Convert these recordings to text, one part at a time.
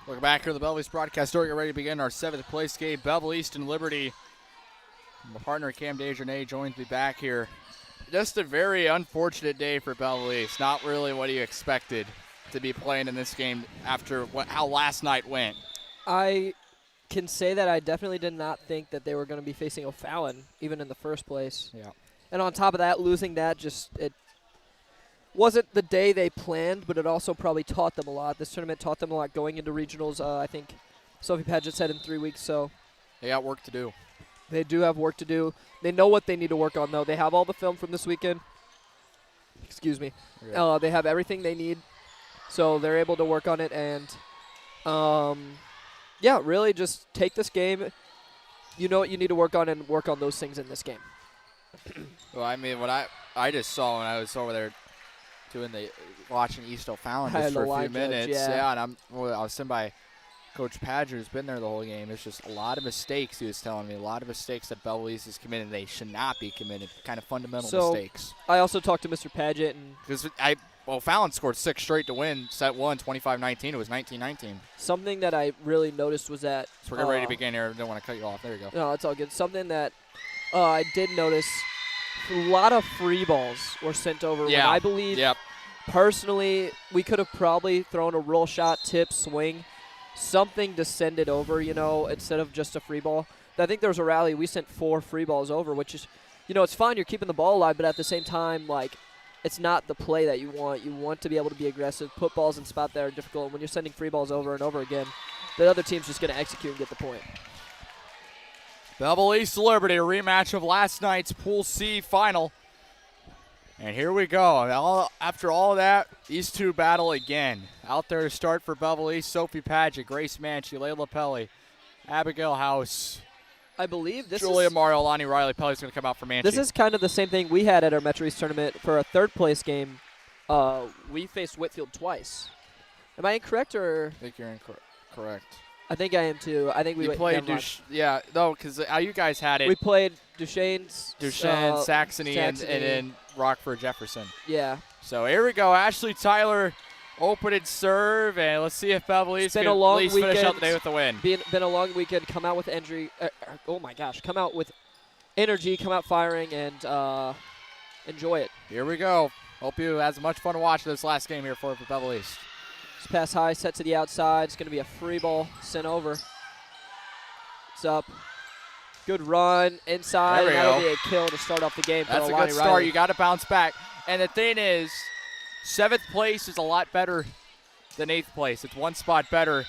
Welcome back here to the Belleville broadcast. We're ready to begin our 7th place game. Belleville East and Liberty. My partner Cam Desjardins joins me back here. Just a very unfortunate day for Belleville East. Not really what you expected to be playing in this game after how last night went. I can say that I definitely did not think that they were going to be facing O'Fallon, even in the first place. Yeah. And on top of that, losing that it wasn't the day they planned, but it also probably taught them a lot. This tournament taught them a lot going into regionals. I think Sophie Paget said in 3 weeks. So they got work to do. They do have work to do. They know what they need to work on, though. They have all the film from this weekend. Excuse me. Yeah. They have everything they need, so they're able to work on it. And, yeah, really just take this game. You know what you need to work on and work on those things in this game. Well, I mean, what I just saw when I was over there watching East O'Fallon just for a few minutes. Yeah, and I was sitting by Coach Padger, who's been there the whole game. It's just a lot of mistakes, he was telling me. A lot of mistakes that Belleville East is committing. They should not be committed. Kind of fundamental mistakes. I also talked to Mr. Paget. Because O'Fallon scored 6 straight to win. Set 1, 25-19. It was 19-19. Something that I really noticed was that. So we're getting ready to begin here. I don't want to cut you off. There you go. No, it's all good. Something that I did notice, a lot of free balls were sent over. Yeah. When I believe, personally, we could have probably thrown a roll shot, tip, swing, something to send it over, instead of just a free ball. I think there was a rally. We sent 4 free balls over, which is, it's fine. You're keeping the ball alive, but at the same time, it's not the play that you want. You want to be able to be aggressive, put balls in spots that are difficult. And when you're sending free balls over and over again, the other team's just going to execute and get the point. Belleville East Liberty, a rematch of last night's Pool C final. And here we go. After all that, these two battle again. Out there to start for Belleville East, Sophie Paget, Grace Manchi, Layla Pelly, Abigail House. I believe this Julia is Mario, Lonnie Riley. Pelly's going to come out for Manchi. This is kind of the same thing we had at our Metro East tournament for a third-place game. We faced Whitfield twice. Am I incorrect, or? I think you're incorrect. I think I am, too. I think we played because you guys had it. We played Duchesne, Saxony, and then Rockford Jefferson. Yeah. So here we go. Ashley Tyler opening serve, and let's see if Belleville East can at least finish out the day with the win. Been a long weekend. Come out with energy. Come out with energy. Come out firing, and enjoy it. Here we go. Hope you had as much fun watching this last game here for Belleville East. This pass high, set to the outside. It's going to be a free ball sent over. It's up. Good run inside. There we That'll go. be a kill to start off the game. That's for a Lonnie good start. Riley. You got to bounce back. And the thing is, 7th place is a lot better than 8th place. It's one spot better.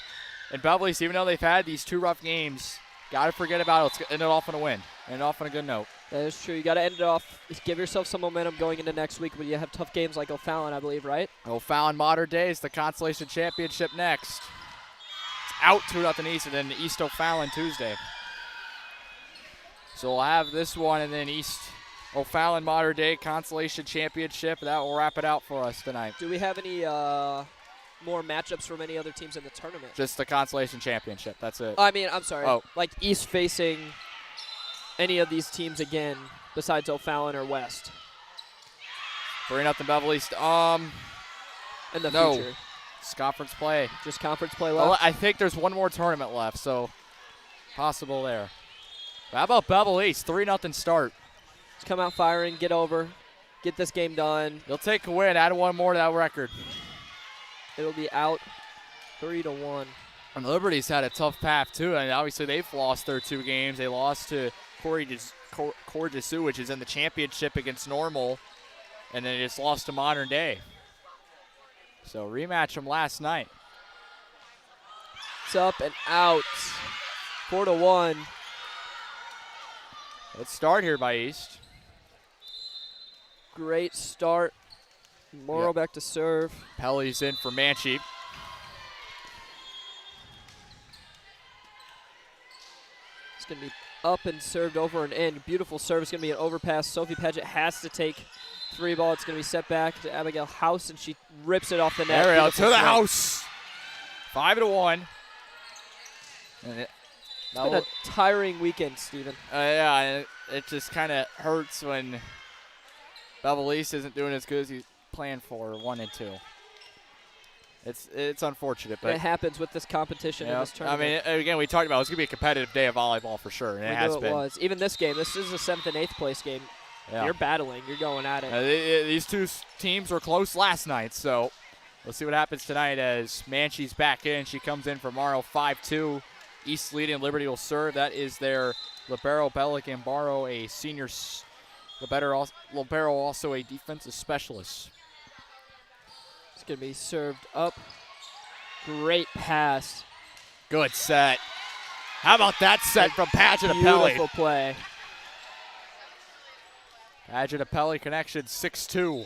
And Belleville East, even though they've had these 2 rough games, got to forget about it. Let's end it off on a win. End it off on a good note. That is true. You got to end it off. Give yourself some momentum going into next week when you have tough games like O'Fallon, I believe, right? O'Fallon Modern Day is the Consolation Championship next. It's out 2-0 East, and then East O'Fallon Tuesday. So we'll have this one, and then East O'Fallon Modern Day Consolation Championship. That will wrap it out for us tonight. Do we have any more matchups from any other teams in the tournament? Just the Consolation Championship. That's it. I'm sorry. Oh. Like East facing any of these teams again besides O'Fallon or West? 3-0 Belleville East. In the no. future. It's conference play. Just conference play left? Well, I think there's one more tournament left, so possible there. But how about Belleville East? 3-0 start. Just come out firing, get over, get this game done. They'll take a win, add one more to that record. It'll be out 3-1. And Liberty's had a tough path, too. I mean, obviously, they've lost their 2 games. They lost to Cordisu, which is in the championship against Normal, and then they just lost to Modern Day. So rematch from last night. It's up and out. 4-1. Let's start here by East. Great start. Morrow back to serve. Pelly's in for Manchi. It's going to be up and served over and in. Beautiful serve. It's going to be an overpass. Sophie Paget has to take 3 ball. It's going to be set back to Abigail House, and she rips it off the net. There we go. Beautiful To the serve. house. 5-1. And It's been a tiring weekend, Steven. Yeah, it just kind of hurts when Belleville East isn't doing as good as he planned for 1 and 2. It's unfortunate, but it happens with this competition in this tournament. I mean, again, we talked about it's going to be a competitive day of volleyball for sure, and it has been. It was. Even this game, this is a 7th and 8th place game. Yeah. You're battling. You're going at it. These two teams were close last night, so we'll see what happens tonight as Manchi's back in. She comes in for Morrow 5-2. East leading. Liberty will serve. That is their libero, Bella Gambaro, a senior libero, also a defensive specialist. It's going to be served up. Great pass. Good set. How about that set from Paget Apelli? Beautiful play. Paget Apelli connection 6-2.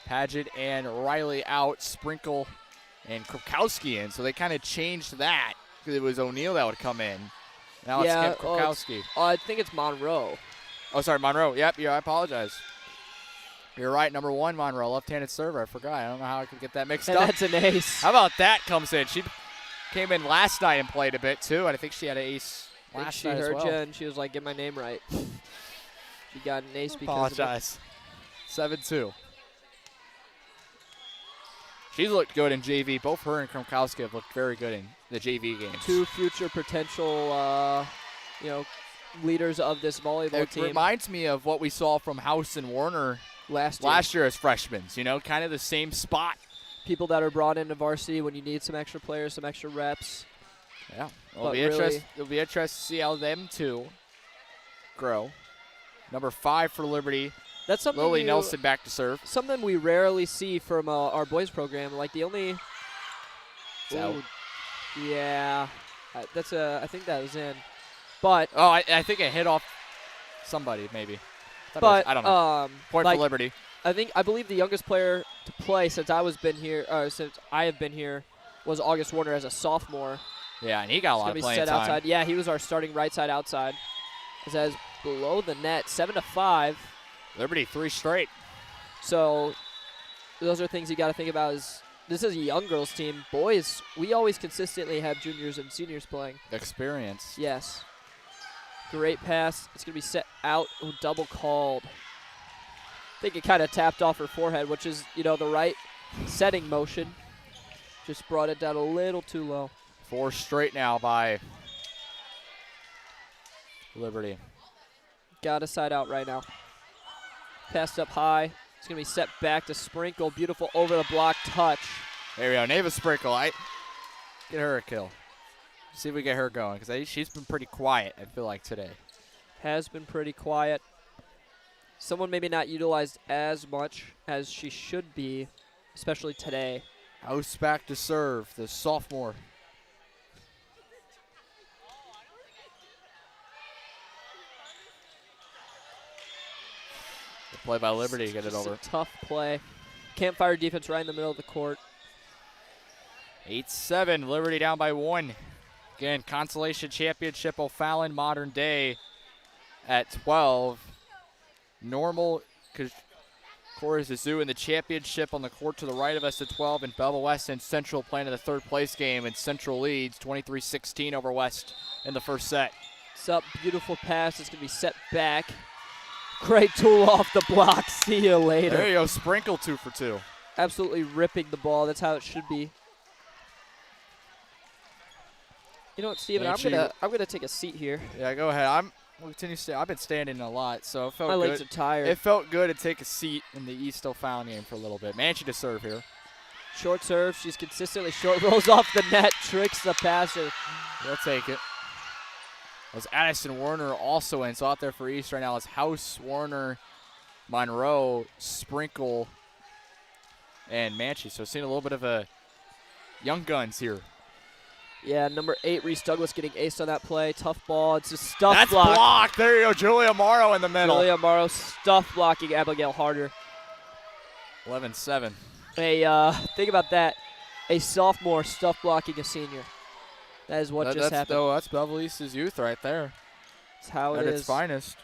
Paget and Riley out, Sprinkle and Krakowski in. So they kind of changed that because it was O'Neill that would come in. Now it's Kip Krakowski. I think it's Monroe. Oh, sorry, Monroe. Yep, I apologize. You're right, number 1, Monroe, left-handed server. I forgot. I don't know how I could get that mixed up. That's an ace. How about that comes in? She came in last night and played a bit, too, and I think she had an ace last night as well. She heard you, and she was like, get my name right. She got an ace because apologize. 7-2. She's looked good in JV. Both her and Kromkowski have looked very good in the JV games. 2 future potential, leaders of this volleyball team. It reminds me of what we saw from House and Warner last year as freshmen. Kind of the same spot. People that are brought into varsity when you need some extra players, some extra reps. Yeah, it'll be interesting to see how them two grow. Number 5 for Liberty. That's something Lily Nelson back to serve. Something we rarely see from our boys program. Like the only. Yeah, I think that was in. But I think it hit off somebody maybe. But I don't know. Point for Liberty. I believe the youngest player to play since I have been here was August Warner as a sophomore. Yeah, and he got a lot of playing time. Outside. Yeah, he was our starting right side outside. It says below the net, 7-5. Liberty 3 straight. So those are things you got to think about. This is a young girls team. Boys, we always consistently have juniors and seniors playing. Experience. Yes. Great pass. It's going to be set out. Oh, double called. I think it kind of tapped off her forehead, which is, the right setting motion. Just brought it down a little too low. 4 straight now by Liberty. Got a side out right now. Passed up high. It's going to be set back to Sprinkle. Beautiful over the block touch. There we go. Neva Sprinkle. Get her a kill. See if we get her going because she's been pretty quiet, I feel like, today. Has been pretty quiet. Someone maybe not utilized as much as she should be, especially today. House back to serve, the sophomore. The play by Liberty to get it over. A tough play. Campfire defense right in the middle of the court. 8-7, Liberty down by 1. Again, Consolation Championship O'Fallon Modern Day at 12. Normal Cora Zoo in the championship on the court to the right of us at 12. And Belleville West and Central playing in the 3rd place game. And Central leads 23-16 over West in the first set. It's up, beautiful pass. It's going to be set back. Great tool off the block. See you later. There you go, Sprinkle 2 for 2. Absolutely ripping the ball. That's how it should be. You know what, Steven? I'm gonna take a seat here. Yeah, go ahead. We'll continue to stay. I've been standing a lot, so it felt good. My legs are tired. It felt good to take a seat in the East O'Fallon game for a little bit. Manchi to serve here. Short serve. She's consistently short. Rolls off the net. Tricks the passer. They'll take it. Was Addison Warner also in? So out there for East right now is House, Warner, Monroe, Sprinkle, and Manchi. So seeing a little bit of a young guns here. Yeah, number 8, Reese Douglas getting aced on that play. Tough ball. It's a stuff block. That's blocked. There you go. Julia Morrow in the middle. Julia Morrow stuff blocking Abigail Harder. 11-7. Think about that. A sophomore stuff blocking a senior. That is what just happened. That's Belleville East's youth right there. That's how it is. At its finest.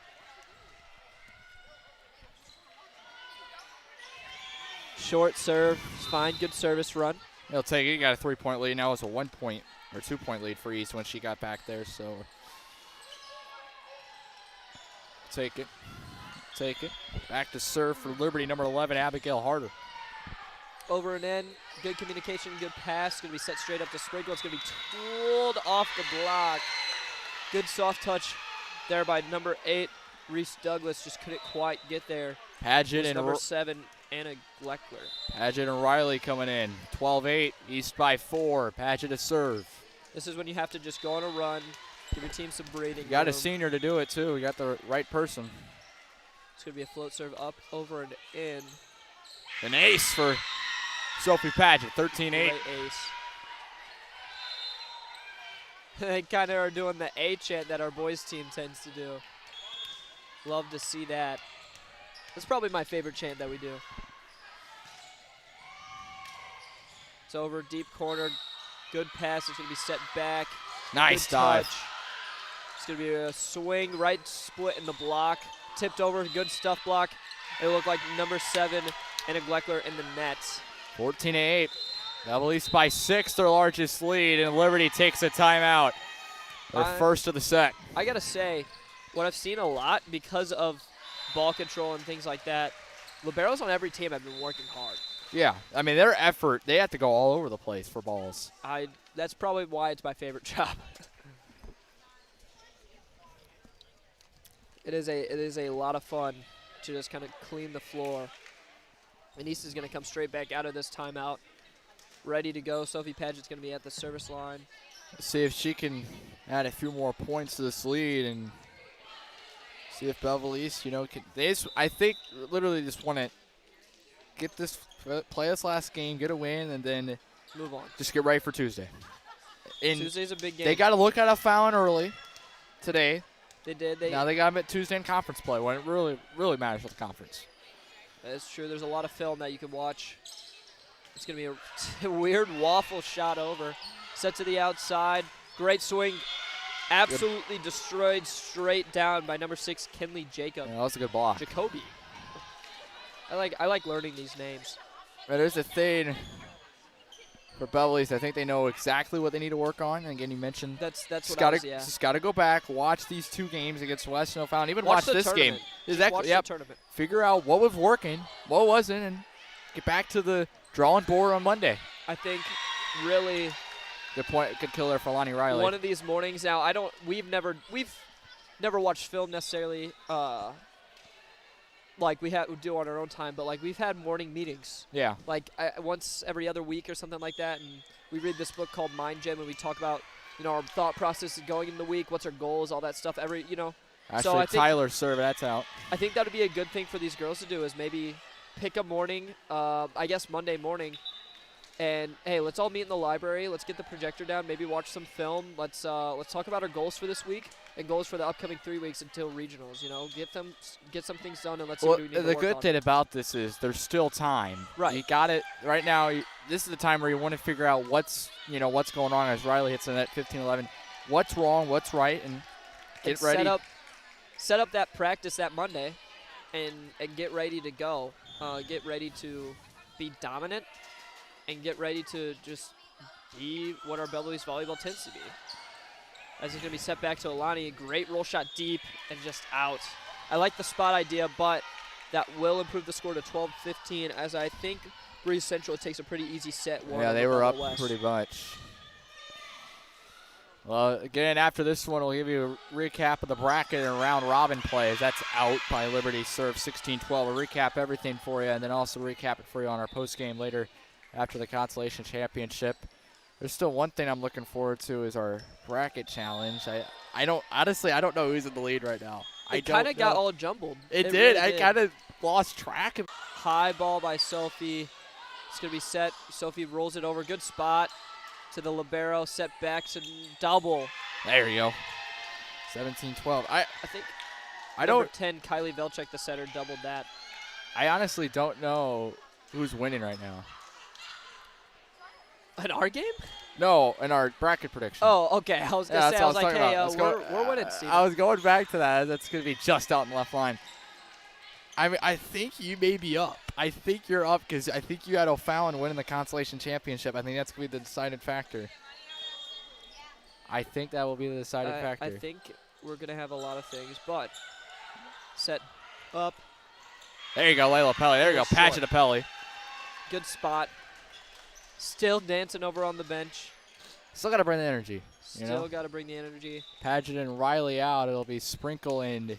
Short serve. It's fine. Good service run. He'll take it. He got a 3-point lead. Now it's a 1-point or 2-point lead for East when she got back there. So take it. Take it. Back to serve for Liberty, number 11, Abigail Harder. over and in. Good communication, good pass. Going to be set straight up to Sprinkle. It's going to be tooled off the block. Good soft touch there by number 8, Reese Douglas. Just couldn't quite get there. Paget and number 7, Anna Gleckler. Paget and Riley coming in. 12-8, East by 4. Paget to serve. This is when you have to just go on a run, give your team some breathing. You got a senior to do it, too. You got the right person. It's going to be a float serve up, over, and in. An ace for Sophie Paget, 13-8. Great ace. They kind of are doing the A chant that our boys team tends to do. Love to see that. That's probably my favorite chant that we do. It's over, deep corner. Good pass. It's going to be set back. Nice good dive. Touch. It's going to be a swing, right split in the block. Tipped over, good stuff block. It looked like number 7, Anna Gleckler in the net. 14-8. Belleville East by 6, their largest lead, and Liberty takes a timeout. Their first of the set. I got to say, what I've seen a lot because of ball control and things like that, liberos on every team have been working hard. Yeah, I mean, their effort, they have to go all over the place for balls. That's probably why it's my favorite job. It is a lot of fun to just kind of clean the floor. And East is going to come straight back out of this timeout, ready to go. Sophie Paget's going to be at the service line. Let's see if she can add a few more points to this lead and see if Belleville East, I think literally just want to get this, play this last game, get a win, and then move on. Just get ready for Tuesday. Tuesday's a big game. They got to look at a fouling early today. They did. Now they got them at Tuesday in conference play when it really, really matters for the conference. That's true. There's a lot of film that you can watch. It's going to be a weird waffle shot over. Set to the outside. Great swing. Absolutely destroyed straight down by number 6, Kinley Jacob. Yeah, that was a good block. Jacoby. I like learning these names. But there's a thing for Belleville East. I think they know exactly what they need to work on. And again, you mentioned that's what just got to go back, watch these 2 games against West and O'Fallon, even watch this tournament. game. Exactly. Watch the tournament. Figure out what was working, what wasn't, and get back to the drawing board on Monday. I think really good point. Good killer for Lonnie Riley. One of these mornings now. We've never watched film necessarily. Like we do on our own time, but like we've had morning meetings. Yeah. Like once every other week or something like that, and we read this book called Mind Gym, and we talk about our thought process going in the week, what's our goals, all that stuff. Actually, so Tyler's serve, that's out. I think that would be a good thing for these girls to do is maybe pick a morning, I guess Monday morning, and hey, let's all meet in the library. Let's get the projector down. Maybe watch some film. Let's talk about our goals for this week and goals for the upcoming 3 weeks until regionals. Get some things done, and let's see what we need to work on. The good thing about this is there's still time. Right. You got it right now. This is the time where you want to figure out what's going on as Riley hits the net 15-11. What's wrong? What's right? And get ready. Set up that practice that Monday, and get ready to go. Get ready to be dominant, and get ready to just be what our Belleville East volleyball tends to be. As it's going to be set back to Alani. Great roll shot deep and just out. I like the spot idea, but that will improve the score to 12-15, as I think Breeze Central takes a pretty easy set. Yeah, they were up pretty much. Well, again, after this one, we'll give you a recap of the bracket and round robin plays. That's out by Liberty serve 16-12. We'll recap everything for you, and then also recap it for you on our post game later after the Consolation Championship. There's still one thing I'm looking forward to is our bracket challenge. I don't know who's in the lead right now. It kind of got all jumbled. It did. Really I kind of lost track of it. High ball by Sophie. It's going to be set. Sophie rolls it over. Good spot to the libero. Set back to double. There you go. 17-12. I think number 10, Kylie Velchek, the setter, doubled that. I honestly don't know who's winning right now. In our game? No, in our bracket prediction. Oh, okay. I was going to say, I was like, hey, we're winning, Steve. I was going back to that. That's going to be just out in the left line. I mean, I think you may be up. I think you're up because I think you had O'Fallon winning the Consolation Championship. I think that's going to be the deciding factor. I think that will be the deciding factor. I think we're going to have a lot of things, but set up. There you go, Layla Pelly. There you go, Paget to Pelly. Good spot. Still dancing over on the bench. Still got to bring the energy. Still got to bring the energy. Paget and Riley out. It'll be Sprinkle and I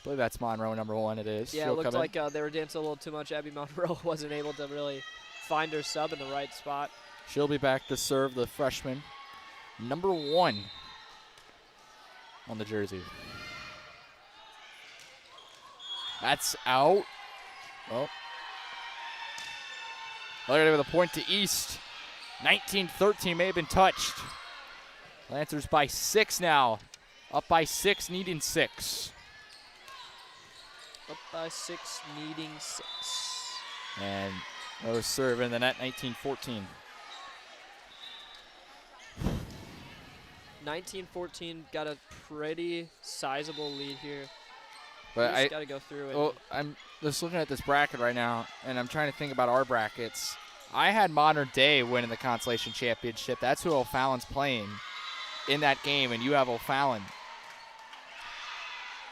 believe that's Monroe, number 1 it is. Yeah, She'll it looked like they were dancing a little too much. Abby Monroe wasn't able to really find her sub in the right spot. She'll be back to serve the freshman, number 1 on the jersey. That's out. Oh. Look at it with a point to East. 19-13 may have been touched. Lancers by 6 now. Up by 6, needing 6. Up by 6, needing 6. And no serve in the net, 19-14. 19-14, got a pretty sizable lead here. But I just got to go through it. Well, I'm just looking at this bracket right now, and I'm trying to think about our brackets. I had Modern Day winning the Consolation Championship. That's who O'Fallon's playing in that game, and you have O'Fallon.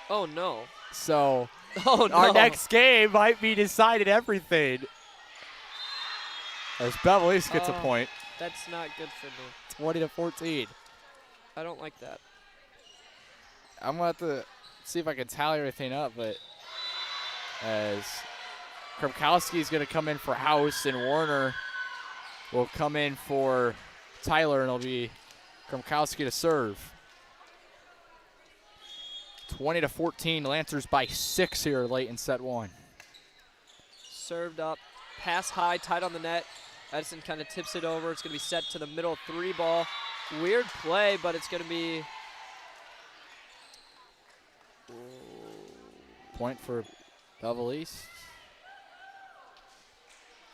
Oh, no. So no. Our next game might be decided everything. As Belleville gets a point. That's not good for me. 20-14. I don't like that. I'm going to have to see if I can tally everything up, but as Krupkowski is going to come in for House, and Warner will come in for Tyler, and it'll be Krupkowski to serve. 20-14, Lancers by 6 here late in set 1. Served up, pass high, tight on the net. Edison kind of tips it over. It's going to be set to the middle 3 ball. Weird play, but it's going to be point for Belleville East.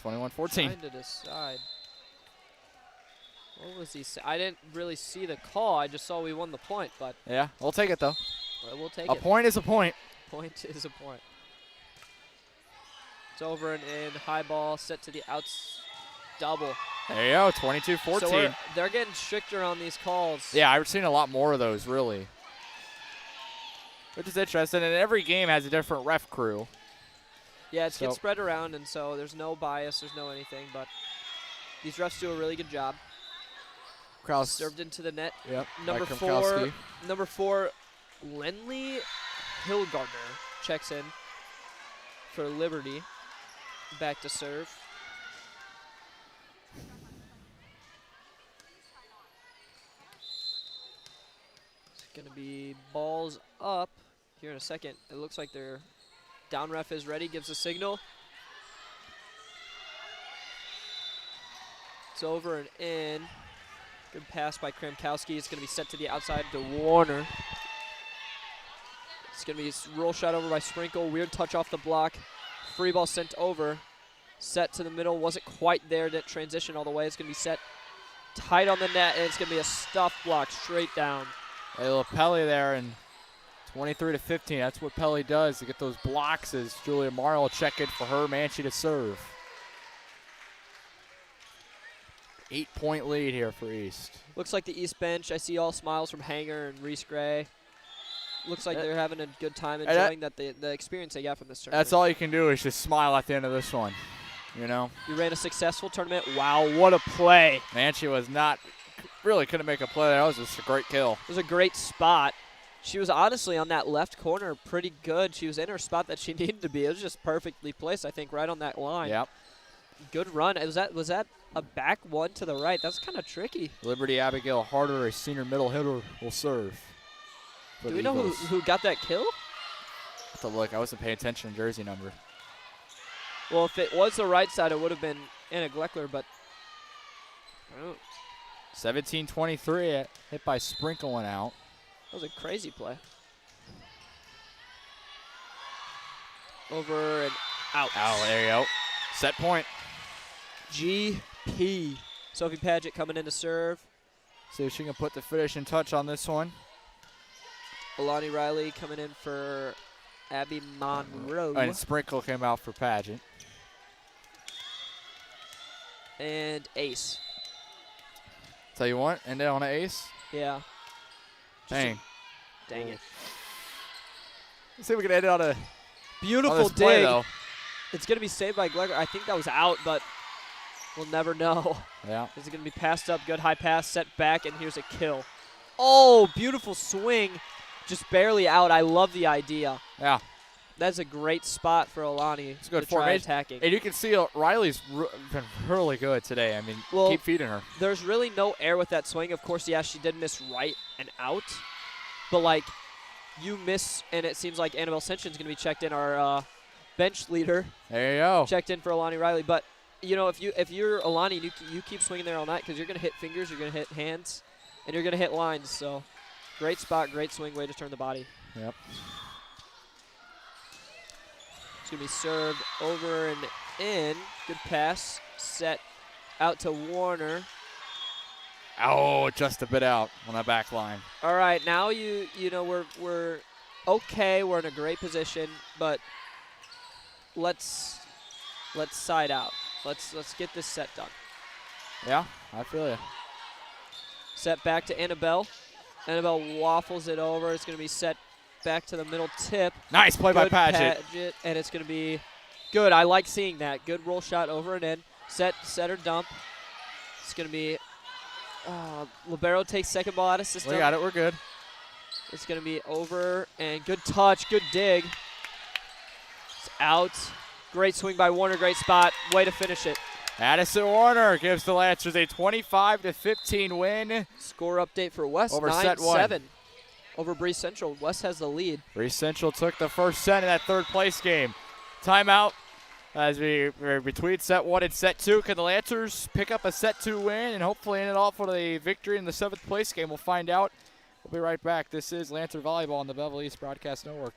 21-14. Trying to decide. What was he saying? I didn't really see the call. I just saw we won the point, but yeah, we'll take it though. We'll take it. A point is a point. Point is a point. It's over and in. High ball set to the outs. Double. There you go, 22-14. So they're getting stricter on these calls. Yeah, I've seen a lot more of those, really. Which is interesting, and every game has a different ref crew. Yeah, it gets spread around, and so there's no bias, there's no anything, but these refs do a really good job. Kraus served into the net. Yep. Number 4, Lenley Hillgardner checks in for Liberty. Back to serve. It's going to be balls up here in a second. It looks like their down ref is ready, gives a signal. It's over and in. Good pass by Kramkowski. It's going to be set to the outside to Warner. It's going to be a roll shot over by Sprinkle. Weird touch off the block. Free ball sent over. Set to the middle. Wasn't quite there to transition all the way. It's going to be set tight on the net, and it's going to be a stuff block straight down. A little Pelly there, and 23-15. That's what Pelly does to get those blocks as Julia Marl will check in for her. Manchi to serve. 8-point lead here for East. Looks like the East bench. I see all smiles from Hanger and Reese Gray. Looks like they're having a good time enjoying the experience they got from this tournament. That's all you can do is just smile at the end of this one, you know? You ran a successful tournament. Wow, what a play. Manchi was really couldn't make a play there. That was just a great kill. It was a great spot. She was honestly on that left corner pretty good. She was in her spot that she needed to be. It was just perfectly placed, I think, right on that line. Yep. Good run. Was that a back one to the right? That's kind of tricky. Liberty Abigail Harder, a senior middle hitter, will serve. Do we know who got that kill? I have to look. I wasn't paying attention to jersey number. Well, if it was the right side, it would have been Anna Gleckler, but 17-23, hit by Sprinkle and out. That was a crazy play. Over and out. Oh, there you go. Set point. GP. Sophie Paget coming in to serve. See if she can put the finishing touch on this one. Alani Riley coming in for Abby Monroe. And Sprinkle came out for Paget. And ace. Tell you what, end it on an ace? Yeah. Dang. Dang it. Let's see if we can end it on a beautiful dig. It's going to be saved by Glecker. I think that was out, but we'll never know. Yeah. Is it going to be passed up? Good high pass, set back, and here's a kill. Oh, beautiful swing. Just barely out. I love the idea. Yeah. That's a great spot for Alani It's good to try formation. attacking. And you can see Riley's been really good today. I mean, keep feeding her. There's really no air with that swing. Of course, yeah, she did miss right and out. But, like, you miss, and it seems like Annabelle Senshin's going to be checked in, our bench leader. There you go. Checked in for Alani Riley. But, you know, if you're Alani, you keep swinging there all night because you're going to hit fingers, you're going to hit hands, and you're going to hit lines. So, great spot, great swing, way to turn the body. Yep. It's going to be served over and in. Good pass. Set out to Warner. Oh, just a bit out on that back line. All right, now you know we're okay. We're in a great position, but let's side out. Let's get this set done. Yeah, I feel you. Set back to Annabelle. Annabelle waffles it over. It's going to be set back to the middle tip. Nice play by Padgett. And it's going to be good. I like seeing that. Good roll shot over and in. Set or dump. It's going to be libero takes second ball out of system. We got it. We're good. It's going to be over and good touch. Good dig. It's out. Great swing by Warner. Great spot. Way to finish it. Addison Warner gives the Lancers a 25-15 win. Score update for West. Over set 1. Over Breeze Central. West has the lead. Breeze Central took the first set in that third place game. Timeout as we're between set 1 and set 2. Can the Lancers pick up a set 2 win and hopefully end it off with a victory in the 7th place game? We'll find out. We'll be right back. This is Lancer Volleyball on the Belleville East Broadcast Network.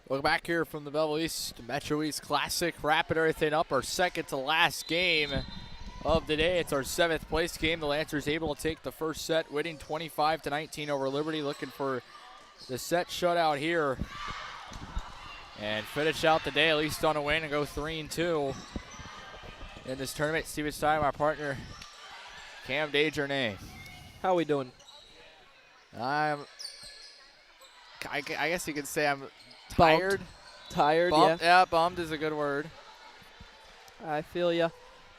Welcome back here from the Belleville East Metro East Classic. Wrapping everything up, our second to last game of the day. It's our 7th place game. The Lancers able to take the first set, winning 25-19 over Liberty. Looking for the set shutout here and finish out the day at least on a win and go 3-2 in this tournament. Steven Stein, my partner, Cam Desjardins. How are we doing? I guess you could say I'm tired. Tired, bummed, yeah. Yeah, bummed is a good word. I feel ya.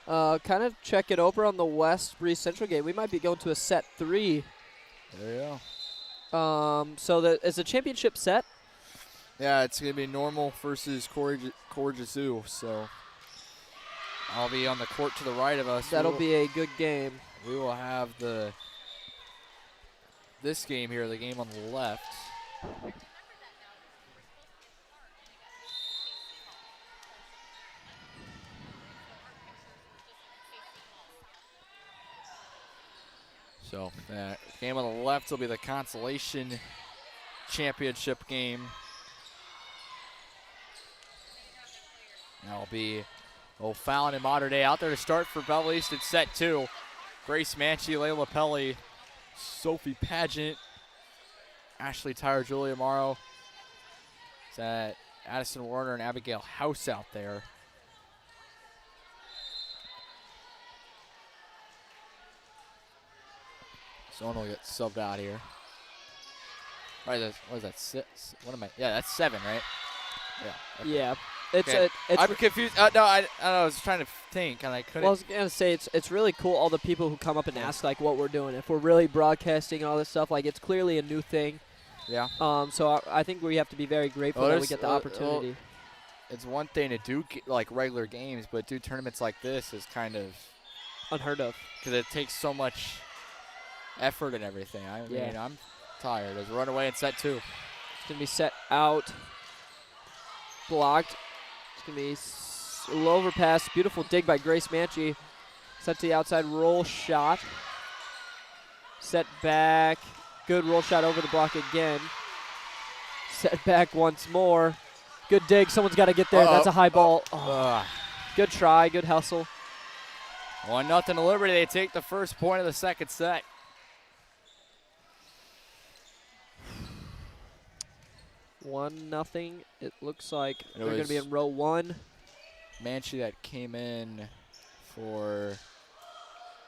Kind of check it over on the West Breeze Central game. We might be going to a set 3. There you go. So is the championship set? Yeah, it's going to be Normal versus Corjazoo. So I'll be on the court to the right of us. That'll be a good game. We will have this game here, the game on the left. So that game on the left will be the Consolation Championship game. That'll be O'Fallon and Mater Dei out there to start for Belleville East in set 2. Grace Manchi, Layla Pelli, Sophie Padgett, Ashley Tyler, Julia Morrow. It's at Addison Warner and Abigail House out there. Someone will get subbed out here. Right, what is that, 6? What am I? Yeah, that's 7, right? Yeah. Okay. Yeah. I'm confused. No, I was trying to think, and I couldn't. Well, I was going to say, it's really cool, all the people who come up and ask, like, what we're doing. If we're really broadcasting and all this stuff, like, it's clearly a new thing. Yeah. So I think we have to be very grateful that we get the opportunity. It's one thing to do, like, regular games, but do tournaments like this is kind of unheard of. Because it takes so much effort and everything. I mean, I'm tired. As run away in set 2. It's going to be set out. Blocked. It's going to be a low overpass. Beautiful dig by Grace Manchi. Set to the outside roll shot. Set back. Good roll shot over the block again. Set back once more. Good dig. Someone's got to get there. That's a high ball. Good try. Good hustle. 1-0 to Liberty. They take the first point of the second set. 1-0. It looks like they're going to be in row 1. Manchi that came in for. What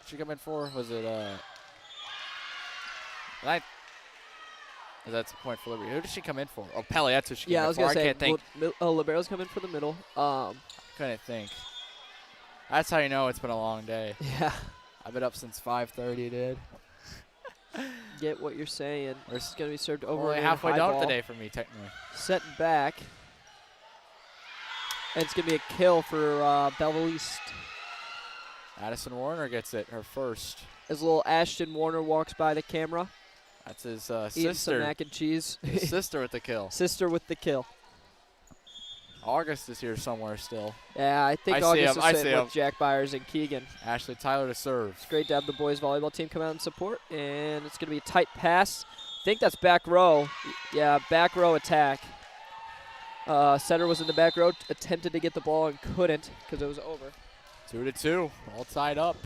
did she come in for? Was it that's a point for Liberty. Who did she come in for? Oh, Pelly. That's who she came in for. I was going to say. I can't think. Libero's coming for the middle. Couldn't think. That's how you know it's been a long day. Yeah. I've been up since 5:30, dude. Get what you're saying. This is going to be served over. Only halfway done today for me, technically. Set back. And it's going to be a kill for Belleville East. Addison Warner gets it, her first. As little Ashton Warner walks by the camera. That's his eating some mac and cheese. His sister with the kill. Sister with the kill. August is here somewhere still. Yeah, I think August is sitting with Jack Byers and Keegan. Ashley Tyler to serve. It's great to have the boys volleyball team come out and support. And it's going to be a tight pass. I think that's back row. Yeah, back row attack. Setter was in the back row, attempted to get the ball and couldn't because it was over. 2-2, all tied up.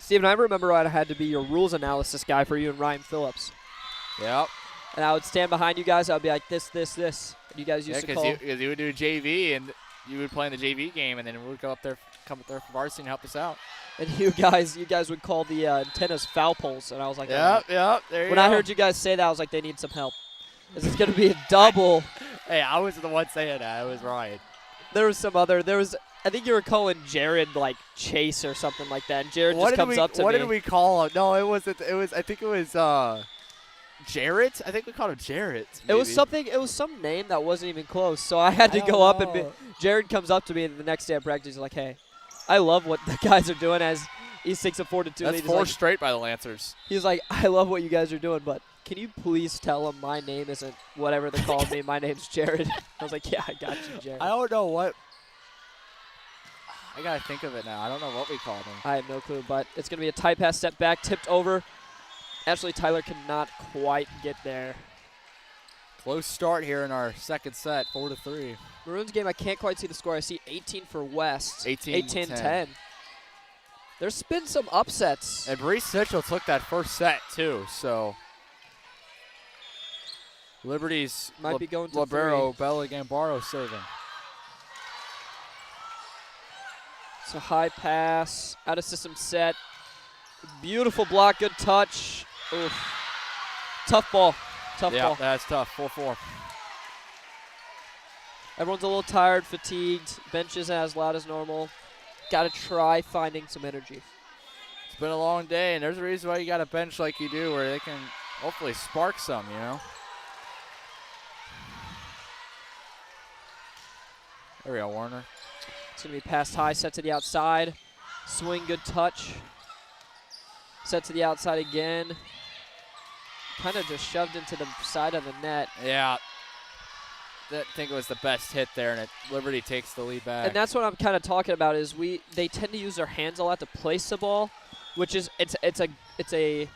Steven, I remember I had to be your rules analysis guy for you and Ryan Phillips. Yep. And I would stand behind you guys. I would be like, this. And you guys used to call. Because you would do JV, and you would play in the JV game, and then we would come up there for varsity and help us out. And you guys would call the antennas foul poles. And I was like, yep, there you go. When I heard you guys say that, I was like, they need some help. This is going to be a double. Hey, I was the one saying that. It was Ryan. I think you were calling Jared like Chase or something like that. And Jared just comes up to me. What did we call him? No, it wasn't. I think it was Jarrett. I think we called him Jarrett. Maybe. It was some name that wasn't even close. So I had to go up and Jared comes up to me the next day at practice. He's like, "Hey, I love what the guys are doing." As he's 6 of 4 to 2. That's 4 straight by the Lancers. He's like, "I love what you guys are doing, but can you please tell them my name isn't whatever they're calling me? My name's Jared." I was like, "Yeah, I got you, Jared." I don't know what. I gotta think of it now. I don't know what we called him. I have no clue, but it's gonna be a tight pass, step back, tipped over. Ashley Tyler cannot quite get there. Close start here in our second set, 4-3. Maroons game, I can't quite see the score. I see 18 for West. 18-10. There's been some upsets. And Bree Mitchell took that first set too, so Liberty's might be going to Libero Bellegambaro serving. It's a high pass, out of system set. Beautiful block, good touch. Oof. Tough ball. Yeah, that's tough. 4-4. Everyone's a little tired, fatigued. Bench isn't as loud as normal. Got to try finding some energy. It's been a long day, and there's a reason why you got a bench like you do where they can hopefully spark some, you know? There we go, Warner. It's going to be passed high, set to the outside. Swing, good touch. Set to the outside again. Kind of just shoved into the side of the net. Yeah. I think it was the best hit there, and Liberty takes the lead back. And that's what I'm kind of talking about is they tend to use their hands a lot to place the ball, which is it's a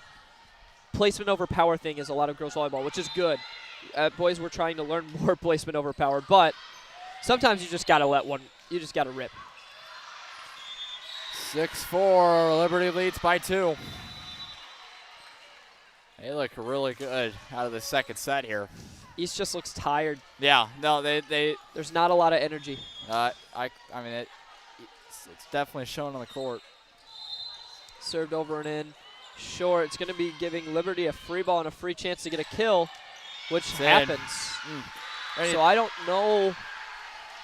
placement over power thing is a lot of girls volleyball, which is good. Boys, we're trying to learn more placement over power, but sometimes you just got to you just got to rip. 6-4, Liberty leads by 2. They look really good out of the second set here. East just looks tired. Yeah, no, they there's not a lot of energy. I mean it's definitely shown on the court. Served over and in. Short. It's going to be giving Liberty a free ball and a free chance to get a kill. which happens. So I don't know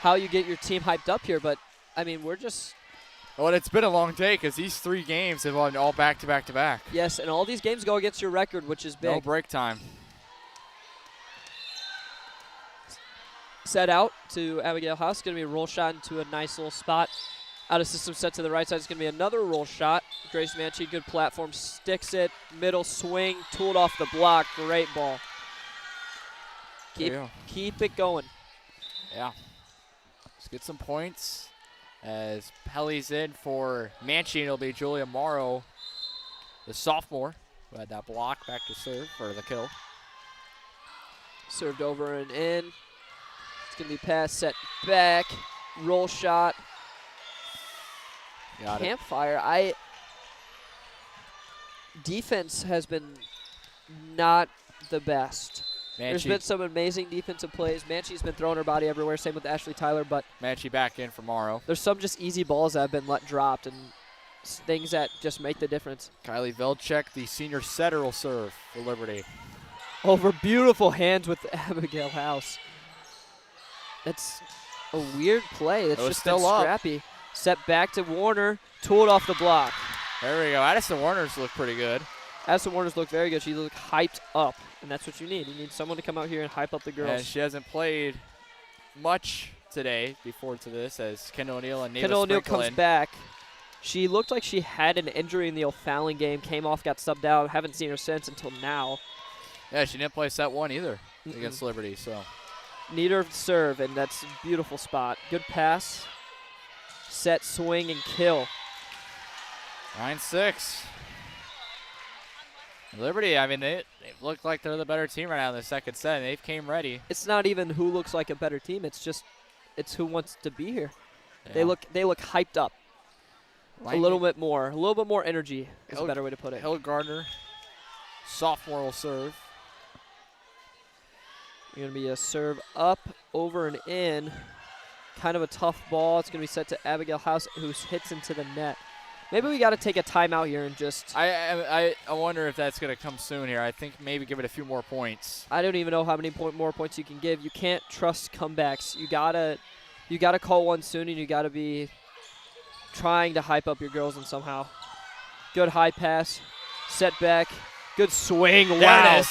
how you get your team hyped up here, but, I mean, we're just – well, it's been a long day because these 3 games have gone all back-to-back-to-back. Yes, and all these games go against your record, which is big. No break time. Set out to Abigail House. Going to be a roll shot into a nice little spot. Out of system set to the right side. It's going to be another roll shot. Grace Manchi, good platform, sticks it. Middle swing, tooled off the block. Great ball. Keep it going. Yeah. Let's get some points. As Pelly's in for Manchi, it'll be Julia Morrow, the sophomore, who had that block back to serve for the kill. Served over and in. It's going to be pass, set back, roll shot. Got Campfire. Defense has been not the best. There's been some amazing defensive plays. Manchi's been throwing her body everywhere, same with Ashley Tyler, but Manchi back in for Morrow. There's some just easy balls that have been let dropped and things that just make the difference. Kylie Velchek, the senior setter, will serve for Liberty. Over beautiful hands with Abigail House. That's a weird play. That's just still scrappy. Set back to Warner, tooled off the block. There we go. Addison Warner's look pretty good. Addison Warner's look very good. She looked hyped up, and that's what you need. You need someone to come out here and hype up the girls. And she hasn't played much today before to this as Kendall O'Neill and Neva Kendall O'Neill comes in. back. She looked like she had an injury in the O'Fallon game, came off, got subbed out. Haven't seen her since until now. Yeah, she didn't play set 1 either against Liberty. So need her to serve, and that's a beautiful spot. Good pass, set, swing, and kill. 9-6. Liberty, I mean, they've looked like they're the better team right now in the second set, and they've came ready. It's not even who looks like a better team. It's just who wants to be here. Yeah. They look hyped up. A little bit more energy is a better way to put it. Hill Gardner, sophomore, will serve. Going to be a serve up, over and in. Kind of a tough ball. It's going to be set to Abigail House, who hits into the net. Maybe we got to take a timeout here and just. I wonder if that's going to come soon here. I think maybe give it a few more points. I don't even know how many more points you can give. You can't trust comebacks. You gotta call one soon, and you gotta be trying to hype up your girls and somehow. Good high pass, set back, good swing. Wow,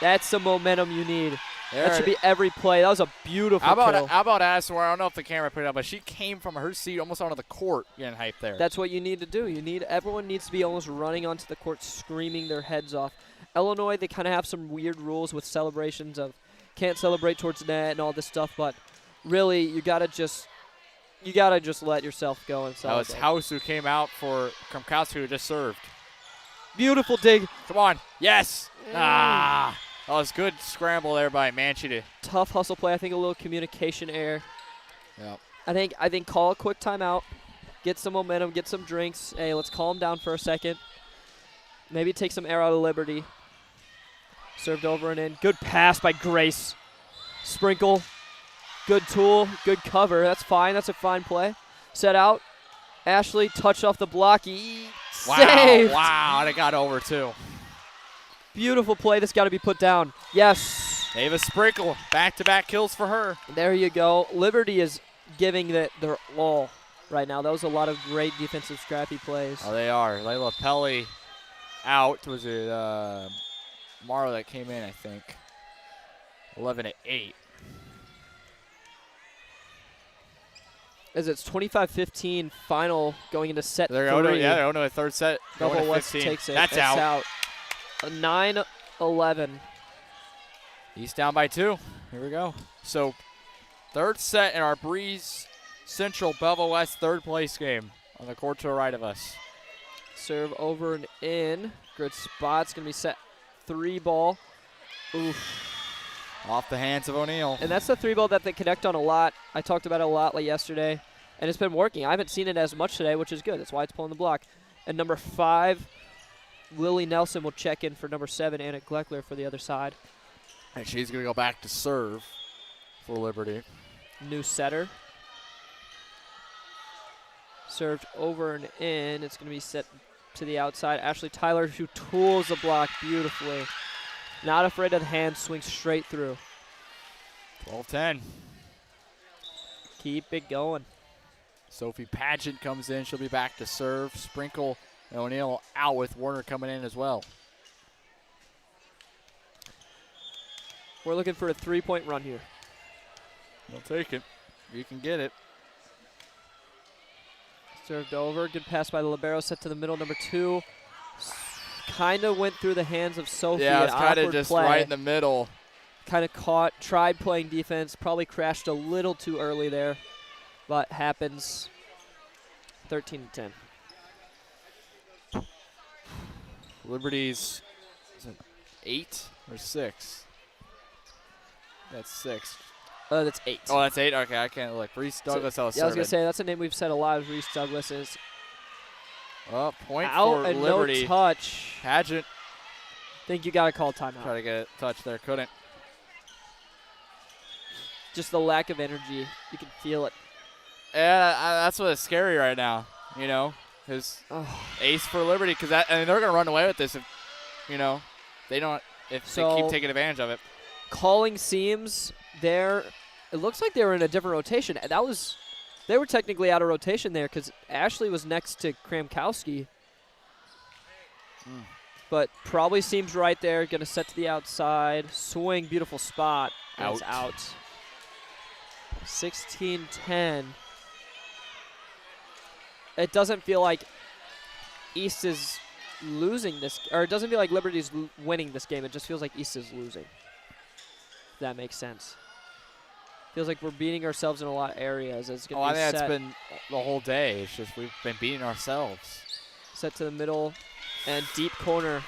that's the momentum you need. That should be every play. That was a beautiful kill. How about Addison? I don't know if the camera put it up, but she came from her seat almost onto the court getting hyped there. That's what you need to do. Everyone needs to be almost running onto the court screaming their heads off. Illinois, they kind of have some weird rules with celebrations of can't celebrate towards net and all this stuff, but really you gotta just let yourself go and celebrate. That was House who came out for Kromkowski, who just served. Beautiful dig. Come on. Yes. That was good scramble there by Manchi. Tough hustle play. I think a little communication error. Yep. I think call a quick timeout, get some momentum, get some drinks. Hey, let's calm down for a second. Maybe take some air out of Liberty. Served over and in. Good pass by Grace. Sprinkle. Good tool. Good cover. That's fine. That's a fine play. Set out. Ashley touched off the block. Saved. Wow. They got over too. Beautiful play. This got to be put down. Yes. Ava Sprinkle. Back-to-back kills for her. There you go. Liberty is giving their all right now. That was a lot of great defensive scrappy plays. Oh, they are. Layla Pelly out. Was it Morrow that came in, I think. 11-8. As it's 25-15 final going into set 3. They're going to a third set. Belleville West takes it. That's out. 9-11. East down by 2. Here we go. So, third set in our Breeze Central Belleville West third place game on the court to the right of us. Serve over and in. Good spot. It's going to be set 3 ball. Oof. Off the hands of O'Neill. And that's the 3 ball that they connect on a lot. I talked about it a lot like yesterday, and it's been working. I haven't seen it as much today, which is good. That's why it's pulling the block. And number 5, Lily Nelson will check in for number 7, Anna Gleckler, for the other side. And she's going to go back to serve for Liberty. New setter. Served over and in. It's going to be set to the outside. Ashley Tyler, who tools the block beautifully. Not afraid of the hand, swing straight through. 12-10. Keep it going. Sophie Pageant comes in. She'll be back to serve. Sprinkle and O'Neill out with Warner coming in as well. We're looking for a 3-point run here. We'll take it. You can get it. Served over. Good pass by the libero. Set to the middle, number 2. Kind of went through the hands of Sophie. Yeah, it's kind of just right in the middle. Kind of caught, tried playing defense, probably crashed a little too early there, but happens. 13-10. Liberty's, is it 8 or 6? That's 6. That's 8. Oh, that's 8? Okay, I can't look. Reese Douglas, so, yeah, I was going to say, that's a name we've said a lot, is Reese Douglas. Is point out for and Liberty. No touch. Pageant. Think you got to call timeout. Try to get a touch there. Couldn't. Just the lack of energy. You can feel it. Yeah, that's what's scary right now, you know, because ace for Liberty, because they're going to run away with this if, you know, they keep taking advantage of it. Calling seams there, it looks like they were in a different rotation. They were technically out of rotation there because Ashley was next to Kramkowski. But probably seems right there. Going to set to the outside. Swing, beautiful spot. It's out. 16-10. It doesn't feel like East is losing this, or it doesn't feel like Liberty's winning this game. It just feels like East is losing. If that makes sense. Feels like we're beating ourselves in a lot of areas. It's gonna be I think that's been the whole day. It's just we've been beating ourselves. Set to the middle, and deep corner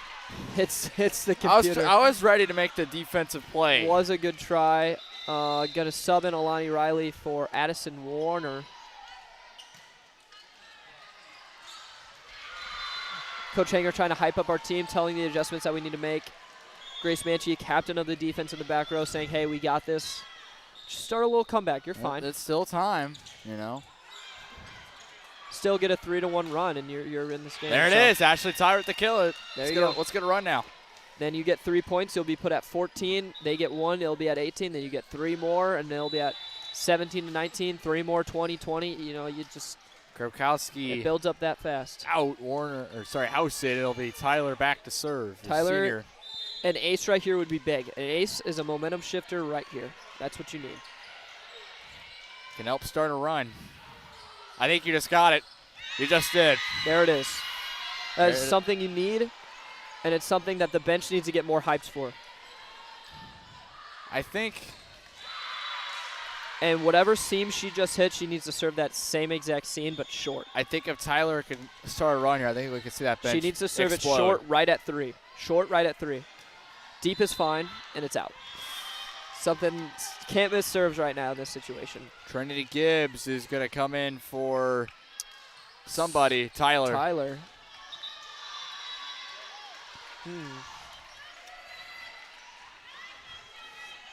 hits the computer. I was ready to make the defensive play. Was a good try. Gonna sub in Alani Riley for Addison Warner. Coach Hanger trying to hype up our team, telling the adjustments that we need to make. Grace Manchi, captain of the defense in the back row, saying, hey, we got this. Just start a little comeback. You're fine. It's still time, you know. Still get a 3-1 run, and you're in this game. There it is. Ashley Tyrant to kill it. There you go. Let's get a run now. Then you get 3 points. You'll be put at 14. They get 1. It'll be at 18. Then you get 3 more, and they'll be at 17-19. 3 more, 20-20. You know, you just Krakowski. It builds up that fast. House it. It'll be Tyler back to serve. Tyler, senior. An ace right here would be big. An ace is a momentum shifter right here. That's what you need. Can help start a run. I think you just got it. You just did. There it is. That is something you need, and it's something that the bench needs to get more hyped for. I think. And whatever seam she just hit, she needs to serve that same exact seam, but short. I think if Tyler can start a run here, I think we can see that bench She needs to serve explode. it short right at 3. Short right at 3. Deep is fine, and it's out. Something can't miss serves right now in this situation. Trinity Gibbs is going to come in for somebody. Tyler.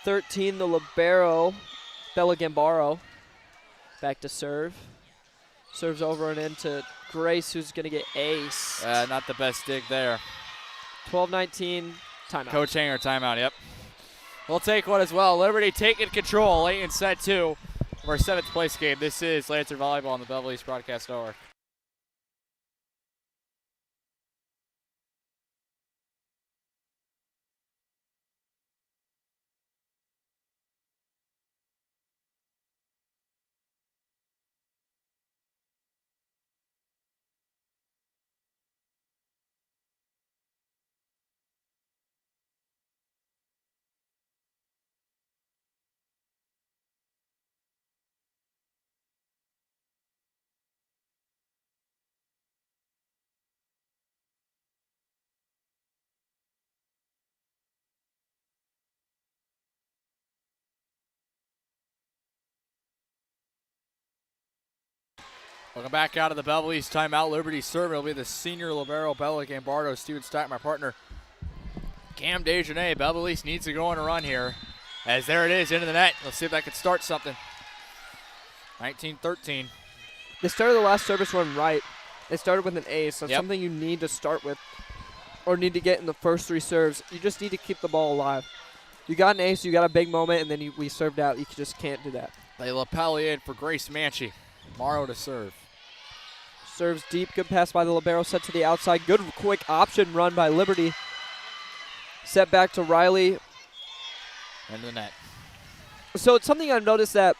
13, the libero, Bella Gambaro, back to serve. Serves over and into Grace, who's going to get ace. Not the best dig there. 12-19, timeout. Coach Hanger, timeout, yep. We'll take one as well. Liberty taking control late in set 2 of our 7th place game. This is Lancer Volleyball on the Belleville East Broadcast Network. Welcome back out of the Belleville East timeout. Liberty serve. It'll be the senior libero, Bella Gambardo, Steven Stack, my partner, Cam Dejanay. Belleville East needs to go on a run here. As there it is, into the net. Let's see if that can start something. 19-13. They started the last service run right. They started with an ace, so something you need to start with. or need to get in the first 3 serves. You just need to keep the ball alive. You got an ace, you got a big moment, and then we served out. You just can't do that. They lapel in for Grace Manchi. Morrow to serve. Serves deep, good pass by the libero, set to the outside. Good quick option run by Liberty. Set back to Riley. And the net. So it's something I've noticed that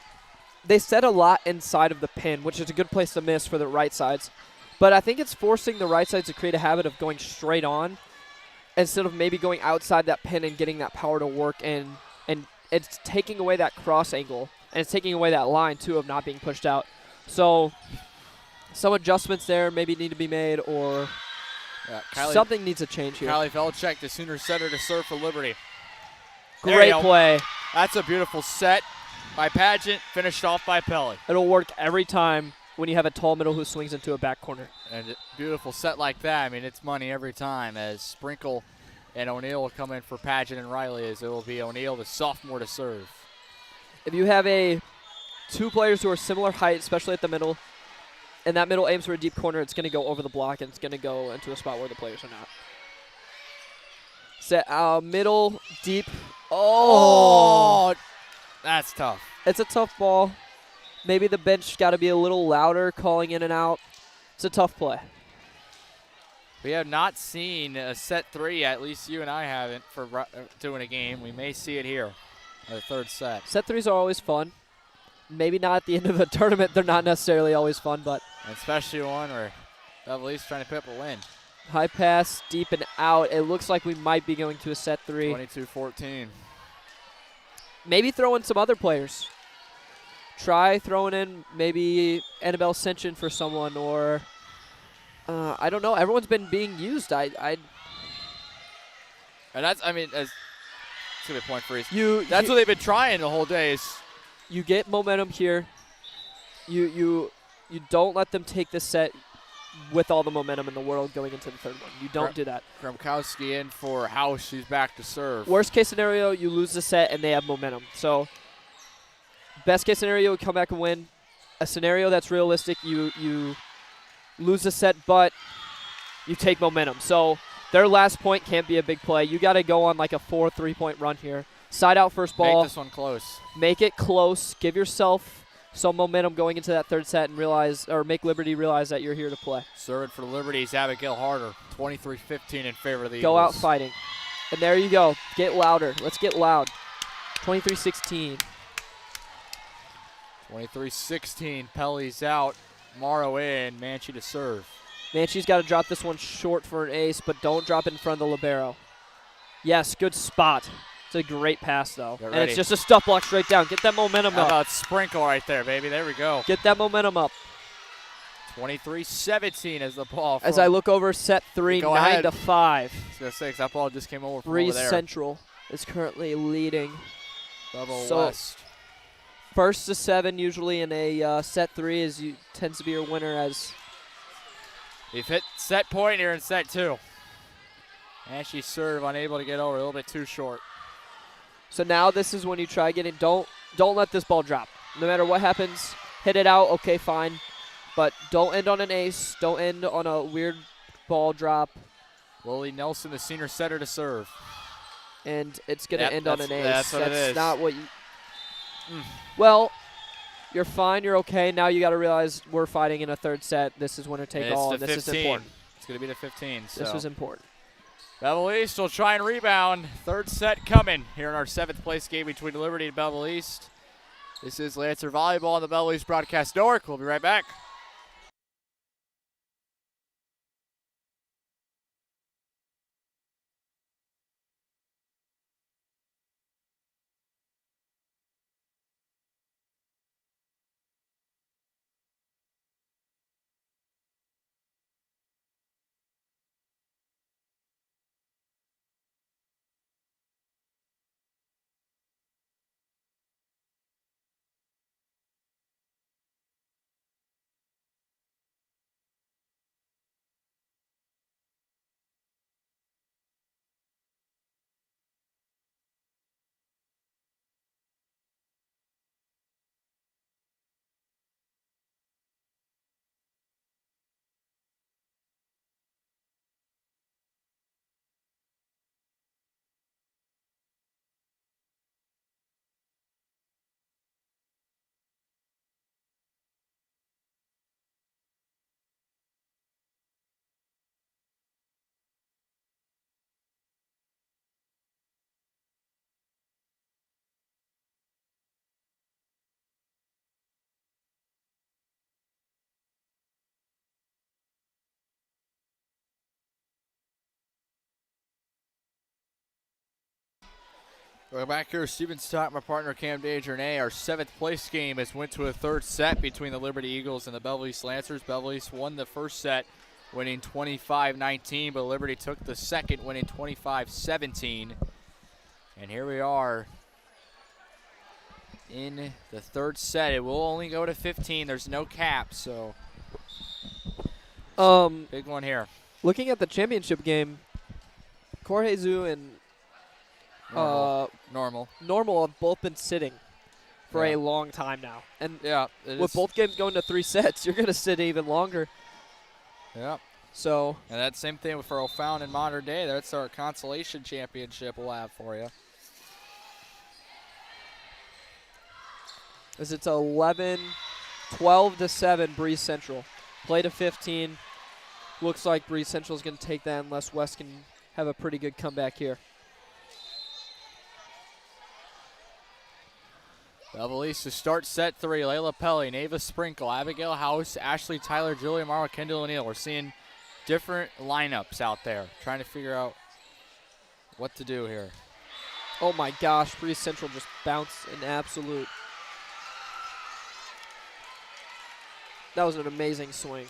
they set a lot inside of the pin, which is a good place to miss for the right sides. But I think it's forcing the right sides to create a habit of going straight on instead of maybe going outside that pin and getting that power to work. And it's taking away that cross angle. And it's taking away that line, too, of not being pushed out. So some adjustments there maybe need to be made, or something needs to change here. Kylie Velchek, the Sooner setter to serve for Liberty. Great play. That's a beautiful set by Pageant, finished off by Pelly. It'll work every time when you have a tall middle who swings into a back corner. And a beautiful set like that, I mean, it's money every time, as Sprinkle and O'Neal will come in for Pageant and Riley, as it will be O'Neal, the sophomore, to serve. If you have two players who are similar height, especially at the middle, and that middle aims for a deep corner, it's going to go over the block, and it's going to go into a spot where the players are not. Set middle, deep. Oh! That's tough. It's a tough ball. Maybe the bench got to be a little louder calling in and out. It's a tough play. We have not seen a set 3, at least you and I haven't, for doing a game. We may see it here, the third set. Set 3s are always fun. Maybe not at the end of a tournament. They're not necessarily always fun, but. Especially one where Belleville is trying to pick up a win. High pass, deep and out. It looks like we might be going to a set 3. 22-14. Maybe throw in some other players. Try throwing in maybe Annabelle Simpson for someone, or I don't know. Everyone's been being used. And that's, I mean, that's a good point for you. That's what they've been trying the whole day. You get momentum here. You don't let them take the set with all the momentum in the world going into the third one. You don't do that. Kromkowski in for House. She's back to serve. Worst case scenario, you lose the set and they have momentum. So best case scenario, you come back and win. A scenario that's realistic, you lose the set, but you take momentum. So their last point can't be a big play. You got to go on like a 4 3-point run here. Side out first ball. Make this one close. Make it close. Give yourself some momentum going into that third set and make Liberty realize that you're here to play. Serving for Liberty's Abigail Harder. 23-15 in favor of the Go Eagles. out fighting. And there you go. Get louder. Let's get loud. 23-16. 23-16. Pelly's out. Morrow in. Manchi to serve. Manchi's got to drop this one short for an ace, but don't drop it in front of the libero. Yes, good spot. It's a great pass, though. And it's just a stuff block straight down. Get that momentum up. How about Sprinkle right there, baby? There we go. Get that momentum up. 23-17 as the ball. As I look over set 3, 9-5. I was going to say, that ball just came over from over there. Central is currently leading. Belleville so West. First to 7 usually in a set 3 tends to be your winner, as we've hit set point here in set 2. And she serve unable to get over, a little bit too short. So now this is when you try getting. Don't let this ball drop. No matter what happens, hit it out. Okay, fine, but don't end on an ace. Don't end on a weird ball drop. Lily Nelson, the senior setter, to serve. And it's gonna end on an ace. That's what it is. That's not what you. Well, you're fine. You're okay. Now you got to realize we're fighting in a third set. This is winner take all. And this is important. It's gonna be the 15. So. This was important. Belleville East will try and rebound. Third set coming here in our 7th place game between Liberty and Belleville East. This is Lancer Volleyball on the Belleville East Broadcast Network. We'll be right back. We're back here. Steven Stott, my partner Cam Desjardins. Our 7th place game has went to a 3rd set between the Liberty Eagles and the Belleville East Lancers. Belleville East won the first set, winning 25-19, but Liberty took the second, winning 25-17. And here we are in the 3rd set. It will only go to 15. There's no cap, so big one here. Looking at the championship game, Corjezu and Normal have both been sitting for a long time now. And with both games going to 3 sets, you're going to sit even longer. Yeah. So. And that same thing for O'Fallon in modern day. That's our Consolation Championship we'll have for you. As it's 12-7 Breeze Central. Play to 15. Looks like Breeze Central is going to take that unless West can have a pretty good comeback here. Belleville East to start set 3. Layla Pelly, Neva Sprinkle, Abigail House, Ashley Tyler, Julia Morrow, Kendall O'Neill. We're seeing different lineups out there, trying to figure out what to do here. Oh my gosh, Breeze Central just bounced an absolute. That was an amazing swing.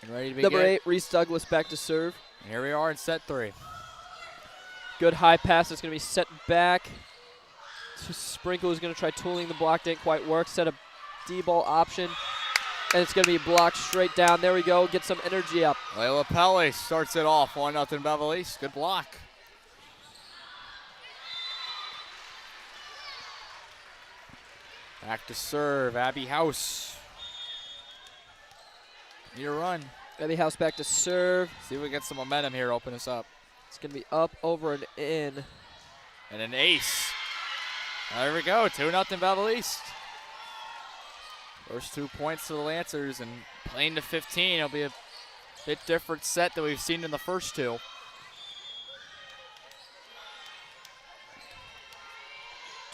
And ready to begin. Number 8, Reese Douglas back to serve. And here we are in set 3. Good high pass. It's going to be set back. Sprinkle is going to try tooling the block. Didn't quite work. Set a D-ball option. And it's going to be blocked straight down. There we go. Get some energy up. Layla Pelly starts it off. 1-0 Belleville East. Good block. Back to serve. Abby House. Need a run. Abby House back to serve. See if we get some momentum here. Open us up. It's going to be up, over, and in. And an ace. There we go. 2-0 Belleville East. First 2 points to the Lancers, and playing to 15. It'll be a bit different set than we've seen in the first 2.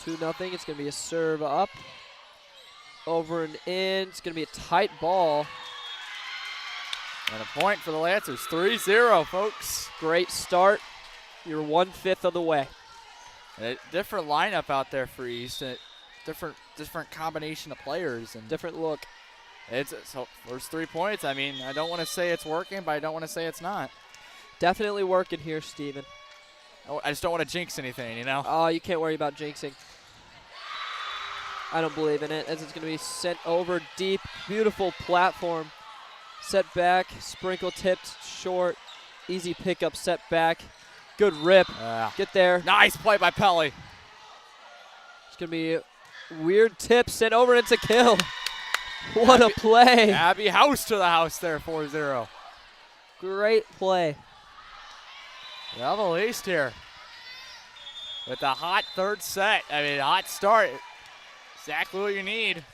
Two nothing. It's going to be a serve up, over and in. It's going to be a tight ball. And a point for the Lancers. 3-0, folks. Great start. You're 1/5 of the way. A different lineup out there for East. A different combination of players. And different look. So first 3 points. I mean, I don't want to say it's working, but I don't want to say it's not. Definitely working here, Steven. I just don't want to jinx anything, you know? Oh, you can't worry about jinxing. I don't believe in it, as it's going to be sent over deep. Beautiful platform. Set back, Sprinkle tipped short, easy pickup, set back. Good rip. Get there. Nice play by Pelly. It's going to be a weird tip, sent over, and it's a kill. What a play. Abby House to the house there, 4-0. Great play. Belleville East here with a hot 3rd set. I mean, hot start. Exactly what you need.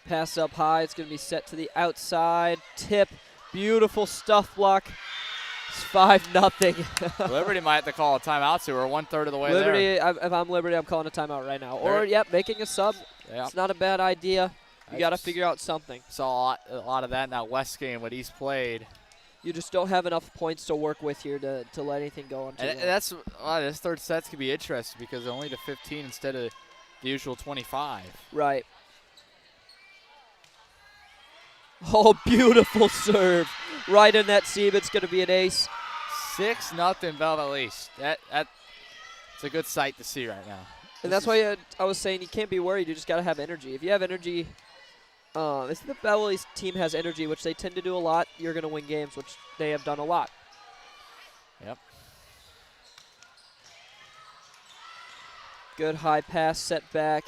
Pass up high. It's going to be set to the outside. Tip. Beautiful stuff block. It's 5-0. Liberty might have to call a timeout, so we're 1/3 of the way Liberty, there. if I'm Liberty, I'm calling a timeout right now. Or, making a sub. Yeah. It's not a bad idea. You got to figure out something. Saw a lot of that in that West game when East played. You just don't have enough points to work with here to let anything go on. And that's this 3rd set's going to be interesting because only to 15 instead of the usual 25. Right. Oh, beautiful serve. Right in that seam. It's going to be an ace. 6-0 Belleville East. It's a good sight to see right now. And that's why I was saying you can't be worried. You just got to have energy. If you have energy, if the Belleville East team has energy, which they tend to do a lot, you're going to win games, which they have done a lot. Yep. Good high pass, set back.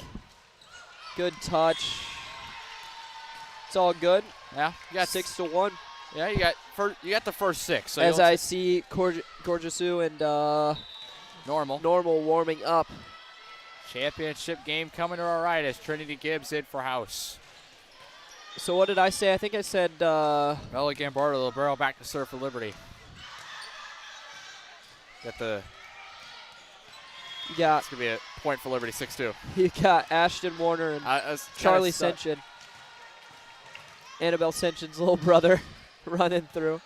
Good touch. It's all good. Yeah, you got 6-1. Yeah, you got the first 6. So as I see Gorgesu and Normal warming up. Championship game coming to our right as Trinity Gibbs in for House. So what did I say? I think I said Bella Gambardo, Libero back to serve for Liberty. It's going to be a point for Liberty, 6-2. You got Ashton Warner and Charlie Senchen. Annabelle Senchen's little brother. running through.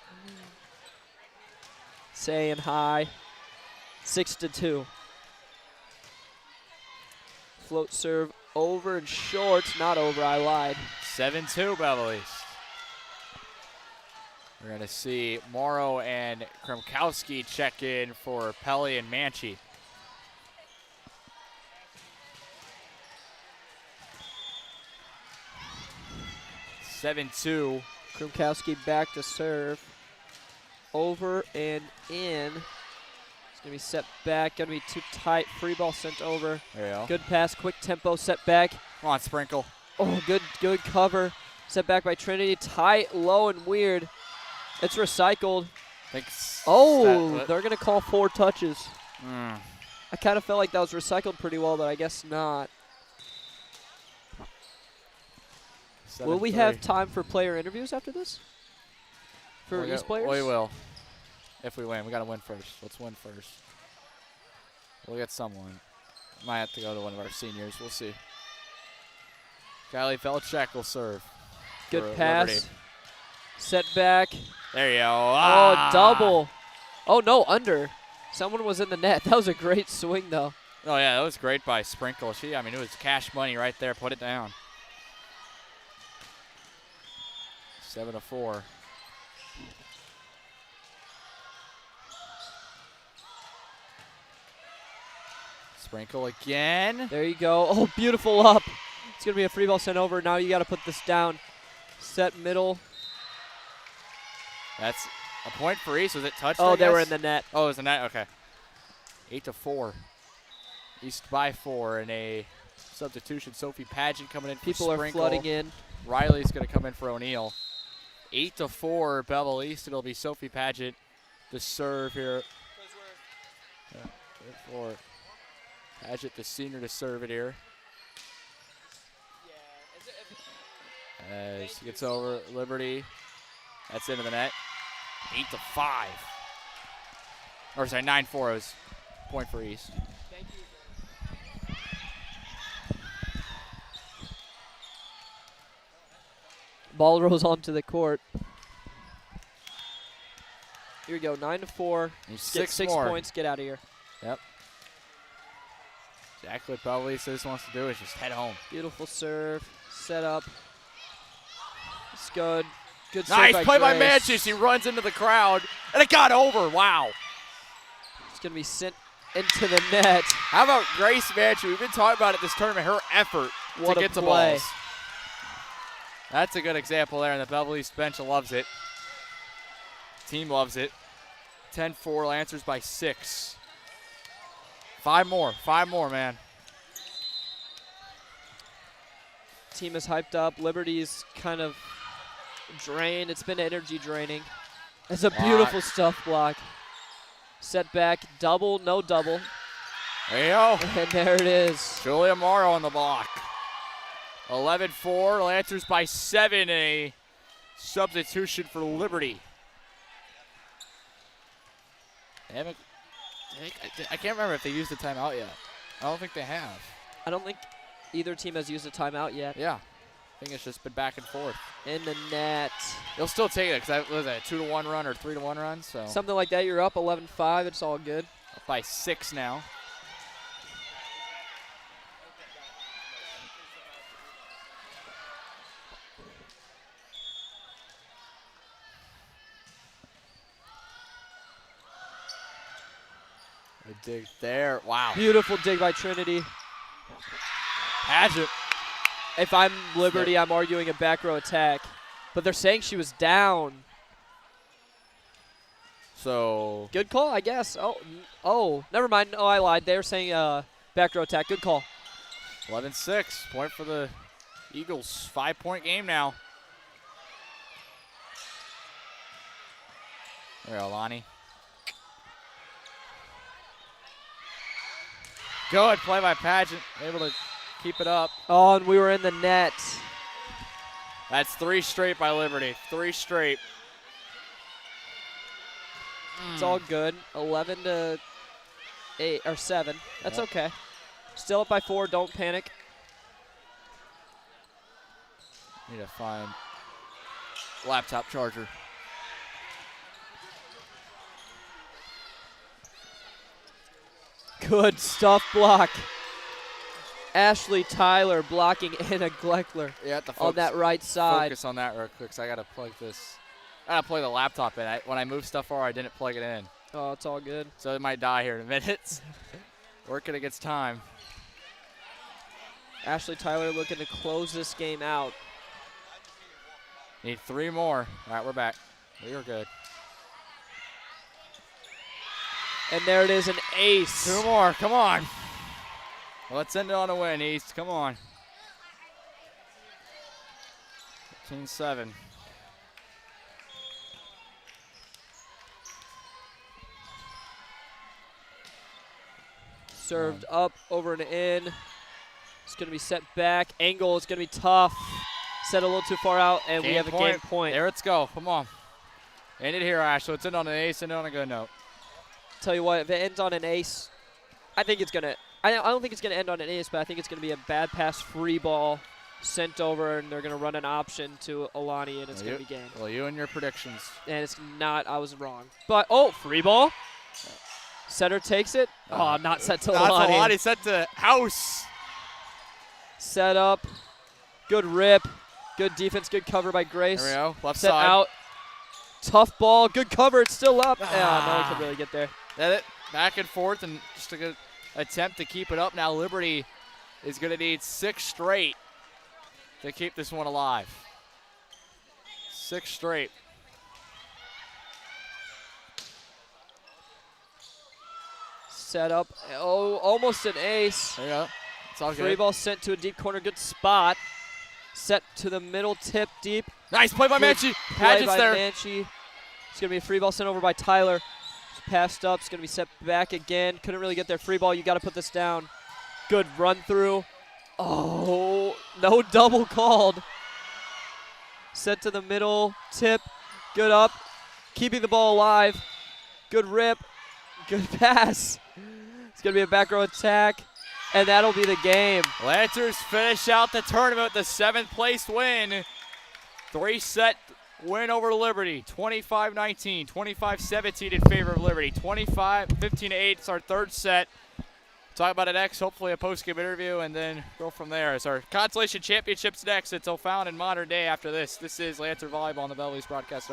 Saying hi. 6-2. Float serve over and short. Not over, I lied. 7-2 Belleville East. We're going to see Morrow and Kremkowski check in for Pelly and Manchi. (7-2). Kremkowski back to serve. Over and in. It's going to be set back. Going to be too tight. Free ball sent over. There you go. Good pass. Quick tempo. Set back. Come on, Sprinkle. Oh, good cover. Set back by Trinity. Tight, low, and weird. It's recycled. Oh, they're going to call 4 touches. I kind of felt like that was recycled pretty well, but I guess not. Will we have time for player interviews after this? For East players? We will. If we win. We got to win first. Let's win first. We'll get someone. Might have to go to one of our seniors. We'll see. Kylie Felchek will serve. Good pass. Liberty. Set back. There you go. Oh, double. Oh, no, under. Someone was in the net. That was a great swing, though. Oh, yeah, that was great by Sprinkle. I mean, it was cash money right there. Put it down. 7-4. Sprinkle again. There you go. Oh, beautiful up. It's going to be a free ball sent over. Now you got to put this down. Set middle. That's a point for East. Was it touched? Oh, they were in the net. Oh, it was the net. Okay. 8-4. East by 4 in a substitution. Sophie Pageant coming in for People Sprinkle. Are flooding in. Riley's going to come in for O'Neill. 8-4 Belleville East. It'll be Sophie Pageant to serve here. For Pageant, the senior, to serve it here. As he gets over Liberty. That's into the net. 8-5. Or sorry, 9-4. It was point for East. Thank you. Ball rolls onto the court. Here we go, 9-4. Get 6 points, get out of here. Yep. Exactly what Belleville East wants to do is just head home. Beautiful serve, set up. It's good. Good nice serve play by by Manchis. He runs into the crowd, and it got over. Wow. It's going to be sent into the net. How about Grace Manchis? We've been talking about it this tournament, her effort to get to balls. That's a good example there, and the Belleville East bench loves it. Team loves it. 10-4, Lancers by 6. 5 more, man. Team is hyped up. Liberty's kind of drained. It's been energy draining. It's a beautiful stuff block. Set back, double, no double. There you go. And there it is. Julia Morrow on the block. 11-4, Lancers by 7, a substitution for Liberty. I can't remember if they used the timeout yet. I don't think they have. I don't think either team has used a timeout yet. Yeah. I think it's just been back and forth. In the net. They'll still take it because that was a 2-1 run or 3-1 run. So something like that. You're up 11-5. It's all good. Up by 6 now. A dig there. Wow. Beautiful dig by Trinity. Pageant. If I'm Liberty, I'm arguing a back row attack. But they're saying she was down. So. Good call, I guess. Oh, never mind. Oh, I lied. They were saying back row attack. Good call. 11-6. Point for the Eagles. 5-point game now. There, Alani. Good play by Pageant. Able to keep it up. Oh, and we were in the net. That's 3 straight by Liberty. 3 straight. It's all good. 11-8 or 7. That's okay. Still up by 4. Don't panic. Need to find laptop charger. Good stuff block. Ashley Tyler blocking Anna Gleckler on that right side. Focus on that real quick, because I got to plug this. I got to plug the laptop in. When I moved stuff over, I didn't plug it in. Oh, it's all good. So it might die here in a minute. Working against time. Ashley Tyler looking to close this game out. Need 3 more. All right, we're back. We are good. And there it is, an ace. 2 more. Come on. Let's end it on a win, East. Come on. 15-7. Served up, over and in. It's going to be set back. Angle is going to be tough. Set a little too far out, and we have a game point. There it's go. Come on. End it here, Ashley. Let's end on an ace, end it on a good note. Tell you what, if it ends on an ace, I think it's going to – I don't think it's going to end on an ace, but I think it's going to be a bad pass free ball sent over, and they're going to run an option to Alani, and it's going to be game. Well, you and your predictions. And it's not – I was wrong. But, oh, free ball. Setter takes it. Oh, not set to Alani. Not to Alani, set to House. Set up. Good rip. Good defense, good cover by Grace. There we go. Left set side. Out. Tough ball. Good cover. It's still up. Yeah, no one can really get there. That it. Back and forth, and just a good attempt to keep it up. Now Liberty is going to need 6 straight to keep this one alive. 6 straight. Set up. Oh, almost an ace. There you go. It's all good. Free ball sent to a deep corner. Good spot. Set to the middle, tip deep. Nice play by Manchi. Paget's there. Manchi. It's going to be a free ball sent over by Tyler. It's passed up. It's going to be set back again. Couldn't really get there. Free ball. You got to put this down. Good run through. Oh, no double called. Set to the middle, tip. Good up. Keeping the ball alive. Good rip. Good pass. It's going to be a back row attack. And that'll be the game. Lancers finish out the tournament with the 7th place win. 3-set win over Liberty. 25-19, 25-17 in favor of Liberty. 15-8 is our 3rd set. Talk about it next, hopefully a post-game interview, and then go from there. It's our Consolation Championships next. It's O'Fallon in modern day after this. This is Lancer Volleyball on the Belleville broadcast.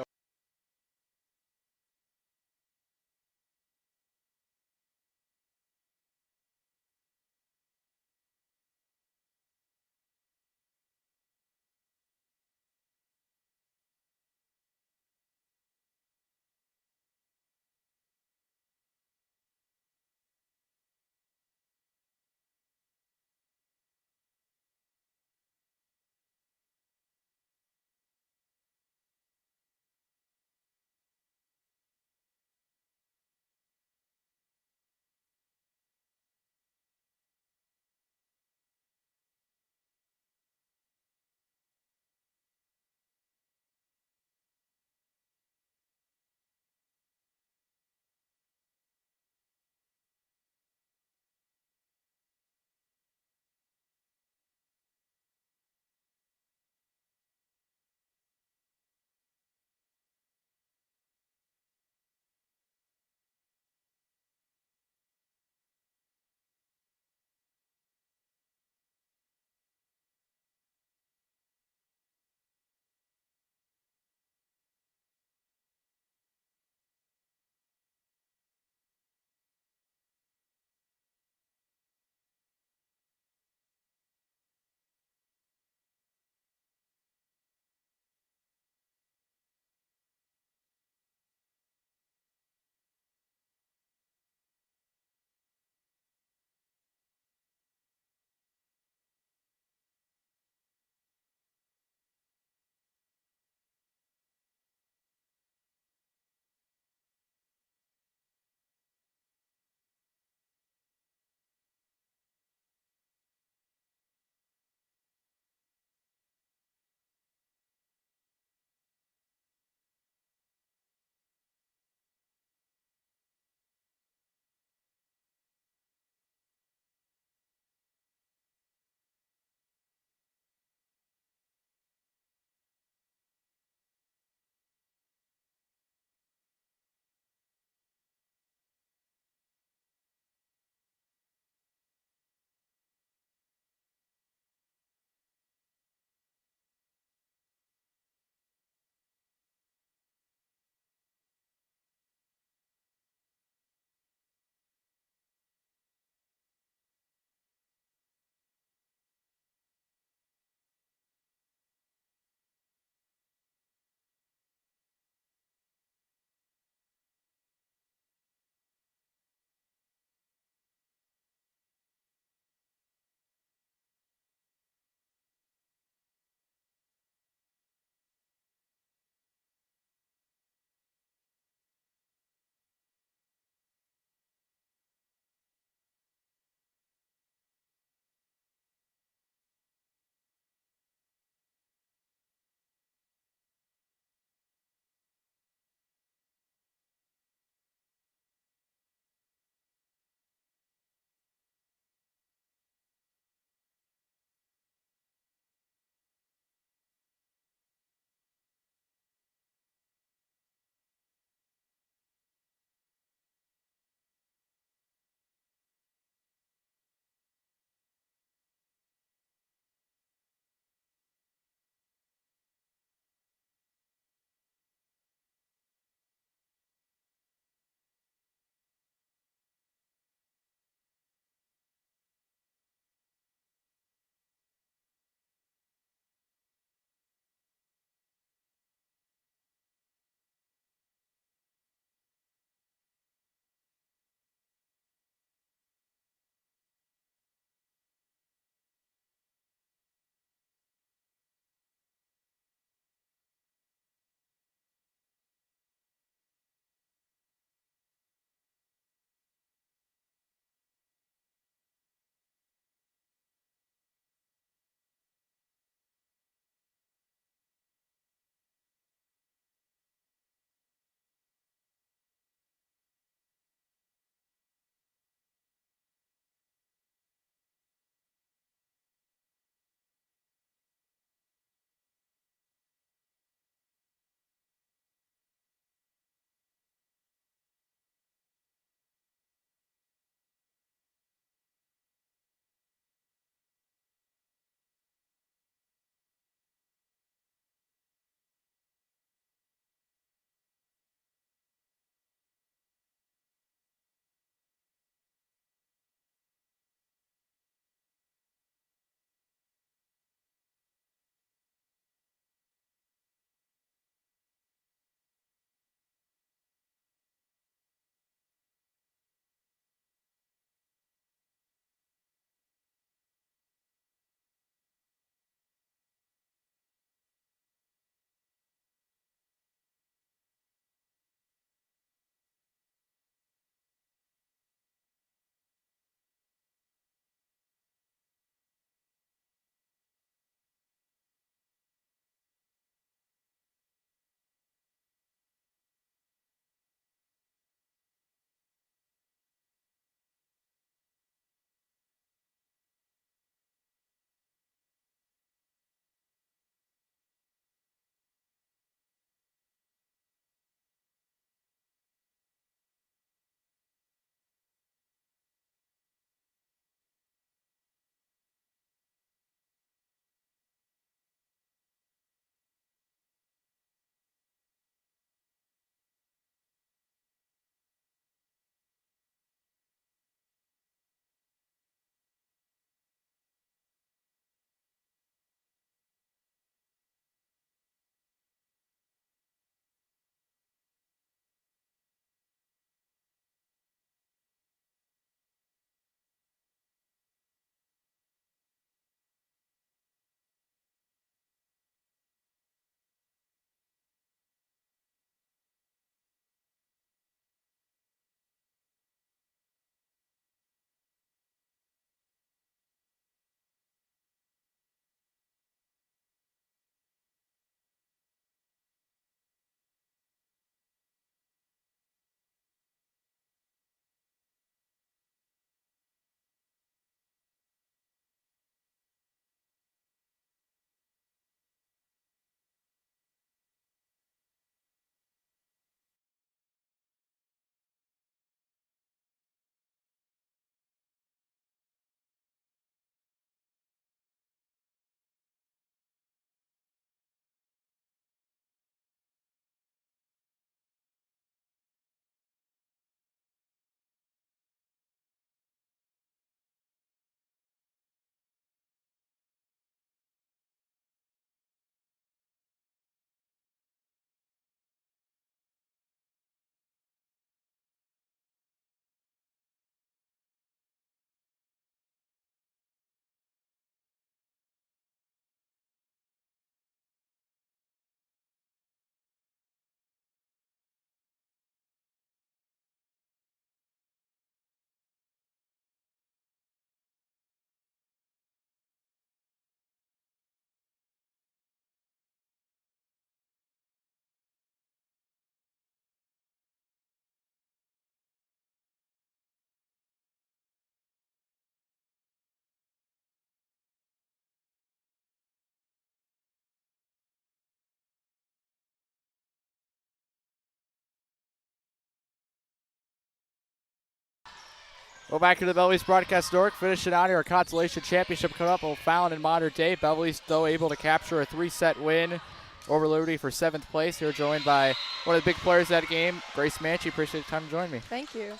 Well, back to the Belleville broadcast network. Finishing out here, our Consolation Championship coming up. O'Fallon in modern day. Belleville though able to capture a 3-set win over Liberty for 7th place. Here joined by one of the big players of that game, Grace Manchi. Appreciate the time to join me. Thank you.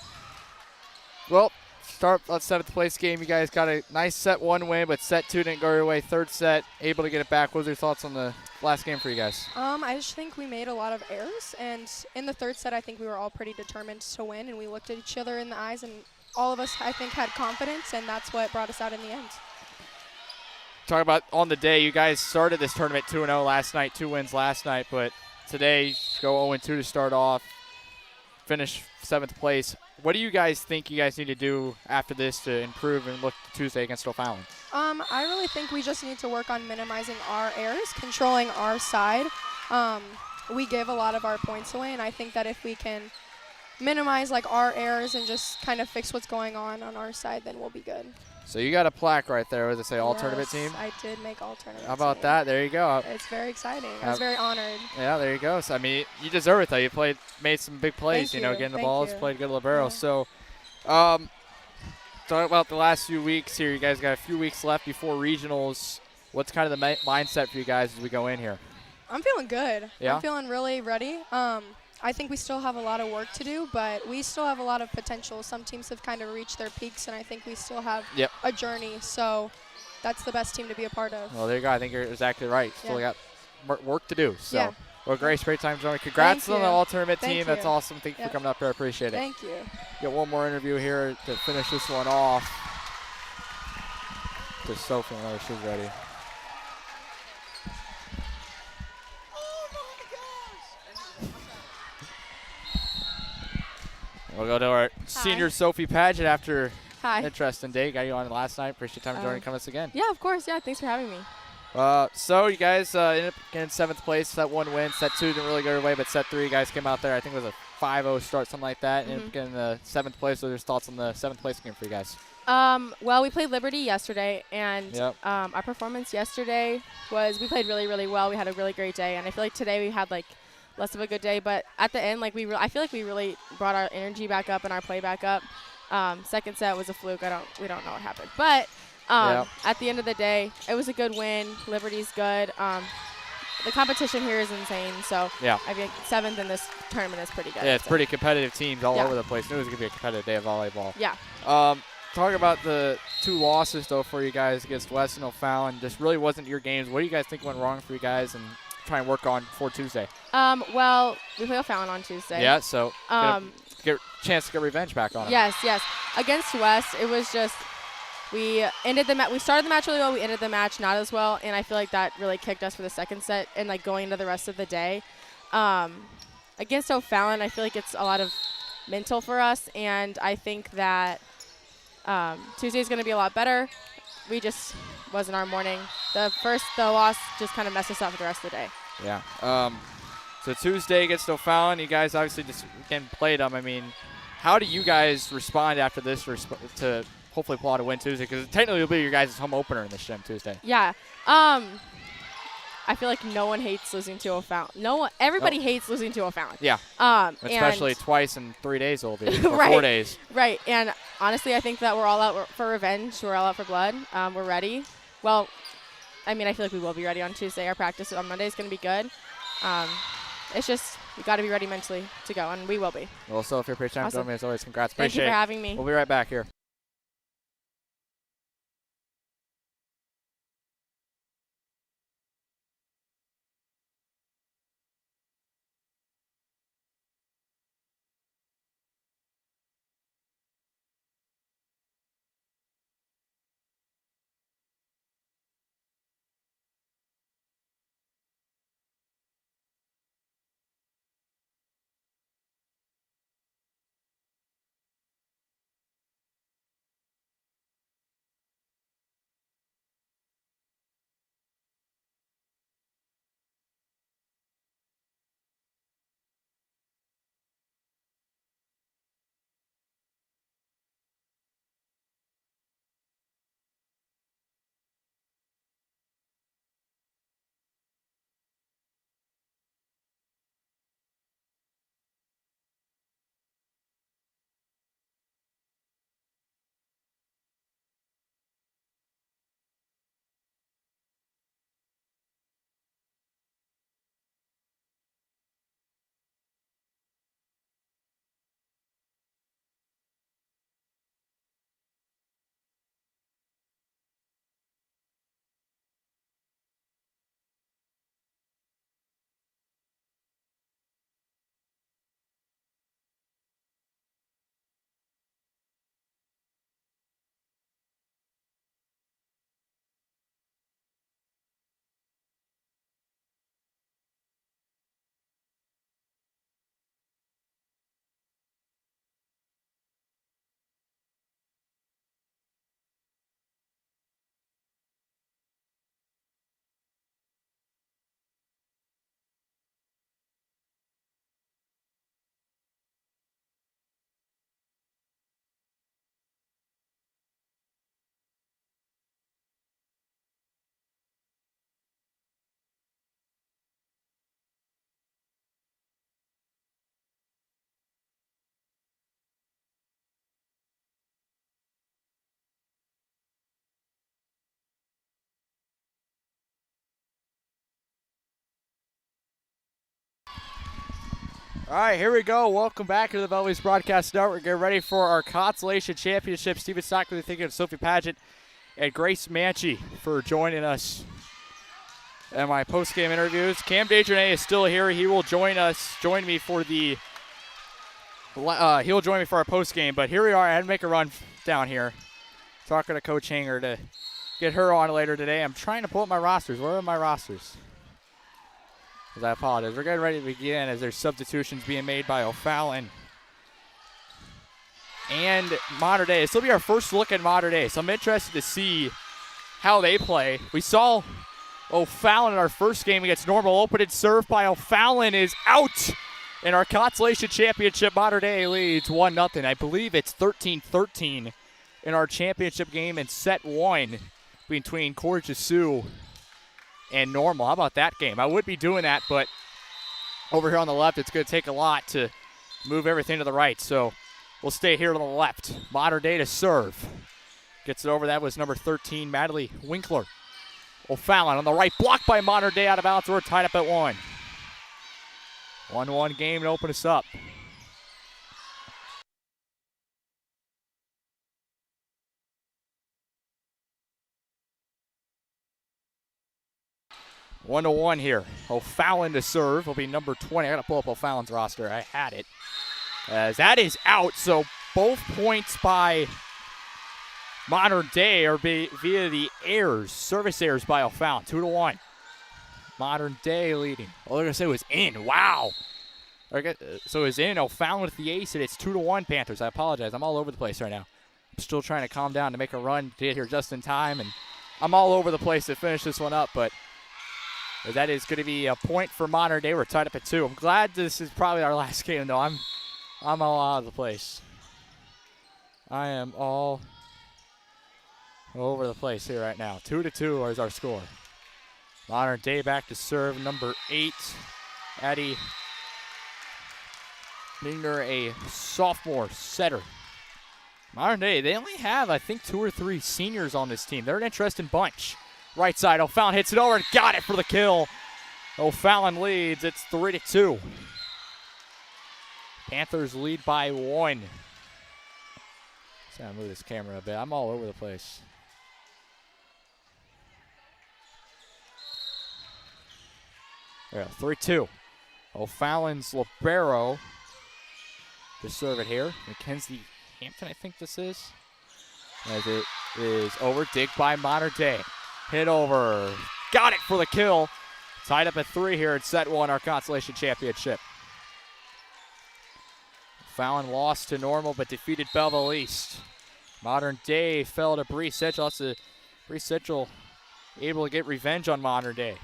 Well, start that 7th place game. You guys got a nice set 1 win, but set 2 didn't go your way. 3rd set, able to get it back. What was your thoughts on the last game for you guys? I just think we made a lot of errors, and in the 3rd set, I think we were all pretty determined to win, and we looked at each other in the eyes, and all of us, I think, had confidence, and that's what brought us out in the end. Talk about on the day, you guys started this tournament 2-0 last night, 2 wins last night, but today go 0-2 to start off, finish 7th place. What do you guys think you guys need to do after this to improve and look to Tuesday against O'Fallon? I really think we just need to work on minimizing our errors, controlling our side. We give a lot of our points away, and I think that if we can minimize like our errors and just kind of fix what's going on our side, then we'll be good. So you got a plaque right there. What does it say, all tournament team? I did make all tournament How about team. that? There you go. It's very exciting. I was very honored. Yeah, there you go. So I mean, you deserve it though. You made some big plays. Thank you know, you. getting the Thank balls, you. played good libero. Yeah. So, talk about the last few weeks here. You guys got a few weeks left before regionals. What's kind of the mindset for you guys as we go in here? I'm feeling good. Yeah? I'm feeling really ready. I think we still have a lot of work to do, but we still have a lot of potential. Some teams have kind of reached their peaks, and I think we still have a journey. So that's the best team to be a part of. Well, there you go. I think you're exactly right. Still got work to do. So, yeah. Well, Grace, great time joining. Congrats on the all-tournament team. You. That's awesome. Thank you for coming up here. I appreciate it. Thank you. Got one more interview here to finish this one off. To Sophie, whenever she's ready. We'll go to our senior Sophie Paget after Hi. Interesting day. Got you on last night. Appreciate your time joining us again. Yeah, of course. Yeah, thanks for having me. So you guys ended up getting 7th place. Set 1 win. Set 2 didn't really go your way, but set 3 you guys came out there. I think it was a 5-0 start, something like that. Ended up getting the 7th place. What are your thoughts on the 7th place game for you guys? Well, we played Liberty yesterday, and our performance yesterday was we played really, really well. We had a really great day, and I feel like today we had like less of a good day, but at the end, like I feel like we really brought our energy back up and our play back up. 2nd set was a fluke. We don't know what happened, but at the end of the day, it was a good win. Liberty's good. The competition here is insane, so I think 7th in this tournament is pretty good. Yeah, it's pretty competitive teams all over the place. Knew it was gonna be a competitive day of volleyball. Yeah. Talk about the 2 losses though for you guys against West and O'Fallon. Just really wasn't your games. What do you guys think went wrong for you guys, and try and work on for Tuesday? Well, we play O'Fallon on Tuesday. Yeah, so get a chance to get revenge back on them. Yes. Against West, it was just we ended the match. We started the match really well. We ended the match not as well, and I feel like that really kicked us for the 2nd set and like going into the rest of the day. Against O'Fallon, I feel like it's a lot of mental for us, and I think that Tuesday is going to be a lot better. We just wasn't our morning. The loss just kind of messed us up for the rest of the day. Yeah. So Tuesday against O'Fallon, you guys obviously just again played them. I mean, how do you guys respond after this to hopefully pull out a win Tuesday? Because technically it'll be your guys' home opener in this gym Tuesday. Yeah. I feel like no one hates losing to O'Fallon. Everybody hates losing to O'Fallon. Yeah. Especially twice in 3 days it'll be, or right, 4 days. Right. And honestly, I think that we're all out for revenge. We're all out for blood. We're ready. Well, I mean, I feel like we will be ready on Tuesday. Our practice on Monday is going to be good. It's just we got to be ready mentally to go, and we will be. Well, so if you're pretty time, as always, congrats. Thank you for having me. We'll be right back here. All right, here we go. Welcome back to the Belleville Broadcast Network. We're getting ready for our Consolation Championship. Steven Stockley, thank you to Sophie Paget and Grace Manchi for joining us in my post-game interviews. Cam Desjardins is still here. He will join me for the he'll join me for our post-game. But here we are. I had to make a run down here. Talking to Coach Hanger to get her on later today. I'm trying to pull up my rosters. Where are my rosters? Because I apologize. We're getting ready to begin as there's substitutions being made by O'Fallon and Mater Dei. This will be our first look at Mater Dei, so I'm interested to see how they play. We saw O'Fallon in our first game against Normal. Open serve by O'Fallon is out. In our Consolation Championship, Mater Dei leads 1-0. I believe it's 13-13 in our championship game in set 1 between Courticeau and Normal. How about that game? I would be doing that, but over here on the left, it's going to take a lot to move everything to the right. So we'll stay here to the left. Mater Dei to serve. Gets it over. That was number 13, Madeline Winkler. O'Fallon on the right, blocked by Mater Dei, out of bounds. We're tied up at 1. 1-1 game to open us up. One to one here. O'Fallon to serve will be number 20. I got to pull up O'Fallon's roster. I had it. As that is out, so both points by Mater Dei are via the errors, service errors by O'Fallon. 2-1. Mater Dei leading. Oh, they're going to say it was in. Wow. Okay, so it's in. O'Fallon with the ace, and it's 2-1 Panthers. I apologize. I'm all over the place right now. I'm still trying to calm down to make a run to get here just in time, and I'm all over the place to finish this one up, but that is going to be a point for Mater Dei. We're tied up at 2. I'm glad this is probably our last game, though. I'm all out of the place. I am all over the place here right now. 2-2 is our score. Mater Dei back to serve. Number 8, Addie Mingner, a sophomore setter. Mater Dei, they only have, I think, 2 or 3 seniors on this team. They're an interesting bunch. Right side, O'Fallon hits it over and got it for the kill. O'Fallon leads. It's 3-2. Panthers lead by 1. Let's gotta move this camera a bit. I'm all over the place. There we go, 3-2. O'Fallon's libero to serve it here. Mackenzie Hampton, I think this is. As it is over. Dig by Mater Dei. Hit over. Got it for the kill. Tied up at 3 here in set 1, our Consolation Championship. O'Fallon lost to Normal but defeated Belleville East. Mater Dei fell to Bree Central. Bree Central able to get revenge on Mater Dei.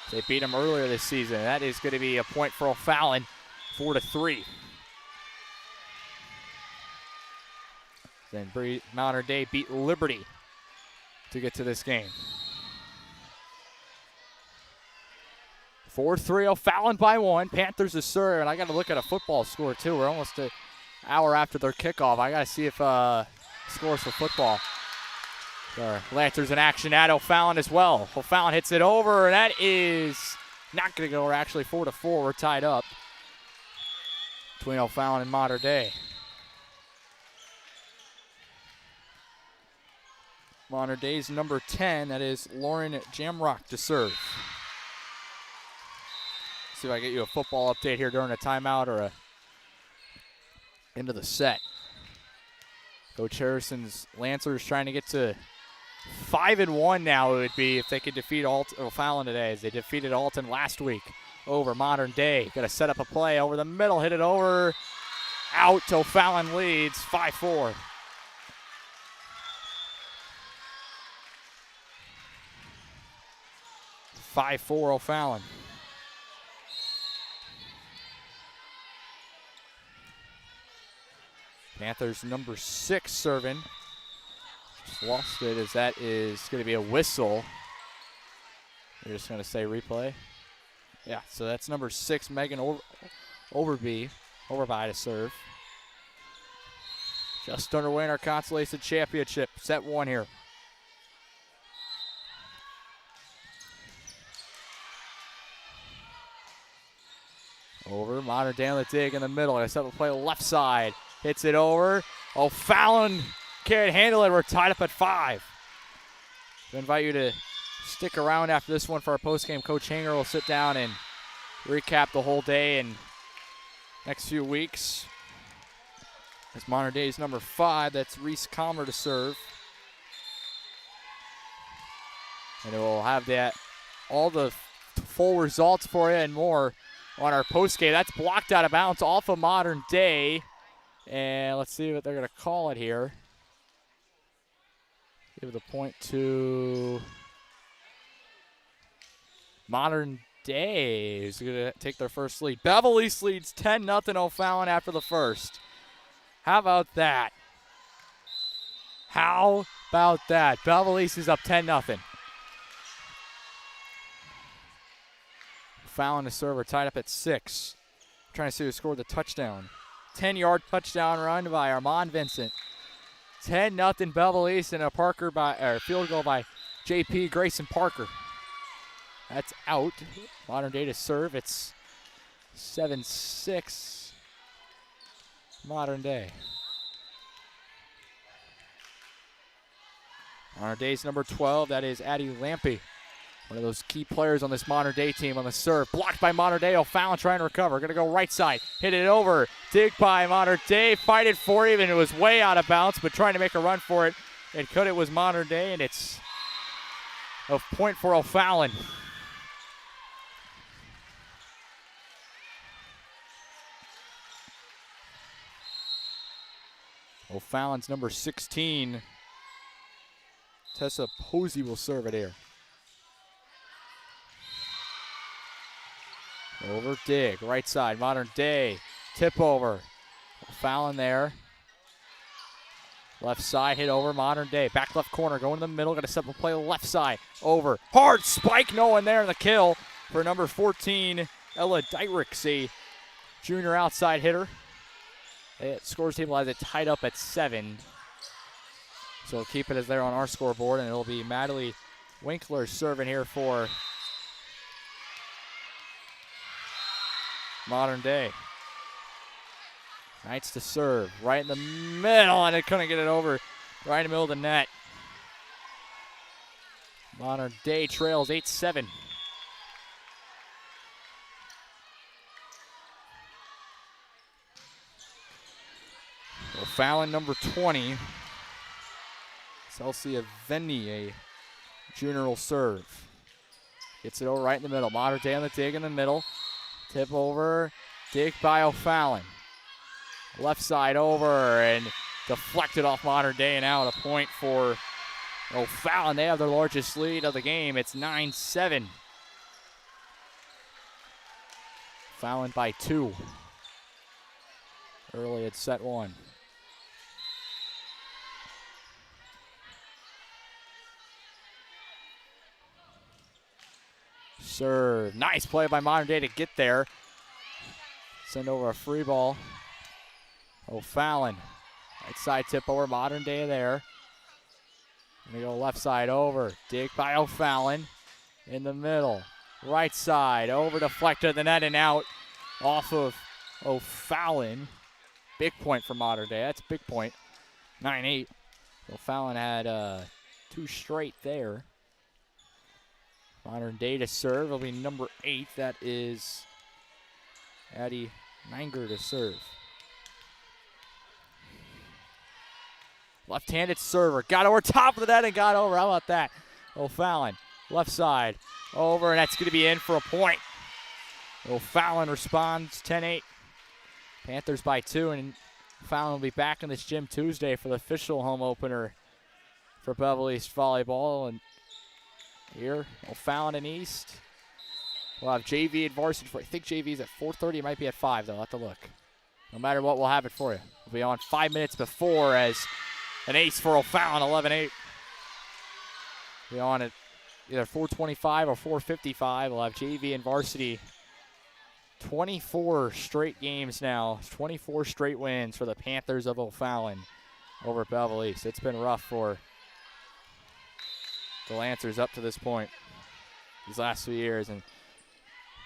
They beat them earlier this season. That is going to be a point for O'Fallon, 4-3. Then Mater Dei beat Liberty to get to this game. 4-3, O'Fallon by 1. Panthers to serve, and I got to look at a football score too. We're almost an hour after their kickoff. I got to see if scores for football. Lancers in action at O'Fallon as well. O'Fallon hits it over, and that is not going to go. We're actually 4-4. We're tied up between O'Fallon and Mater Dei. Mater Dei's number 10, that is Lauren Jamrock to serve. See if I get you a football update here during a timeout or into the set. Coach Harrison's Lancers trying to get to 5-1 now. It would be if they could defeat O'Fallon today, as they defeated Alton last week over Mater Dei. Got to set up a play over the middle, hit it over, out. O'Fallon leads 5-4. O'Fallon. Panthers number 6 serving. Just lost it, as that is going to be a whistle. We're just going to say replay. Yeah, so that's number 6, Megan Overby to serve. Just underway in our Consolation Championship, set 1 here. Over, Modern Day on the dig in the middle. Gonna set up a play left side. Hits it over. O'Fallon can't handle it. We're tied up at 5. I invite you to stick around after this one for our postgame. Coach Hanger will sit down and recap the whole day and next few weeks. As Modern Day's number 5, that's Reese Calmer to serve. And we'll have that, all the full results for you and more on our postgame. That's blocked out of bounds off of Modern Day. And let's see what they're going to call it here. Give the point to Modern Day, who's going to take their first lead. Belleville East leads 10-0 O'Fallon after the first. How about that? How about that? Belleville East is up 10-0. O'Fallon to serve. We're tied up at 6. Trying to see who scored the touchdown. 10-yard touchdown run by Armand Vincent. 10-0 Belleville East, and a field goal by J.P. Grayson Parker. That's out. Modern Day to serve. It's 7-6. Modern Day. Modern Day's number 12. That is Addie Lampy. One of those key players on this Modern Day team on the serve. Blocked by Modern Day. O'Fallon trying to recover. Going to go right side. Hit it over. Dig by Modern Day. Fight it for it. And it was way out of bounds, but trying to make a run for it. It was Modern Day, and it's a point for O'Fallon. O'Fallon's number 16. Tessa Posey will serve it here. Over, dig, right side, Modern Day, tip over. O'Fallon there. Left side, hit over, Modern Day. Back left corner, going in the middle, got to set up a play left side, over. Hard spike, no one there in the kill for number 14, Ella Dyricks, a junior outside hitter. It scores table has it tied up at 7. So we'll keep it as there on our scoreboard, and it'll be Madeline Winkler serving here for Modern Day. Knights to serve, right in the middle, and it couldn't get it over. Right in the middle of the net. Modern Day trails 8-7. O'Fallon number 20. Celsia Venny, a junior, will serve. Gets it over right in the middle. Modern Day on the dig in the middle. Tip over, dig by O'Fallon. Left side over and deflected off Modern Day, and out a point for O'Fallon. They have their largest lead of the game. It's 9-7. O'Fallon by 2. Early at set 1. Serve. Nice play by Modern Day to get there. Send over a free ball. O'Fallon. Right side tip over, Modern Day there. Gonna go left side over. Dig by O'Fallon. In the middle. Right side over, deflected to the net and out off of O'Fallon. Big point for Modern Day. That's a big point. 9-8. O'Fallon had 2 straight there. Modern Day to serve. It'll be number 8. That is Addie Manger to serve. Left-handed server. Got over top of the net and got over. How about that? O'Fallon. Left side. Over, and that's going to be in for a point. O'Fallon responds 10-8. Panthers by 2, and O'Fallon will be back in this gym Tuesday for the official home opener for Belleville East Volleyball. And here, O'Fallon and East. We'll have JV and varsity. I think JV's at 4:30. It might be at 5, though. I'll have to look. No matter what, we'll have it for you. We'll be on 5 minutes before as an ace for O'Fallon, 11-8. We'll be on at either 4:25 or 4:55. We'll have JV and varsity. 24 straight games now. 24 straight wins for the Panthers of O'Fallon over Belleville East. It's been rough for the Lancers up to this point these last few years, and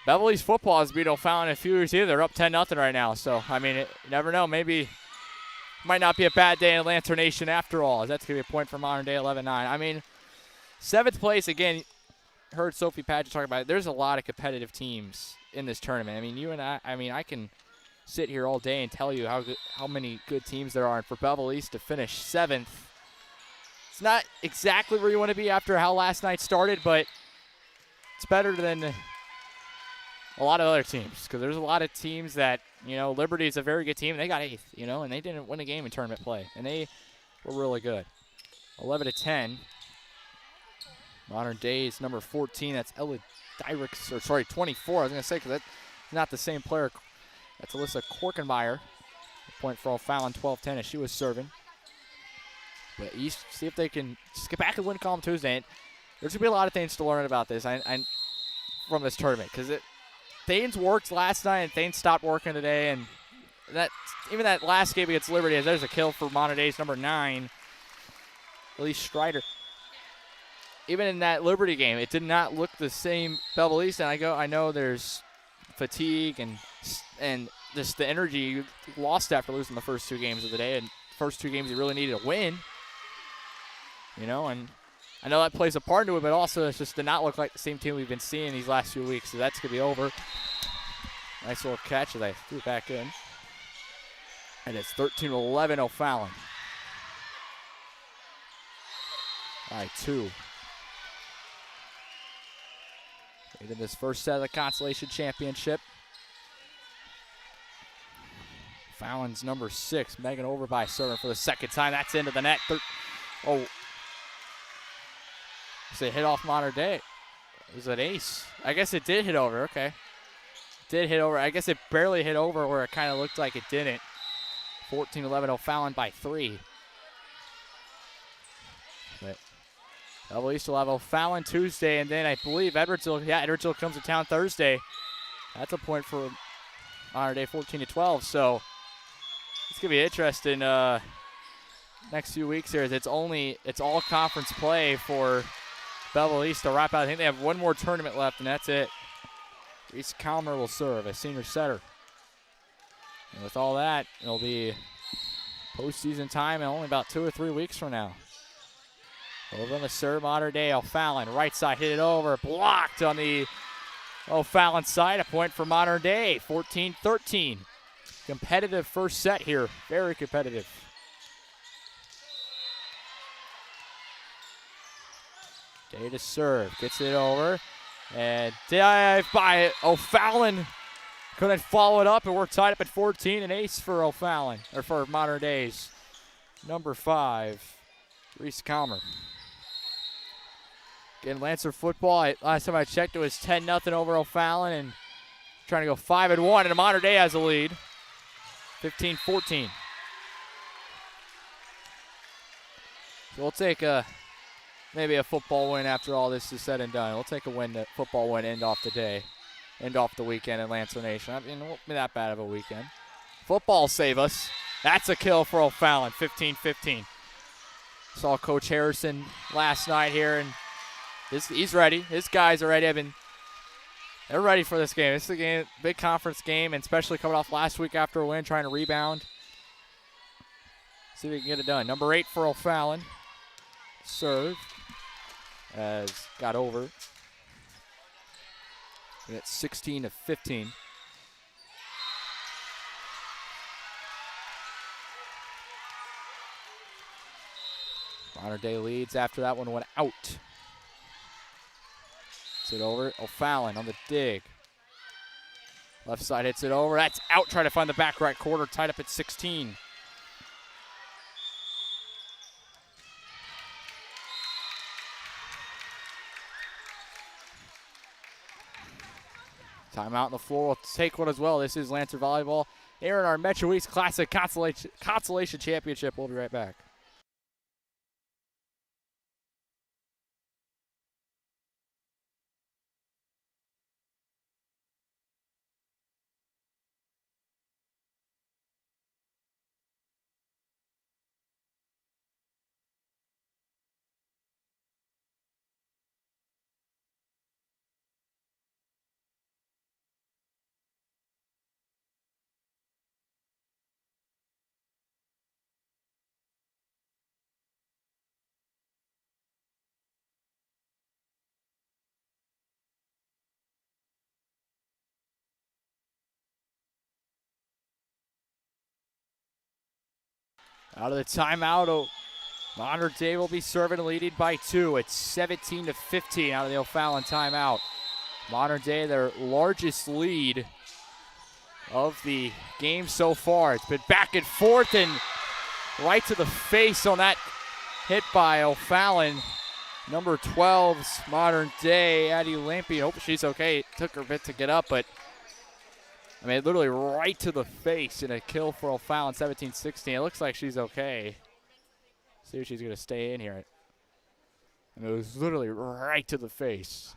Beverly East football has beat O'Fallon in a few years either. They're up 10-0 right now. So, I mean, you never know. Maybe might not be a bad day in Lancer Nation after all. That's going to be a point for Modern Day 11-9. I mean, 7th place, again, heard Sophie Padgett talk about it. There's a lot of competitive teams in this tournament. I mean, you and I can sit here all day and tell you how many good teams there are. And for Belleville East to finish 7th, it's not exactly where you want to be after how last night started, but it's better than a lot of other teams, because there's a lot of teams that, Liberty is a very good team. They got 8th, and they didn't win a game in tournament play, and they were really good. 11-10. Modern Day's number 14. That's Ella Dyricks, or sorry, 24. I was going to say, because that's not the same player. That's Alyssa Korkenmeyer. A point for O'Fallon, 12-10, as she was serving. But East, see if they can just get back and win column Tuesday. And there's going to be a lot of things to learn about this from this tournament, because Thanes worked last night and Thanes stopped working today, and even that last game against Liberty, there's a kill for Modern Day's number 9, Elise Strider. Even in that Liberty game, it did not look the same Belleville East, and I know there's fatigue and just the energy you lost after losing the first 2 games of the day, and first 2 games you really needed to win. And I know that plays a part into it, but also it just did not look like the same team we've been seeing these last few weeks. So that's going to be over. Nice little catch as I threw it back in. And it's 13-11 O'Fallon. All right, 2. In this first set of the Consolation Championship. Fallon's number 6, Megan Overby serving for the second time. That's into the net. It hit off Modern Day. It was an ace. I guess it did hit over. Okay. Did hit over. I guess it barely hit over where it kind of looked like it didn't. 14-11 O'Fallon by 3. But Belleville East will have O'Fallon Tuesday, and then I believe Edwardsville comes to town Thursday. That's a point for Modern Day, 14-12. So it's going to be interesting next few weeks here. It's all conference play for Belleville East to wrap out. I think they have one more tournament left, and that's it. Reese Calmer will serve as senior setter. And with all that, it'll be postseason time in only about 2 or 3 weeks from now. Over on the serve, Modern Day, O'Fallon. Right side, hit it over. Blocked on the O'Fallon side. A point for Modern Day, 14-13. Competitive first set here. Very competitive. Day to serve. Gets it over. And dive by O'Fallon. Couldn't follow it up, and we're tied up at 14. An ace for O'Fallon, or for Modern Days. Number 5, Reese Calmer. Again, Lancer football, last time I checked, it was 10-0 over O'Fallon, and trying to go 5-1, and Modern Day has a lead. 15-14. So we'll take maybe a football win after all this is said and done. We'll take a football win, end off the day, end off the weekend in Lancer Nation. I mean, it won't be that bad of a weekend. Football save us. That's a kill for O'Fallon, 15-15. Saw Coach Harrison last night here, and he's ready. His guys are ready. They're ready for this game. This is a game, big conference game, and especially coming off last week after a win, trying to rebound. See if we can get it done. Number 8 for O'Fallon. Serve. As got over. And it's 16-15. Modern Day leads after that one went out. Hits it over. O'Fallon on the dig. Left side hits it over. That's out. Trying to find the back right quarter. Tied up at 16. Timeout on the floor. We'll take one as well. This is Lancer Volleyball here in our Metro East Classic Consolation Championship. We'll be right back. Out of the timeout, Modern Day will be serving, leading by 2. It's 17-15 out of the O'Fallon timeout. Modern Day, their largest lead of the game so far. It's been back and forth and right to the face on that hit by O'Fallon. Number 12's Modern Day, Addie Lampion. Hope she's okay. It took her a bit to get up, but I mean, literally right to the face in a kill for O'Fallon, 17-16. It looks like she's okay. See if she's going to stay in here. I mean, it was literally right to the face.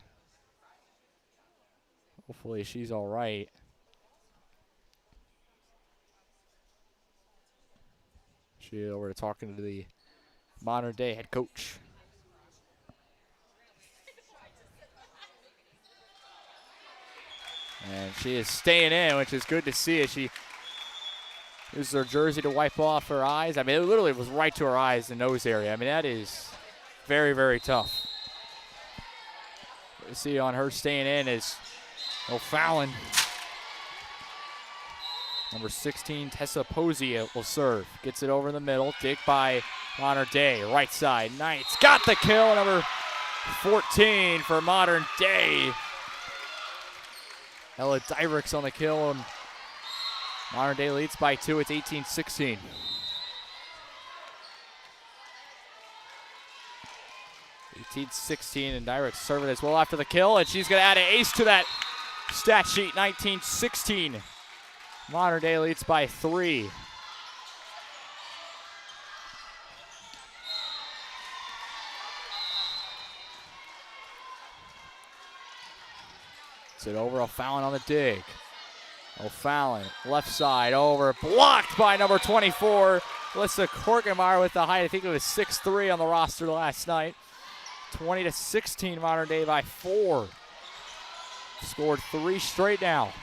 Hopefully she's all right. She's over to talking to the Modern Day head coach. And she is staying in, which is good to see as she uses her jersey to wipe off her eyes. I mean, it literally was right to her eyes, the nose area. I mean, that is very, very tough. What you see on her staying in is O'Fallon. Number 16, Tessa Posey will serve. Gets it over the middle. Dig by Modern Day. Right side. Knights got the kill. Number 14 for Modern Day. Ella Dyricks on the kill, and Modern Day leads by 2. It's 18-16. And Dyricks serving as well after the kill, and she's going to add an ace to that stat sheet. 19-16. Modern Day leads by 3. It over, O'Fallon on the dig. O'Fallon, left side, over, blocked by number 24, Alyssa Korkenmeyer with the height. I think it was 6'3" on the roster last night. 20-16, Modern Day by 4. Scored 3 straight now.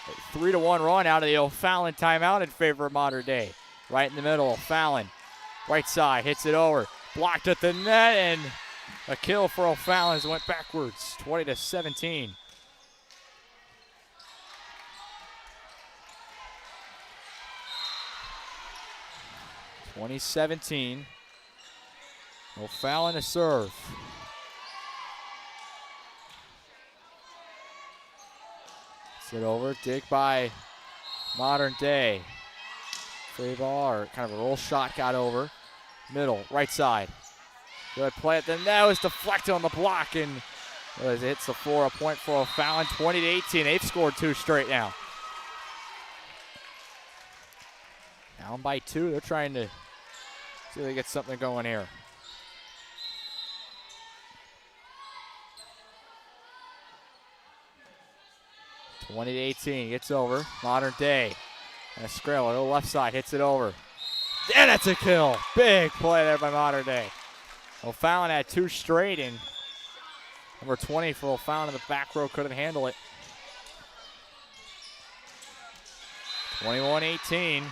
A 3-1 run out of the O'Fallon timeout in favor of Modern Day. Right in the middle, O'Fallon, right side, hits it over, blocked at the net, and a kill for O'Fallon as it went backwards, 20-17. O'Fallon to serve. Sit over, dig by Modern Day. Free ball, or kind of a roll shot, got over. Middle, right side. Good play at the net. That was deflected on the block, and it hits the floor. A point for O'Fallon, 20-18. They've scored 2 straight now. Down by 2. They're trying to see if they get something going here. (20-18). Gets over. Modern Day. And a scramble. The left side hits it over. And that's a kill. Big play there by Modern Day. O'Fallon had 2 straight, and number 20 for O'Fallon in the back row couldn't handle it. 21-18.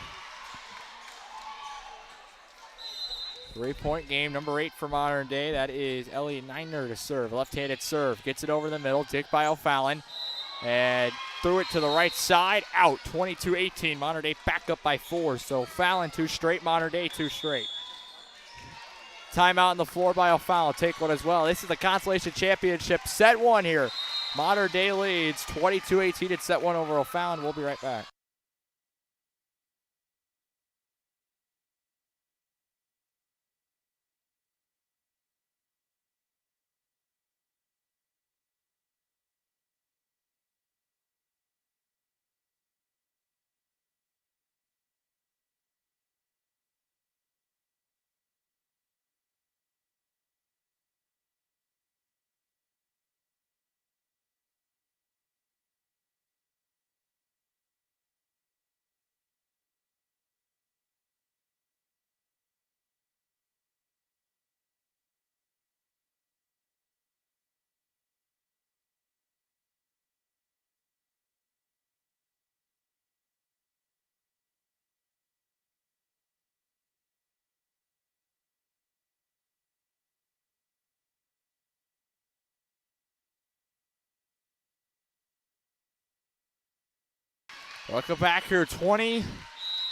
3-point game, number 8 for Modern Day. That is Ellie Niner to serve. Left-handed serve. Gets it over the middle. Dig by O'Fallon. And threw it to the right side. Out. 22-18. Modern Day back up by 4. So O'Fallon 2 straight. Modern Day 2 straight. Timeout on the floor by O'Fallon. Take one as well. This is the Consolation Championship. Set 1 here. Modern Day leads 22-18. It's set 1 over O'Fallon. We'll be right back. Welcome back here. 20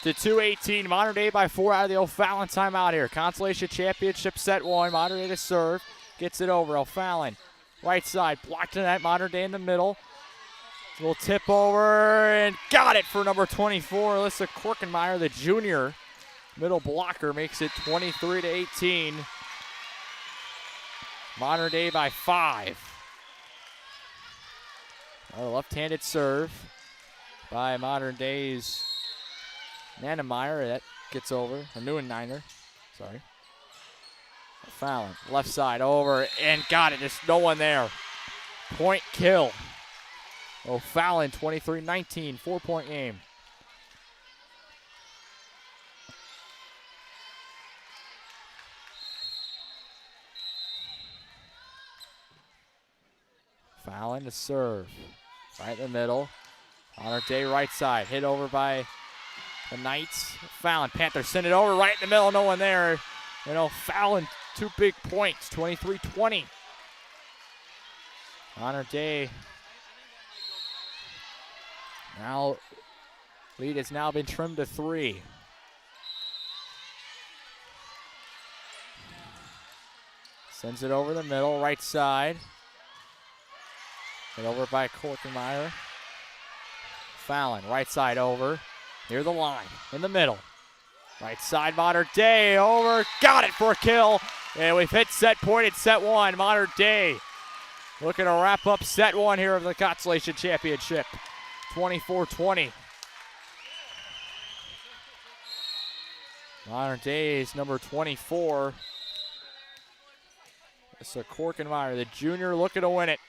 to 2:18. Modern Day by 4 out of the O'Fallon timeout here. Consolation Championship set 1. Modern Day to serve. Gets it over. O'Fallon, right side. Blocked to that. Modern Day in the middle. Little tip over and got it for number 24. Alyssa Korkenmeyer, the junior middle blocker, makes it 23-18. Modern Day by 5. A left-handed serve by Modern Day's Nannemeyer. That gets over. Or Neuenneiner. Sorry. Fallon, left side over and got it. There's no one there. Point kill. O'Fallon 23-19, 4-point game. Fallon to serve. Right in the middle. Modern Day right side. Hit over by the Knights. Fallon, Panthers send it over right in the middle. No one there. You know, Fallon, 2 big points. 23-20. Modern Day. Now, lead has now been trimmed to 3. Sends it over the middle, right side. Hit over by Korkenmeyer. Fallon, right side over. Near the line, in the middle. Right side, Modern Day over. Got it for a kill. And we've hit set point at set 1. Modern Day looking to wrap up set 1 here of the Consolation Championship. 24-20. Modern Day's number 24. It's a Korkenmeyer, the junior, looking to win it.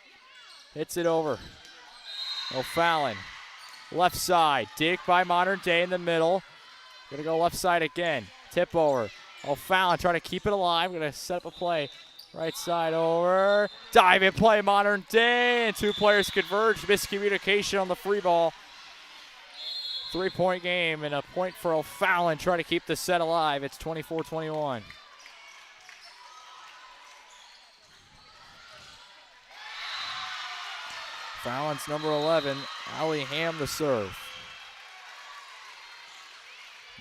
Hits it over. O'Fallon, left side. Dig by Modern Day in the middle. Gonna go left side again. Tip over. O'Fallon trying to keep it alive. Gonna set up a play. Right side over. Dive and play, Modern Day. And 2 players converge. Miscommunication on the free ball. 3-point game and a point for O'Fallon trying to keep the set alive. It's 24-21. Fallon's number 11, Allie Ham the serve.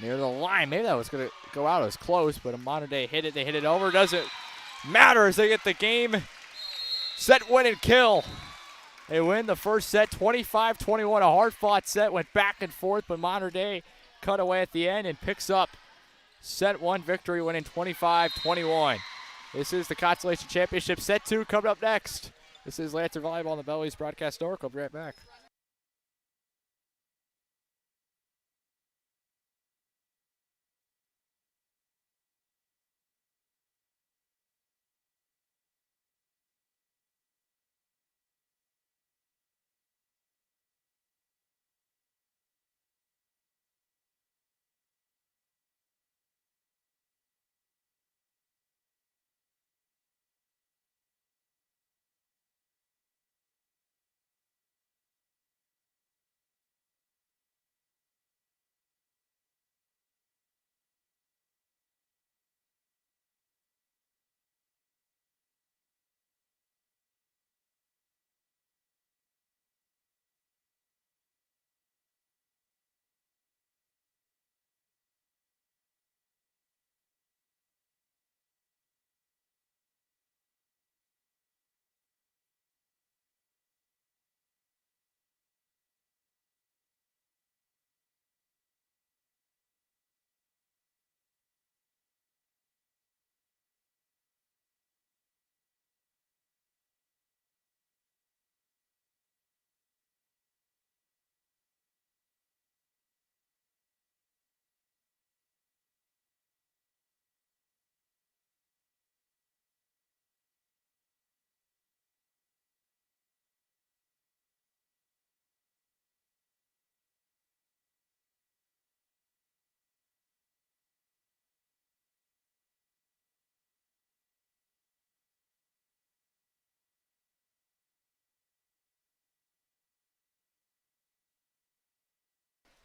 Near the line. Maybe that was going to go out. It was close, but a Modern Day hit it. They hit it over. Doesn't matter as they get the game set, win, and kill. They win the first set 25-21. A hard-fought set. Went back and forth, but Modern Day cut away at the end and picks up set 1 victory, winning 25-21. This is the Consolation Championship. Set 2 coming up next. This is Lancer Volleyball on the Belleville Broadcast Network. I'll be right back.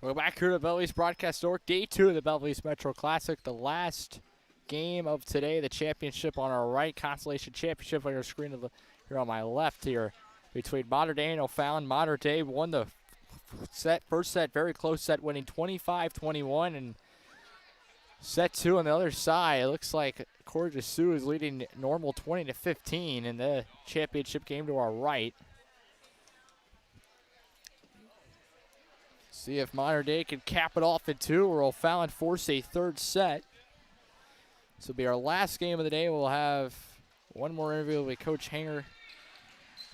We're back here to the Belleville Broadcast Network. Day 2 of the Belleville Metro Classic. The last game of today. The championship on our right. Consolation Championship on your screen here on my left here. Between Modern Day and O'Fallon. Modern Day won the first set, very close set, winning 25-21, and set 2 on the other side. It looks like Cordes Sioux is leading Normal 20-15 in the championship game to our right. See if Modern Day can cap it off at 2, or O'Fallon force a third set. This will be our last game of the day. We'll have one more interview with Coach Hanger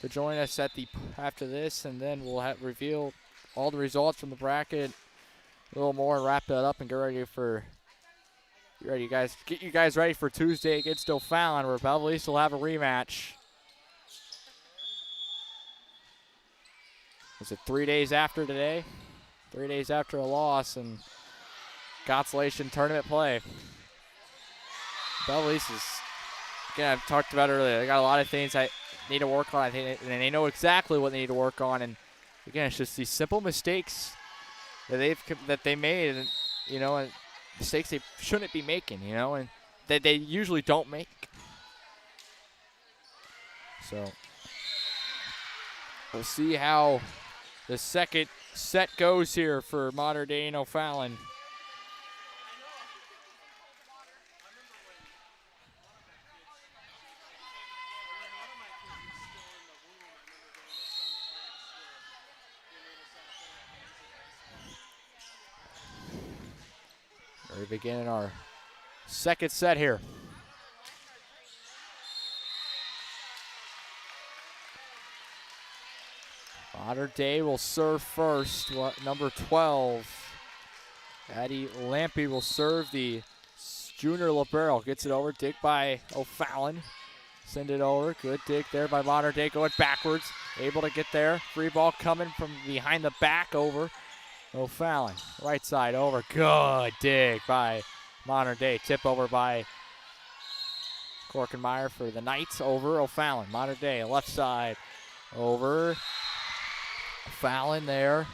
to join us after this, and then we'll reveal all the results from the bracket a little more and wrap that up and get you guys ready for Tuesday against O'Fallon, where Belleville East will have a rematch. Is it 3 days after today? 3 days after a loss and Consolation tournament play. Belleville East is, again, I've talked about earlier, they got a lot of things I need to work on. I think and they know exactly what they need to work on. And again, it's just these simple mistakes that they made, and and mistakes they shouldn't be making, and that they usually don't make. So we'll see how the second set goes here for Modern Day and O'Fallon. We're beginning our second set here. Modern Day will serve first. Number 12, Addie Lampy will serve. The junior libero gets it over. Dig by O'Fallon. Send it over. Good dig there by Modern Day, going backwards. Able to get there. Free ball coming from behind the back over O'Fallon. Right side over. Good dig by Modern Day. Tip over by Korkenmeyer for the Knights over O'Fallon. Modern Day, left side over O'Fallon there.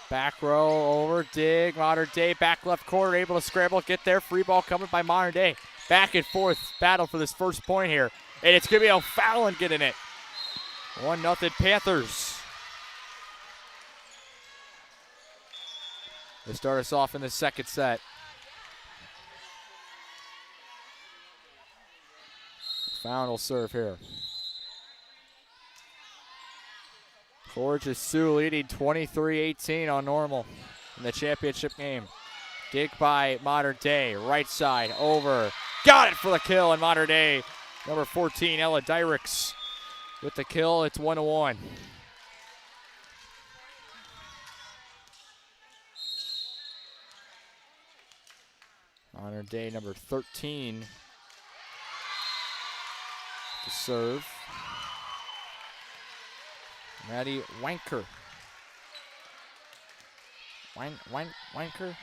Back row over. Dig. Modern Day back left corner. Able to scramble. Get there. Free ball coming by Modern Day. Back and forth battle for this first point here. And it's going to be O'Fallon getting it. 1-0 Panthers. They start us off in the second set. O'Fallon will serve here. Cordes Sioux leading 23-18 on Normal in the championship game. Dig by Modern Day, right side, over. Got it for the kill, and Modern Day, number 14, Ella Dyricks with the kill. It's 1-1. Modern Day, number 13, to serve. Maddie Wanker. Wanker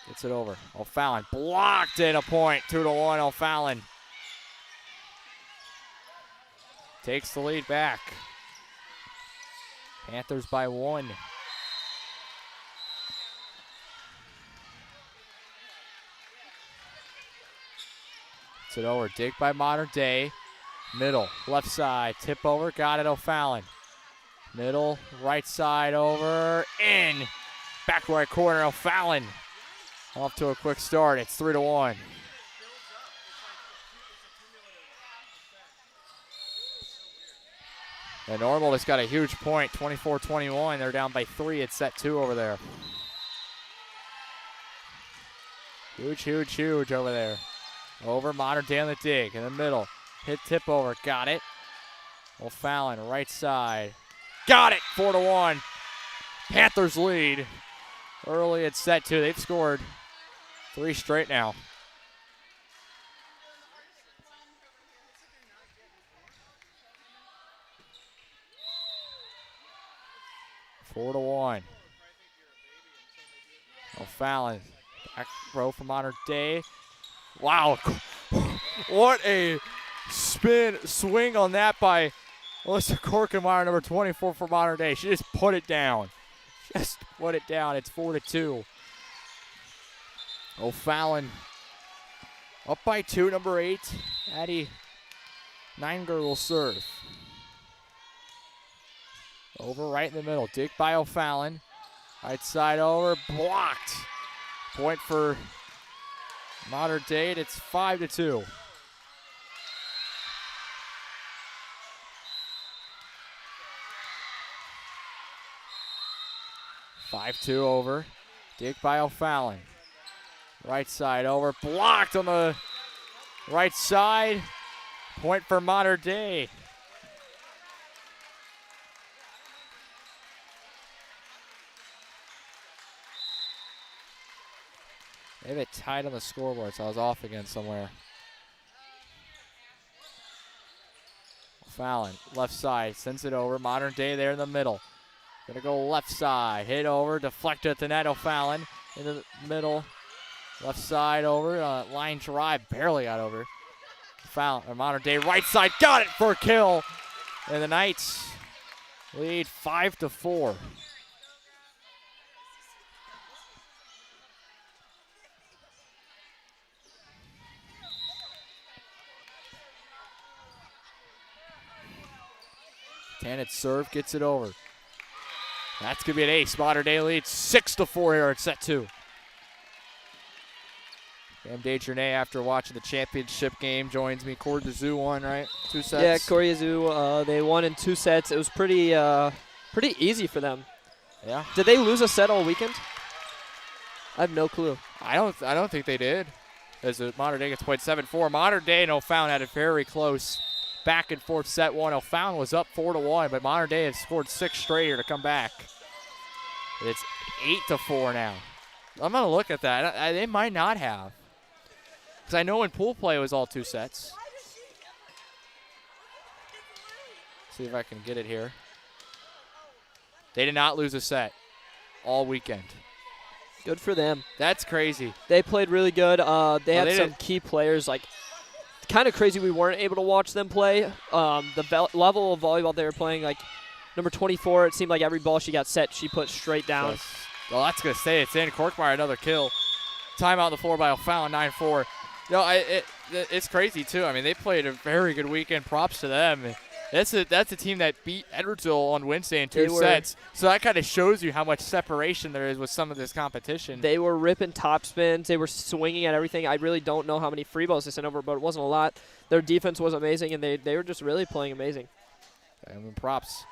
gets it over. O'Fallon blocked it, a point. 2-1 O'Fallon. Takes the lead back. Panthers by 1. Gets it over. Dig by Modern Day. Middle, left side, tip over, got it, O'Fallon. Middle, right side over, in. Back right corner, O'Fallon. Off to a quick start, it's 3-1. And Normal has got a huge point, 24-21. They're down by 3 at set 2 over there. Huge over there. Over Modern Day on the dig, in the middle. Hit tip over, got it. O'Fallon, right side. Got it, 4-1. Panthers lead early at set 2. They've scored 3 straight now. Four to 1. O'Fallon, back row for Modern Day. Wow, what a swing on that by Melissa Korkenmeyer, number 24 for Modern Day. She just put it down. It's 4-2. O'Fallon up by 2, number 8. Addie Neinger will serve. Over right in the middle. Dig by O'Fallon. Right side over. Blocked. Point for Modern Day. It's 5-2. Over. Dig by O'Fallon. Right side over. Blocked on the right side. Point for Modern Day. They have it tied on the scoreboard, so I was off again somewhere. Fallon, left side, sends it over. Modern Day there in the middle. Gonna go left side, hit over, deflected at the net. O'Fallon in the middle. Left side over, line drive, barely got over. Fallon, Modern Day right side, got it for a kill. And the Knights lead 5-4. Tannett serve, gets it over. That's going to be an ace. Modern Day leads 6-4 here in set 2. Cam Desjardins, after watching the championship game, joins me. Corey Zoo won, right? 2 sets? Yeah, Corey Zoo, they won in 2 sets. It was pretty easy for them. Yeah. Did they lose a set all weekend? I have no clue. I don't think they did. As Modern Day gets played 7-4. Modern Day and O'Fallon had it very close. Back and forth set 1. O'Fallon was up 4-1, but Modern Day has scored 6 straight here to come back. It's 8-4 now. I'm going to look at that. They might not have. Because I know in pool play it was all 2 sets. See if I can get it here. They did not lose a set all weekend. Good for them. That's crazy. They played really good. They had some key players. Like, kind of crazy we weren't able to watch them play. The level of volleyball they were playing, like number 24, it seemed like every ball she got set, she put straight down. Well, that's going to stay. It's in. Korkmeyer, another kill. Timeout on the floor by O'Fallon, 9-4. No, it's crazy, too. I mean, they played a very good weekend. Props to them. That's a team that beat Edwardsville on Wednesday in 2 sets. So that kind of shows you how much separation there is with some of this competition. They were ripping top spins. They were swinging at everything. I really don't know how many free balls they sent over, but it wasn't a lot. Their defense was amazing, and they were just really playing amazing. I mean, props.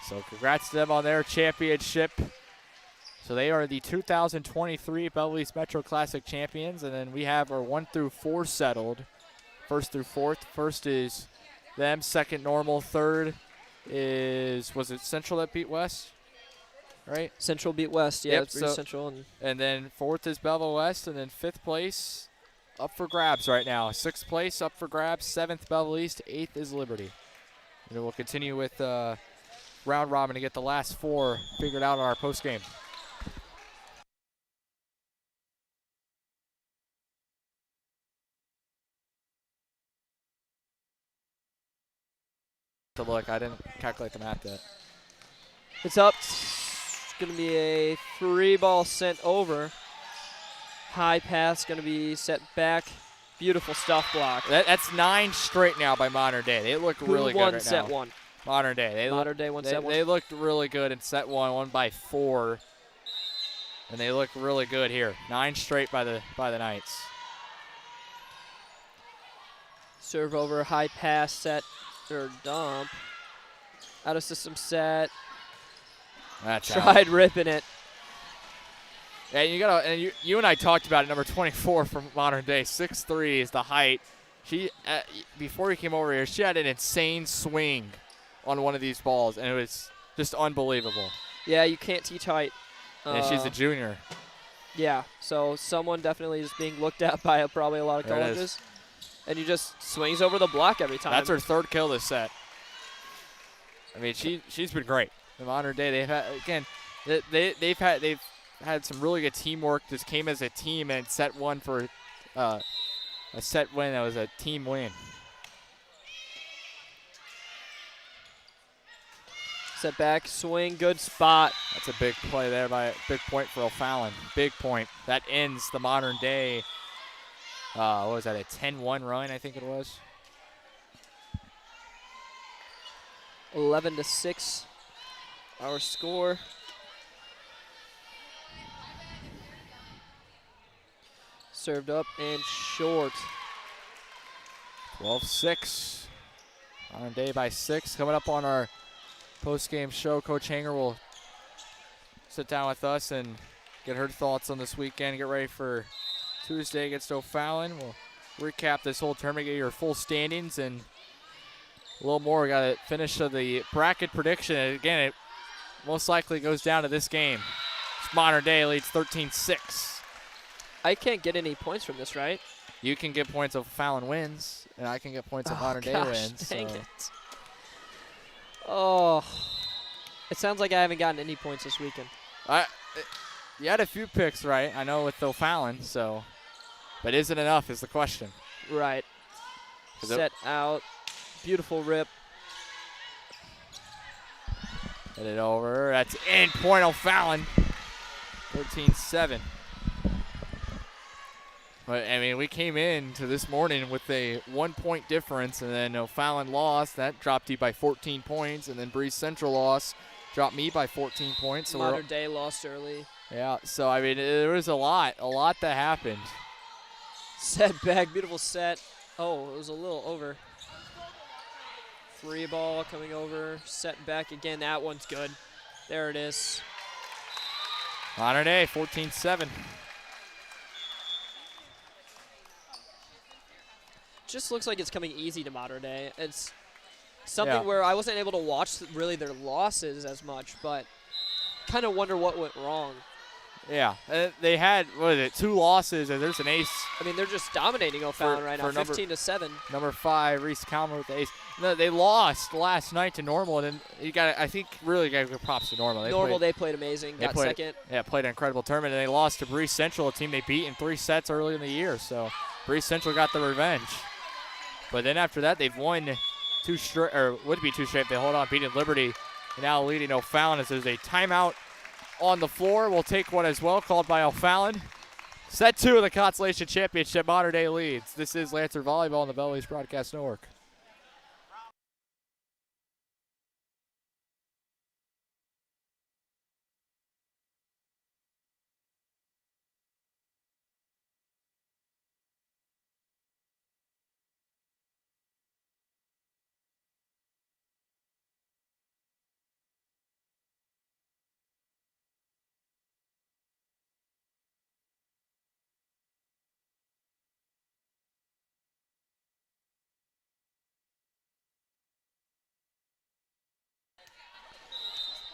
So congrats to them on their championship. So they are the 2023 Belleville East Metro Classic champions, and then we have our 1 through 4 settled. 1st through 4th. First is them. Second normal. Third is, was it Central that beat West? Right? Central beat West, yeah. Yep, It's pretty Central. And then 4th is Belleville West, and then 5th place up for grabs right now. 6th place up for grabs. 7th Belleville East. 8th is Liberty. And we'll continue with round robin to get the last 4 figured out on our post game. To look, I didn't calculate the math yet. It's up. It's going to be a free ball sent over. High pass going to be set back. Beautiful stuff block. That's 9 straight now by Modern Day. They look really good right now. set 1? Modern Day. Modern Day won set 1. They looked really good in set 1, won by 4. And they look really good here. 9 straight by the Knights. Serve over, high pass set. Or dump. Out of system set. That's tried out. Ripping it. And you and I talked about it. Number 24 from Modern Day, 6'3" is the height. She before he came over here, she had an insane swing on one of these balls, and it was just unbelievable. Yeah, you can't teach height. And she's a junior. Yeah, so someone definitely is being looked at by probably a lot of colleges. And you just swings over the block every time. That's her 3rd kill this set. I mean, she's been great. In Modern Day, they've had some really good teamwork. This came as a team, and set 1 for a set win. That was a team win. Set back, swing, good spot. That's a big play there big point for O'Fallon. Big point. That ends the Modern Day. What was that, a 10-1 run, I think it was? 11-6. Our score. Served up and short. 12-6. Modern Day by 6. Coming up on our post-game show, Coach Hanger will sit down with us and get her thoughts on this weekend. Get ready for Tuesday against O'Fallon. We'll recap this whole tournament, get your full standings, and a little more. We got to finish the bracket prediction. Again, it most likely goes down to this game. Modern Day leads 13-6. I can't get any points from this, right? You can get points if Fallon wins, and I can get points if Modern Day wins. Dang it. Oh, it sounds like I haven't gotten any points this weekend. You had a few picks right, I know, with O'Fallon, so, but is it enough is the question. Right. Set out. Beautiful rip. Hit it over. That's in. Point O'Fallon. 13-7. But, I mean, we came in to this morning with a 1-point difference, and then O'Fallon lost. That dropped you by 14 points, and then Breeze Central lost. Dropped me by 14 points. So Modern Day lost early. Yeah, so, I mean, there was a lot that happened. Set back. Beautiful set. Oh, it was a little over. Free ball coming over. Set back again. That one's good. There it is. Modern Day, 14-7. Just looks like it's coming easy to Modern Day. It's something where I wasn't able to watch really their losses as much, but kind of wonder what went wrong. Yeah, they had, what is it, 2 losses, and there's an ace. I mean, they're just dominating O'Fallon right now, 15-7. Number 5, Reese Kalmer with the ace. No, they lost last night to Normal, and then you got, I think, really got to give props to Normal. They played amazing, got second. Yeah, played an incredible tournament, and they lost to Breeze Central, a team they beat in 3 sets early in the year. So Breeze Central got the revenge. But then after that, they've won 2 straight, or would be 2 straight. They hold on, beating Liberty, and now leading O'Fallon as there's a timeout on the floor. We'll take one as well, called by O'Fallon. Set 2 of the Consolation Championship. Modern Day leads. This is Lancer Volleyball on the Belleville East Broadcast Network.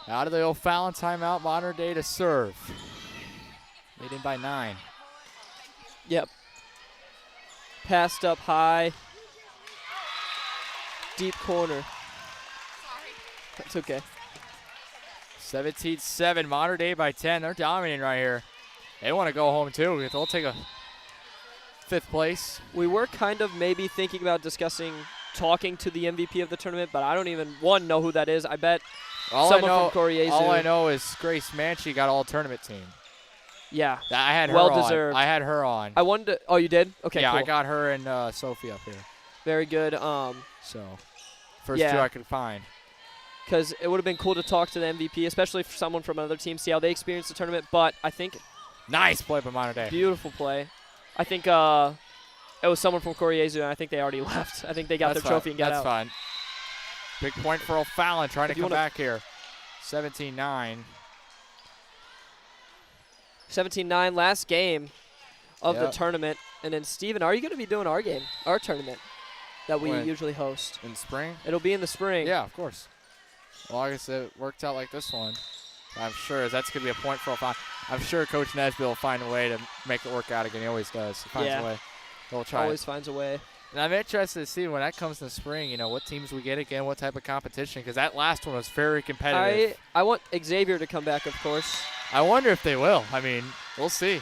Out of the O'Fallon timeout, Modern Day to serve. Leading by 9. Yep. Passed up high. Deep corner. That's okay. 17-7, Modern Day by 10. They're dominating right here. They want to go home too. They'll take a 5th place. We were kind of maybe thinking about talking to the MVP of the tournament, but I don't even, know who that is. I bet someone from Coriezu. All I know is Grace Manchie got all-tournament team. Yeah. I had her well-deserved. on. I had her on. I wanted to, oh, you did? Okay, yeah, cool. I got her and Sophie up here. Very good. So, first 2 I could find. Because it would have been cool to talk to the MVP, especially for someone from another team, see how they experienced the tournament. But I think nice play by Modern Day. Beautiful play. I think it was someone from Coriezu, and I think they already left. I think they got their trophy and got out. That's fine. Big point for O'Fallon trying to come back here. 17-9. 17-9, last game of the tournament. And then, Steven, are you going to be doing our tournament that we usually host? In spring? It'll be in the spring. Yeah, of course. Well, I guess it worked out like this one. I'm sure that's going to be a point for O'Fallon. I'm sure Coach Nesbitt will find a way to make it work out again. He always does. He finds a way. He'll try. Always finds a way. And I'm interested to see when that comes in the spring, what teams we get again, what type of competition, because that last one was very competitive. I want Xavier to come back, of course. I wonder if they will. I mean, we'll see.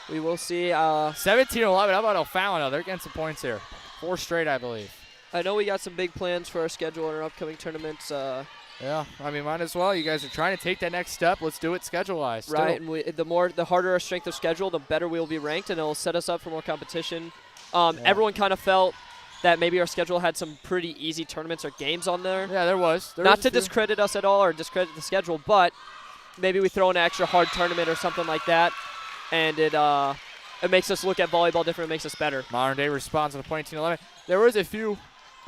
We will see. 17-11. How about O'Fallon? Oh, they're getting some points here. 4 straight, I believe. I know we got some big plans for our schedule and our upcoming tournaments. Yeah, I mean, might as well. You guys are trying to take that next step. Let's do it schedule-wise. Right, and the harder our strength of schedule, the better we will be ranked, and it will set us up for more competition. Everyone kind of felt that maybe our schedule had some pretty easy tournaments or games on there. Yeah, there was. Not to discredit us at all or discredit the schedule, but maybe we throw an extra hard tournament or something like that, and it makes us look at volleyball different. It makes us better. Modern day response on the 2011. There was a few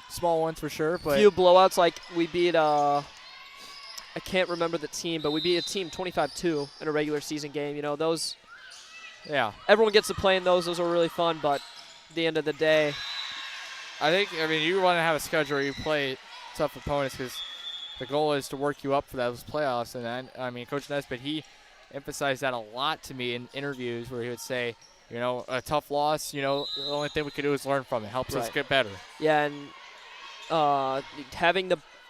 small ones for sure, but few blowouts. Like we beat I can't remember the team, but we beat a team 25-2 in a regular season game. You know, those. Yeah. Everyone gets to play in those. Those are really fun, but at the end of the day, I mean, you want to have a schedule where you play tough opponents because the goal is to work you up for those playoffs. And I mean, Coach Nesbitt, he emphasized that a lot to me in interviews where he would say, you know, a tough loss, you know, the only thing we can do is learn from it. Helps us get better. Yeah, and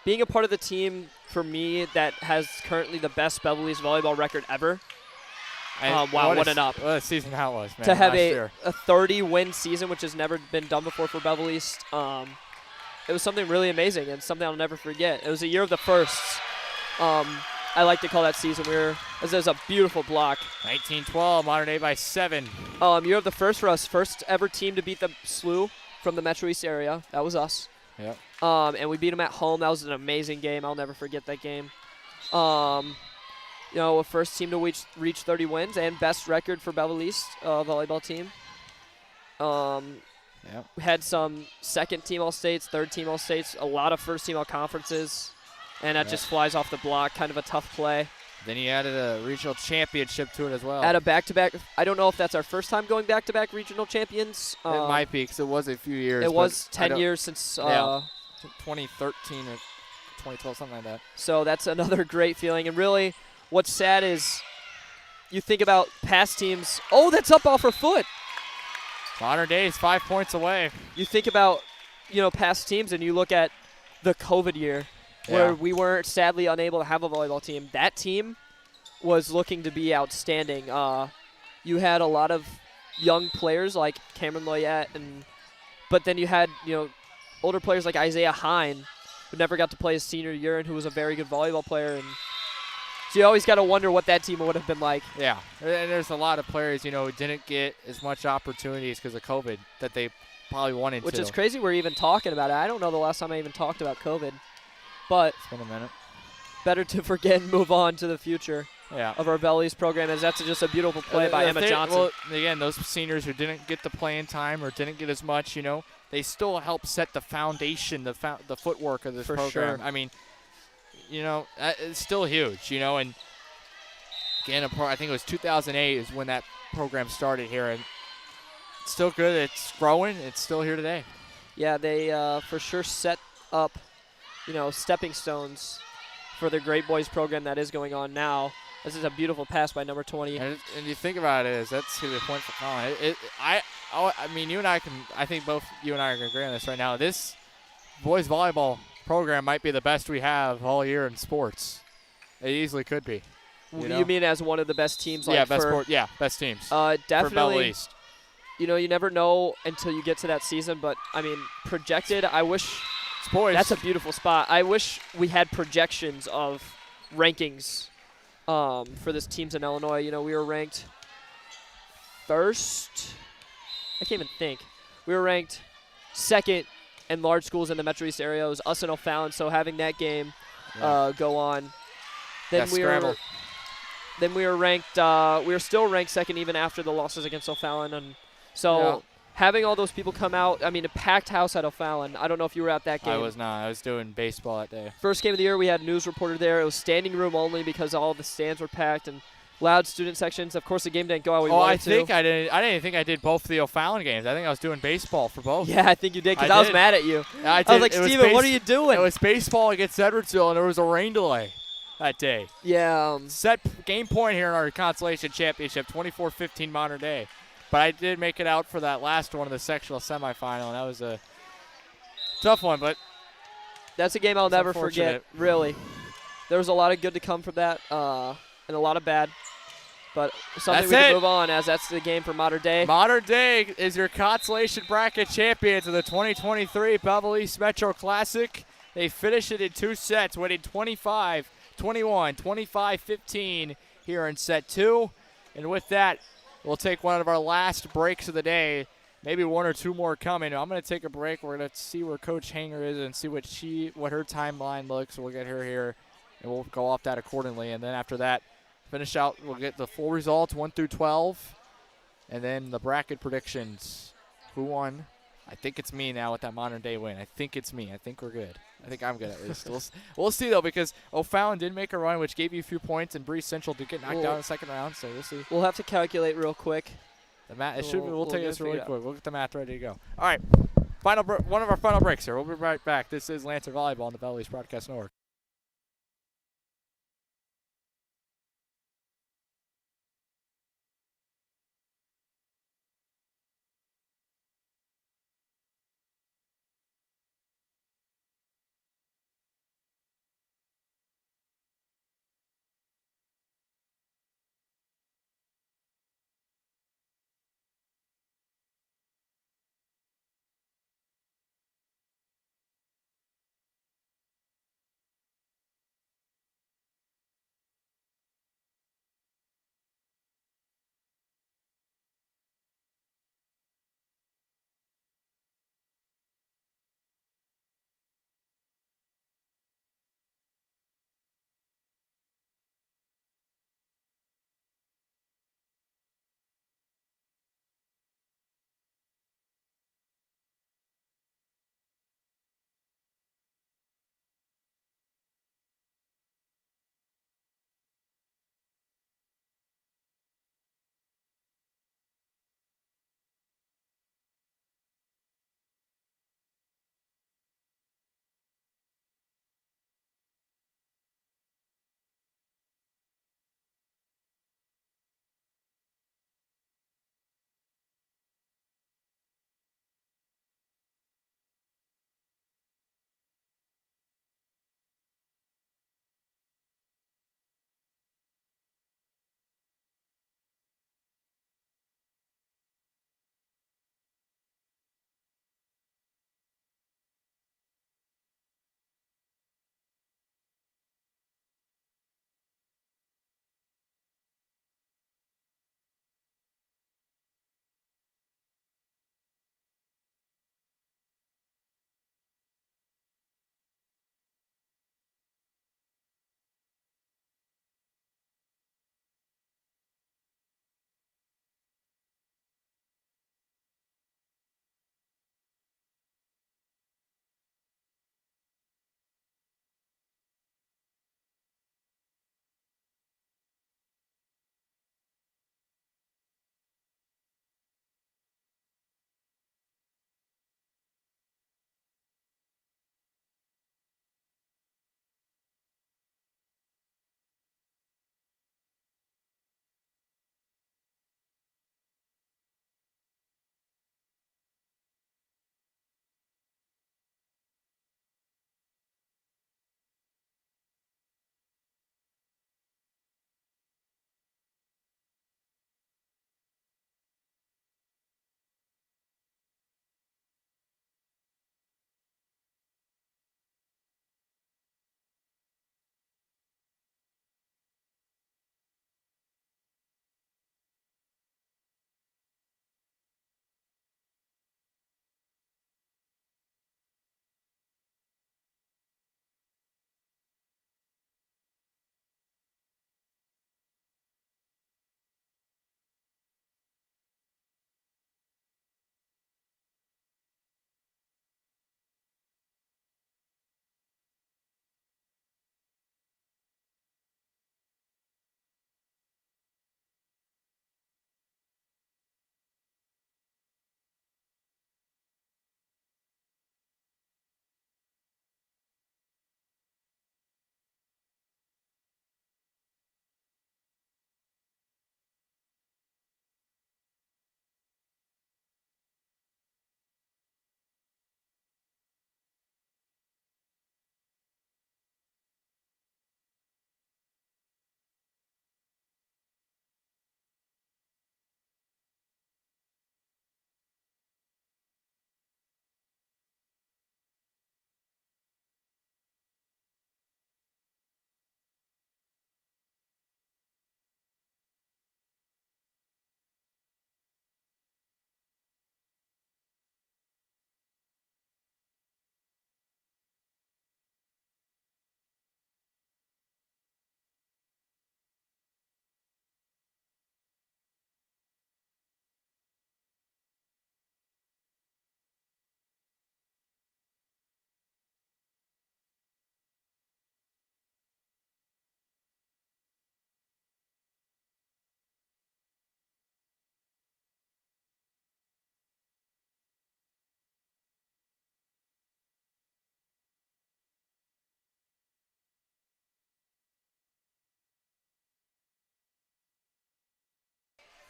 being a part of the team for me that has currently the best Belleville East volleyball record ever. Wow, what an up. What a season that was, man. To have a 30-win season, which has never been done before for Belleville East, it was something really amazing and something I'll never forget. It was a year of the firsts. I like to call that season. It was a beautiful block. 19-12, Modern Day by 7. Year of the first for us. First ever team to beat the SLU from the Metro East area. That was us. Yep. And we beat them at home. That was an amazing game. I'll never forget that game. You know, a first team to reach 30 wins and best record for Belleville East volleyball team. Yep. We had some second team All-States, third team All-States, a lot of first team All-Conferences, and that just flies off the block, kind of a tough play. Then he added a regional championship to it as well. At a back-to-back. I don't know if that's our first time going back-to-back regional champions. It might be because it was a few years. It was 10 years since 2013 or 2012, something like that. So that's another great feeling. And really, what's sad is you think about past teams. Oh, that's up off her foot. Modern Day is 5 points away. You think about, you know, past teams, and you look at the COVID year where we weren't sadly unable to have a volleyball team. That team was looking to be outstanding. You had a lot of young players like Cameron Loyette, but then you had, you know, older players like Isaiah Hine, who never got to play his senior year and who was a very good volleyball player. And so you always got to wonder what that team would have been like. Yeah, and there's a lot of players, you know, who didn't get as much opportunities because of COVID that they probably wanted to. Which is crazy we're even talking about it. I don't know the last time I even talked about COVID. But it's been a minute. Better to forget and move on to the future of our Belleville East program, as that's just a beautiful play by Emma Johnson. Well, again, those seniors who didn't get the playing time or didn't get as much, you know, they still help set the foundation, the footwork of this program. Sure. I mean, you know, it's still huge, you know, and again, I think it was 2008 is when that program started here, and it's still good. It's growing. It's still here today. Yeah, they for sure set up, you know, stepping stones for the great boys program that is going on now. This is a beautiful pass by number 20. And you think about it, that's going to be a point for Colin. I mean, I think both you and I can agree on this right now. This boys volleyball program might be the best we have all year in sports. It easily could be. You mean as one of the best teams? Like best teams. Definitely. For Belleville East. You know, you never know until you get to that season, but, I mean, projected, I wish – that's a beautiful spot. I wish we had projections of rankings for this teams in Illinois. You know, we were ranked first. I can't even think. We were ranked second in large schools in the Metro East area. It was us and O'Fallon, so having that game go on. Then we were ranked. We were still ranked second even after the losses against O'Fallon, and so having all those people come out. I mean, a packed house at O'Fallon. I don't know if you were at that game. I was not. I was doing baseball that day. First game of the year, we had a news reporter there. It was standing room only because all the stands were packed and loud student sections. Of course, the game didn't go how we wanted to. I didn't think I did both of the O'Fallon games. I think I was doing baseball for both. Yeah, I think you did because I was mad at you. I was like, Steven, what are you doing? It was baseball against Edwardsville, and there was a rain delay that day. Yeah. Set game point here in our Consolation Championship, 24-15 Modern Day. But I did make it out for that last one of the sectional semifinal, and that was a tough one. But that's a game I'll never forget, really. There was a lot of good to come from that and a lot of bad. But something we can move on, as that's the game for Modern Day. Modern Day is your Consolation Bracket champions of the 2023 Belleville East Metro Classic. They finished it in 2 sets, winning 25-21, 25-15 here in set 2. And with that, we'll take one of our last breaks of the day. maybe 1 or 2 more coming. I'm going to take a break. We're going to see where Coach Hanger is and see what her timeline looks. We'll get her here, and we'll go off that accordingly. And then after that, finish out. We'll get the full results, 1 through 12, and then the bracket predictions. Who won? I think it's me now with that modern day win. I think it's me. I think we're good. I think I'm good at least. We'll see, though, because O'Fallon did make a run, which gave you a few points, and Breeze Central did get knocked out in the second round, so we'll see. We'll have to calculate real quick. The math, we'll take this really quick. We'll get the math ready to go. All right, one of our final breaks here. We'll be right back. This is Lancer Volleyball on the Belleville Broadcast Network.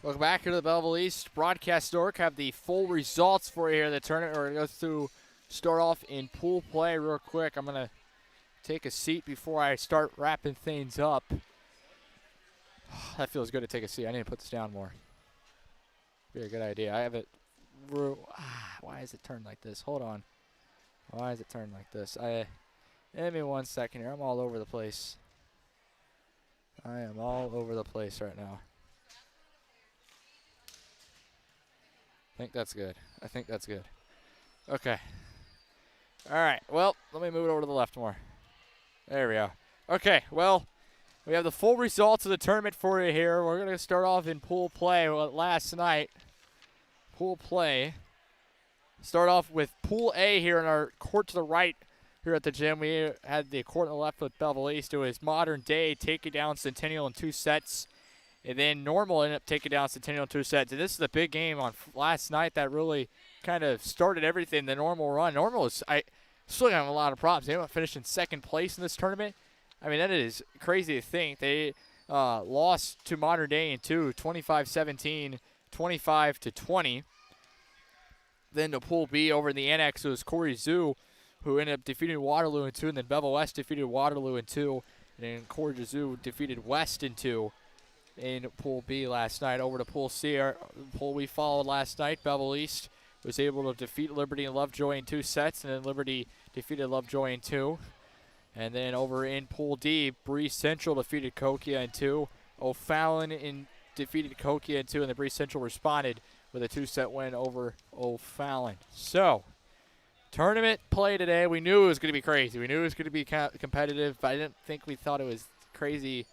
Welcome back here to the Belleville East Broadcast Network. Have the full results for you here in the tournament. We're going to go start off in pool play real quick. I'm going to take a seat before I start wrapping things up. That feels good to take a seat. I need to put this down more. Be a good idea. I have it. Why is it turned like this? Hold on. Why is it turned like this? Give me 1 second here. I'm all over the place. I am all over the place right now. I think that's good. I think that's good. Okay. All right. Well, let me move it over to the left more. There we go. Okay. Well, we have the full results of the tournament for you here. We're going to start off in pool play. Well, last night, pool play. Start off with Pool A here in our court to the right here at the gym. We had the court on the left with Belleville East. It was Modern Day taking down Centennial in 2 sets. And then Normal ended up taking down Centennial in 2 sets. And this is the big game on last night that really kind of started everything, the Normal run. Normal is still got a lot of problems. They ended up finishing second place in this tournament. I mean, that is crazy to think. They lost to Modern Day in 2, 25-17, 25-20. Then to Pool B over in the annex, it was Corey Zoo who ended up defeating Waterloo in 2. And then Bevel West defeated Waterloo in 2. And then Corey Zoo defeated West in 2. In Pool B last night. Over to Pool C, our pool we followed last night. Belleville East was able to defeat Liberty and Lovejoy in 2 sets, and then Liberty defeated Lovejoy in 2. And then over in Pool D, Breeze Central defeated Coquia in 2. O'Fallon defeated Coquia in 2, and the Breeze Central responded with a 2-set win over O'Fallon. So, tournament play today. We knew it was going to be crazy. We knew it was going to be competitive, but I didn't think we thought it was crazy.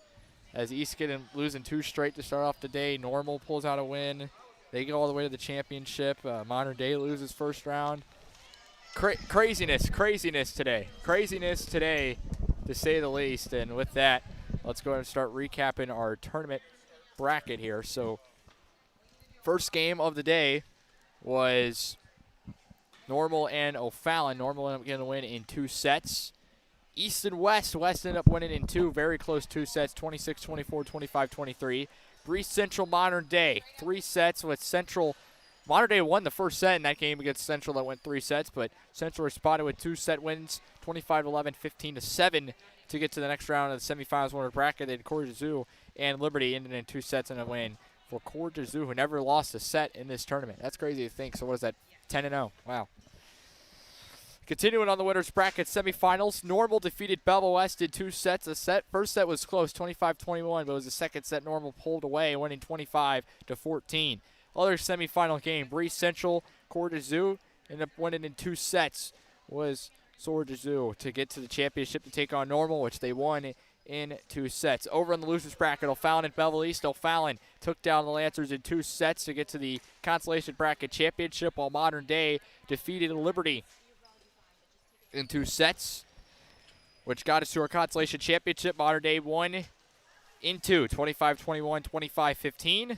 As East losing 2 straight to start off the day. Normal pulls out a win. They go all the way to the championship. Modern Day loses first round. Craziness today. Craziness today, to say the least. And with that, let's go ahead and start recapping our tournament bracket here. So, first game of the day was Normal and O'Fallon. Normal ended up getting a win in 2 sets. East and West. West ended up winning in 2 very close 2 sets, 26-24, 25-23. Breeze Central Modern Day, 3 sets with Central. Modern Day won the first set in that game against Central that went 3 sets, but Central responded with 2-set wins, 25-11, 15-7 to get to the next round of the semifinals winner bracket. They had Corey Zoo and Liberty ended in 2 sets and a win for Corey Zoo, who never lost a set in this tournament. That's crazy to think. So what is that, 10-0? Wow. Continuing on the winners bracket semifinals, Normal defeated Belleville West in 2 sets. First set was close, 25-21, but it was the second set Normal pulled away, winning 25-14. Other semifinal game, Breeze Central, Corey Zoo ended up winning in 2 sets. Was Corey Zoo to get to the championship to take on Normal, which they won in 2 sets. Over in the losers bracket, O'Fallon and Belleville East. O'Fallon took down the Lancers in 2 sets to get to the Consolation bracket championship, while Modern Day defeated Liberty in 2 sets, which got us to our Consolation championship. Modern Day won in 2, 25-21, 25-15,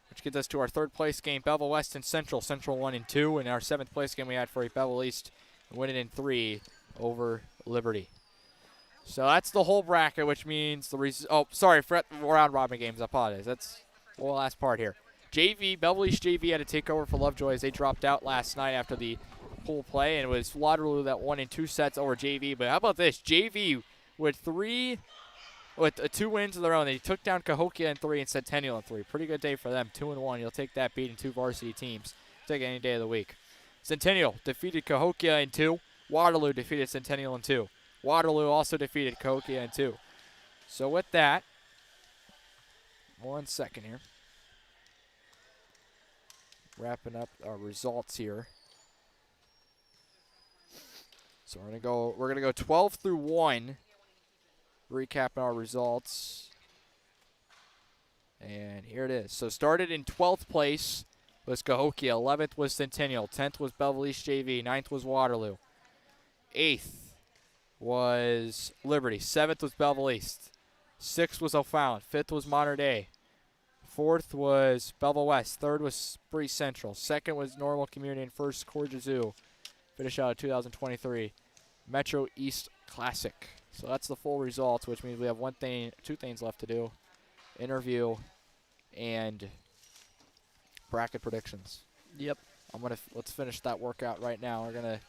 which gets us to our 3rd place game, Belleville West and Central. Central won in 2, and our 7th place game we had for Belleville East winning in 3 over Liberty. So that's the whole bracket, which means the round robin games. I apologize. That's the last part here. JV, Belleville East JV had to take over for Lovejoy as they dropped out last night after the pool play, and it was Waterloo that won in 2 sets over JV. But how about this? JV with 2 wins of their own. They took down Cahokia in 3 and Centennial in 3. Pretty good day for them. 2-1. You'll take that beating 2 varsity teams. Take it any day of the week. Centennial defeated Cahokia in 2. Waterloo defeated Centennial in 2. Waterloo also defeated Cahokia in 2. So with that, 1 second here. Wrapping up our results here. So we're gonna go 12 through 1. Recapping our results. And here it is. So started in 12th place was Cahokia. 11th was Centennial. 10th was Belleville East JV. 9th was Waterloo. 8th was Liberty. 7th was Belleville East. 6th was O'Fallon. 5th was Modern Day. 4th was Belleville West. 3rd was Breeze Central. 2nd was Normal Community. And 1st, Corey Zoo. Finish out of 2023 Metro East Classic. So that's the full results, which means we have 2 things left to do. Interview and bracket predictions. Yep. Let's finish that workout right now. We're gonna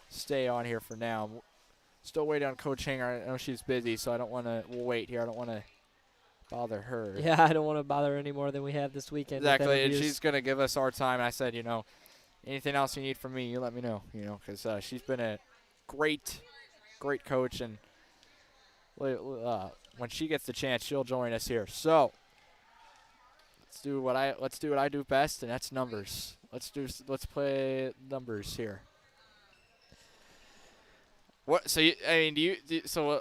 stay on here for now. Still waiting on Coach Hanger. I know she's busy, so I don't want to. We'll wait here. I don't want to bother her. Yeah, I don't want to bother her any more than we have this weekend. Exactly, and she's gonna give us our time. I said, anything else you need from me, you let me know. Because she's been a great coach, and when she gets the chance, she'll join us here. So let's do what I do best, and that's numbers. Let's play numbers here. What? So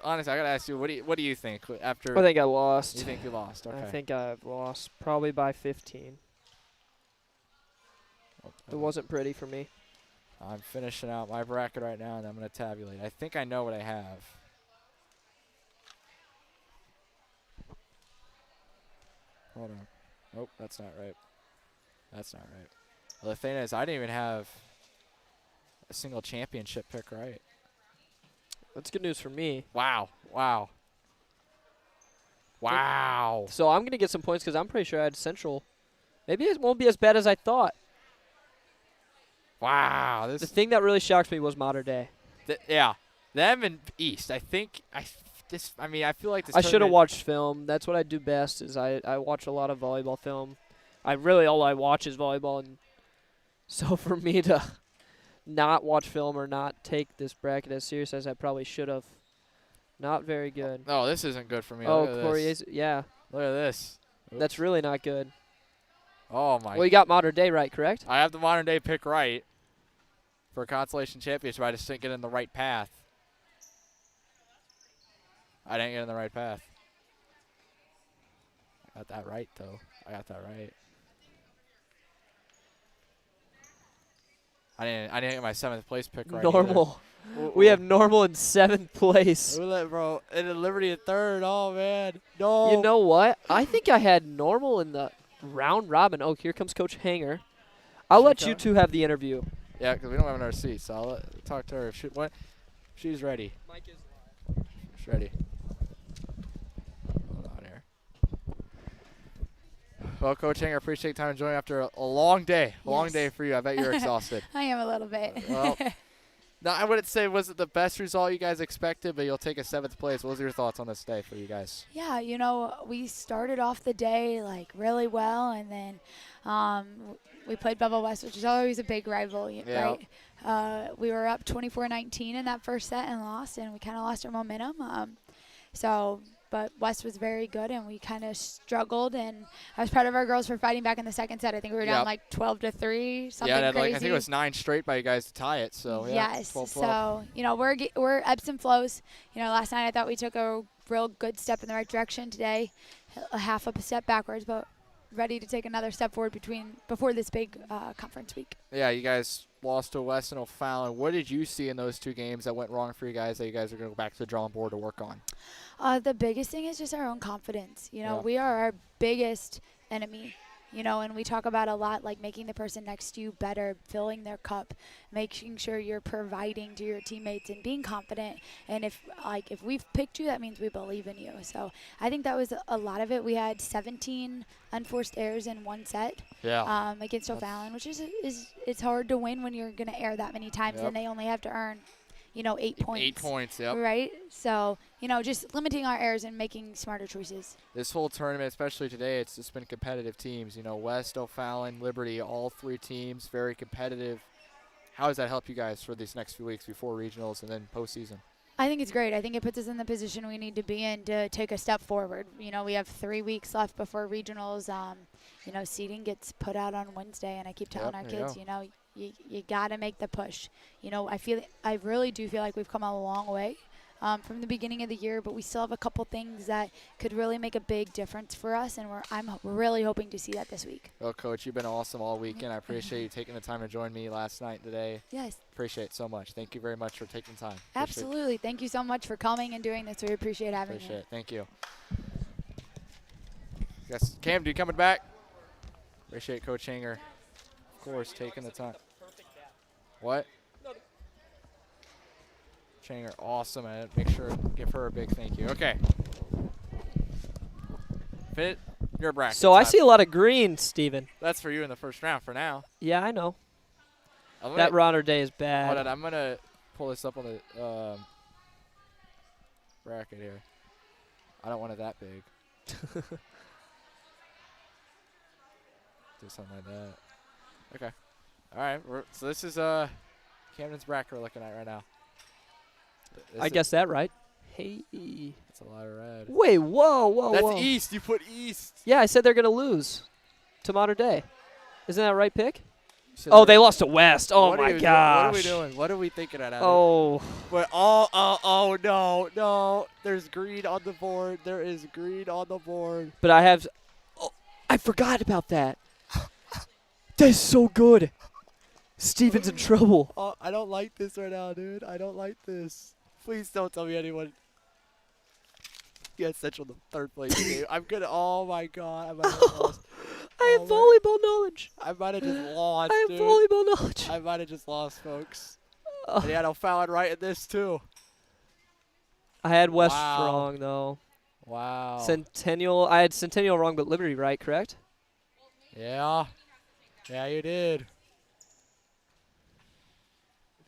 honestly, I gotta ask you, what do you think after? I think I lost. You think you lost? Okay. I think I've lost probably by 15. It wasn't pretty for me. I'm finishing out my bracket right now, and I'm gonna tabulate. I think I know what I have. Hold on. Nope, that's not right. That's not right. Well, the thing is, I didn't even have a single championship pick right. That's good news for me. Wow. So I'm going to get some points because I'm pretty sure I had Central. Maybe it won't be as bad as I thought. Wow. The thing that really shocked me was Modern Day. Yeah. Them and East. I feel like this I should have watched film. That's what I do best is I watch a lot of volleyball film. All I watch is volleyball, and so for me to not watch film or not take this bracket as serious as I probably should have, not very good. Oh, this isn't good for me. Oh, Look at Corey, this. yeah. Look at this. Oops. That's really not good. Oh, my. Well, you got Modern Day right, correct? I have the Modern Day pick right for a Consolation Championship. I just didn't get in the right path. I didn't get in the right path. I got that right, though. I got that right. I didn't get my 7th place pick right. Normal. We have Normal in 7th place. Bro, and then Liberty in 3rd. Oh, man. No. You know what? I think I had Normal in the round robin. Oh, here comes Coach Hanger. I'll let you two have the interview. Yeah, because we don't have another seat, so I'll talk to her. If she's ready. Mike is live. She's ready. Hold on here. Well, Coach Hanger, appreciate time joining after a long day. A long day for you. I bet you're exhausted. I am a little bit. Well, no, I wouldn't say was it the best result you guys expected, but you'll take a 7th place. What was your thoughts on this day for you guys? Yeah, we started off the day really well, and then we played Belleville West, which is always a big rival, right? We were up 24-19 in that first set and lost, and we kind of lost our momentum. But West was very good, and we kind of struggled. And I was proud of our girls for fighting back in the second set. I think we were down 12-3, something crazy. I think it was 9 straight by you guys to tie it. So yes, 12-12. so we're ebbs and flows. Last night I thought we took a real good step in the right direction. Today, a half of a step backwards, but ready to take another step forward before this big conference week. Yeah, you guys lost to West and O'Fallon. What did you see in those 2 games that went wrong for you guys that you guys are going to go back to the drawing board to work on? The biggest thing is just our own confidence. We are our biggest enemy. And we talk about a lot, like making the person next to you better, filling their cup, making sure you're providing to your teammates and being confident. And if we've picked you, that means we believe in you. So I think that was a lot of it. We had 17 unforced errors in 1 set against O'Fallon, which is it's hard to win when you're going to err that many times and they only have to earn 8 points. 8 points, yep. Right? So, just limiting our errors and making smarter choices. This whole tournament, especially today, it's just been competitive teams. West, O'Fallon, Liberty, all 3 teams, very competitive. How does that help you guys for these next few weeks before regionals and then postseason? I think it's great. I think it puts us in the position we need to be in to take a step forward. We have 3 weeks left before regionals. Seeding gets put out on Wednesday, and I keep telling our kids, you got to make the push. I really do feel like we've come a long way from the beginning of the year, but we still have a couple things that could really make a big difference for us, and I'm really hoping to see that this week. Well, Coach, you've been awesome all weekend. I appreciate you taking the time to join me last night and today. Yes. Appreciate it so much. Thank you very much for taking time. Absolutely. Thank you so much for coming and doing this. We appreciate having you. Appreciate it. Thank you. Yes, Cam, you coming back? Appreciate Coach Hanger, of course, taking the time. What? Hanger, awesome. Make sure to give her a big thank you. Okay. your bracket. So I see a lot of green, Steven. That's for you in the first round for now. Yeah, I know. That Ronner Day is bad. Hold on, I'm going to pull this up on the bracket here. I don't want it that big. Do something like that. Okay. All right. So this is Camden's bracket we're looking at right now. I guessed that right. Hey. That's a lot of red. Wait, whoa. That's East. You put East. Yeah, I said they're going to lose to Modern Day. Isn't that right pick? Oh, they lost to West. Oh, my gosh. What are we doing? What are we thinking at? Oh. But no. There's green on the board. There is green on the board. But I forgot about that. That's so good. Steven's in trouble. Oh, I don't like this right now, dude. I don't like this. Please don't tell me anyone. Yes, Central the third place game. I'm gonna. Oh my God. I might have lost. I have volleyball knowledge. I might have just lost. I have volleyball knowledge. I might have just lost, folks. And he had O'Fallon right in this too. I had West wrong though. Wow. Centennial. I had Centennial wrong, but Liberty right. Correct? Yeah. Yeah, you did.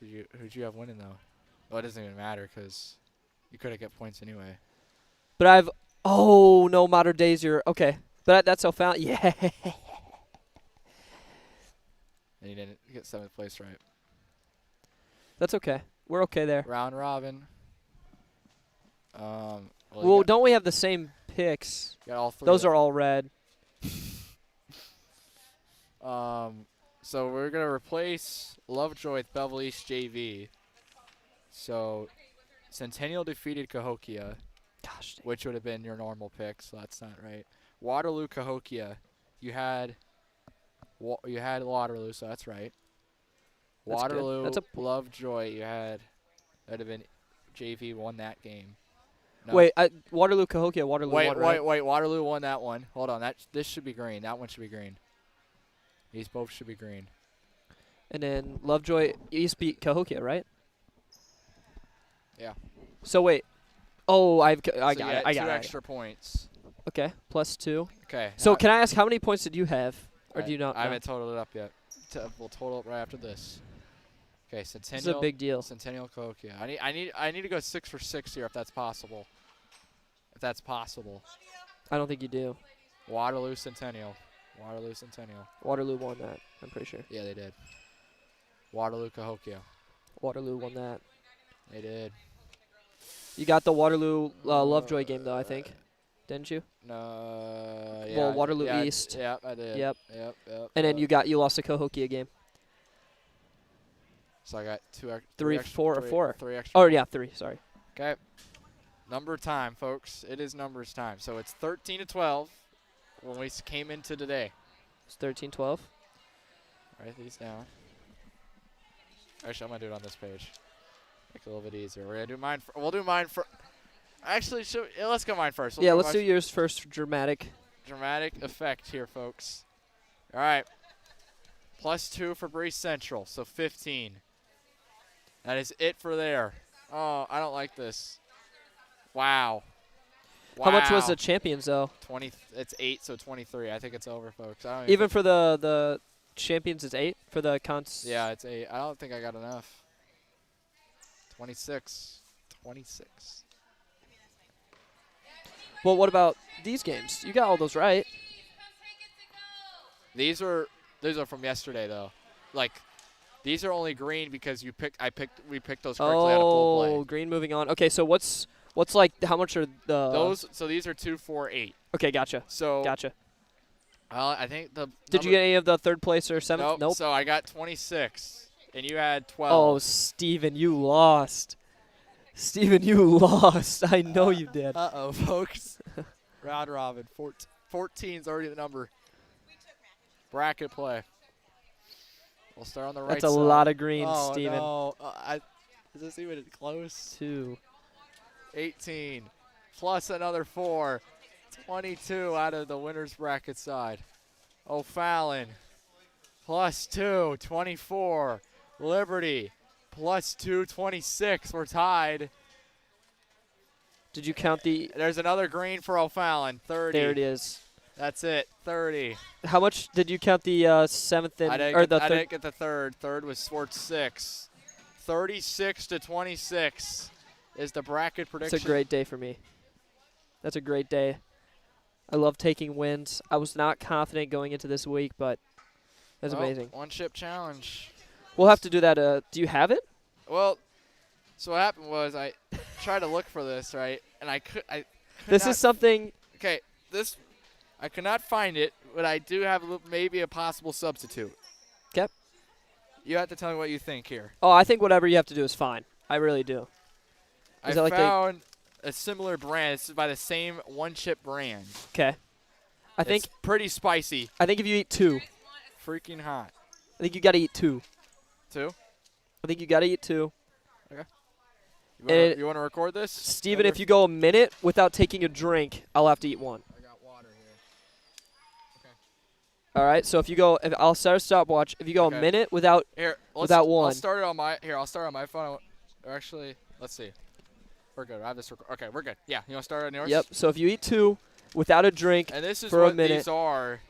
Who'd you have winning though? Well, it doesn't even matter because you couldn't get points anyway. But I've. Oh no, Modern Days. You're okay. But that's O'Fallon. Yeah. And you didn't get 7th place right. That's okay. We're okay there. Round robin. Well, don't we have the same picks? Got all 3. Those are all red. So we're gonna replace Lovejoy with Belleville East JV. So Centennial defeated Cahokia, which would have been your normal pick. So that's not right. Waterloo Cahokia, you had Waterloo, so that's right. That's Waterloo good. Lovejoy, you had that'd have been JV won that game. No. Wait, Waterloo Cahokia, Waterloo won, right? Wait, Waterloo won that one. Hold on, this should be green. That one should be green. These both should be green. And then Lovejoy East beat Cahokia, right? Yeah. So wait. Oh, I got it. I got 2 it. extra points. Okay, +2. Okay. So can I ask how many points did you have, or do you not? I haven't totaled it up yet. We'll total it right after this. Okay, Centennial. This is a big deal. Centennial Cahokia. I need to go 6 for 6 here if that's possible. I don't think you do. Waterloo Centennial. Waterloo won that. I'm pretty sure. Yeah, they did. Waterloo Cahokia. Waterloo won that. They did. You got the Waterloo Lovejoy game though, I think. Didn't you? No. Yeah. Well, Waterloo East. Yeah, I did. Yep. Yep. And then you lost the Cahokia game. So I got 3 extra. Oh yeah, 3. Sorry. Okay. Number time, folks. It is numbers time. So it's 13-12 when we came into today. It's 13-12. Write these down. Actually, I'm gonna do it on this page. Make it a little bit easier. We're gonna do mine. We'll do mine for. Actually, let's go mine first. Yeah, let's do yours first for dramatic effect here, folks. All right. +2 for Breeze Central, so 15. That is it for there. Oh, I don't like this. Wow. How much was the champions though? 20. It's 8, so 23. I think it's over, folks. Even for the champions, it's 8 for the cons. Yeah, it's 8. I don't think I got enough. 26. Well, what about these games? You got all those right. These are from yesterday though. Like these are only green because we picked those correctly out of pool play. Oh, green moving on. Okay, so what's like how much are those? So these are 2, 4, 8. Okay, gotcha. So gotcha. Well, I think Did you get any of the 3rd place or 7th? Nope. So I got 26 and you had 12. Oh, Steven, you lost. I know you did. Uh-oh, folks. Round robin. 14's already the number. Bracket play. We'll start on the right side. That's a lot of green, Steven. No. Is this even close? 2. 18. Plus another 4. 22 out of the winner's bracket side. O'Fallon. +2. 24. Liberty. +2. 26. We're tied. Did you count the? There's another green for O'Fallon. 30. There it is. That's it. 30. How much did you count the seventh and I didn't get the third. Third was Sports 6. 36-26 is the bracket prediction. It's a great day for me. That's a great day. I love taking wins. I was not confident going into this week, but that's amazing. One chip challenge. We'll have to do that. Do you have it? Well, so what happened was I tried to look for this, right? And I could This is something. Okay, I could not find it, but I do have maybe a possible substitute. Okay. You have to tell me what you think here. Oh, I think whatever you have to do is fine. I really do. I found a similar brand. It's by the same one-chip brand. Okay. It's pretty spicy. I think if you eat 2. Freaking hot. I think you got to eat 2. 2? I think you got to eat 2. Okay. You want to record this? Steven, if you go a minute without taking a drink, I'll have to eat 1. I got water here. Okay. All right. So if you go, I'll start a stopwatch. If you go a minute without without 1. I'll start it on my phone. Or actually, let's see. We're good. I have this. Okay, we're good. Yeah. You want to start on yours? Yep. So if you eat 2 without a drink and this is for what a minute, these are.